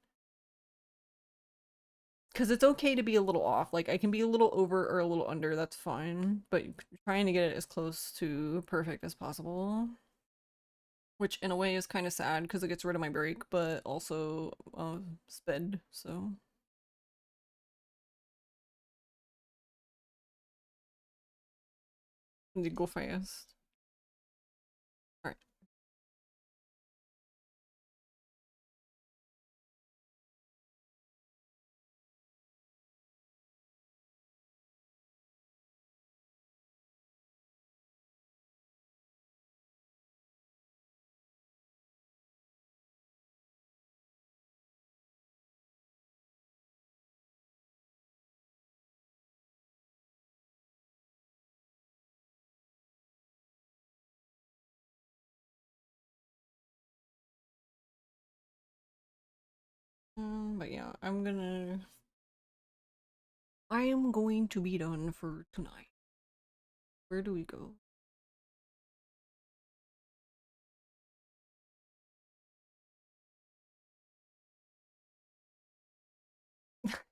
Because it's okay to be a little off, like I can be a little over or a little under, that's fine, but trying to get it as close to perfect as possible. Which in a way is kind of sad because it gets rid of my break, but also sped, so. Need to go fast. Alright. But yeah, I am going to be done for tonight. Where do we go?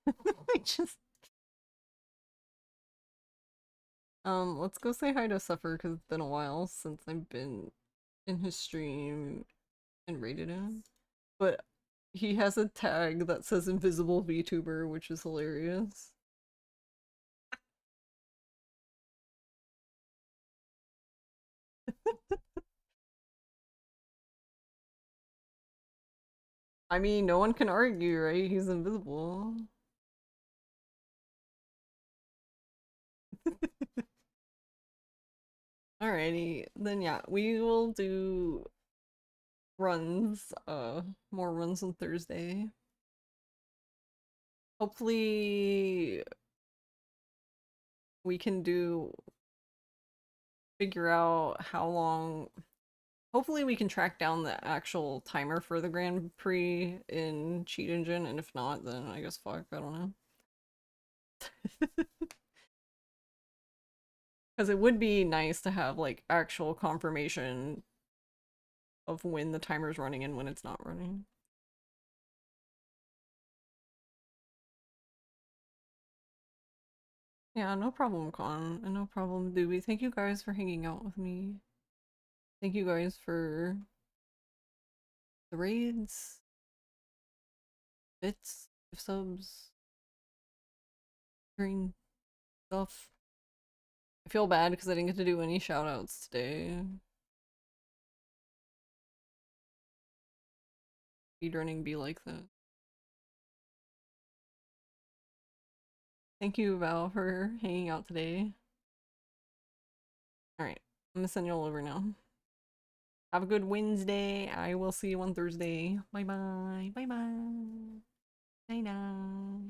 I just... let's go say hi to Suffer because it's been a while since I've been in his stream and rated him. But he has a tag that says invisible VTuber, which is hilarious. I mean, no one can argue, right? He's invisible. Alrighty, then yeah, we will do runs, more runs on Thursday. Hopefully we can figure out how long, hopefully we can track down the actual timer for the Grand Prix in Cheat Engine, and if not, then I guess fuck, I don't know. Because it would be nice to have like actual confirmation of when the timer's running and when it's not running. Yeah, no problem, Con, and no problem, Doobie. Thank you guys for hanging out with me. Thank you guys for The raids, bits, gift subs, green stuff. I feel bad because I didn't get to do any shoutouts today. Speedrunning be like that. Thank you, Val, for hanging out today. Alright, I'm gonna send you all over now. Have a good Wednesday. I will see you on Thursday. Bye bye. Bye bye. Bye now.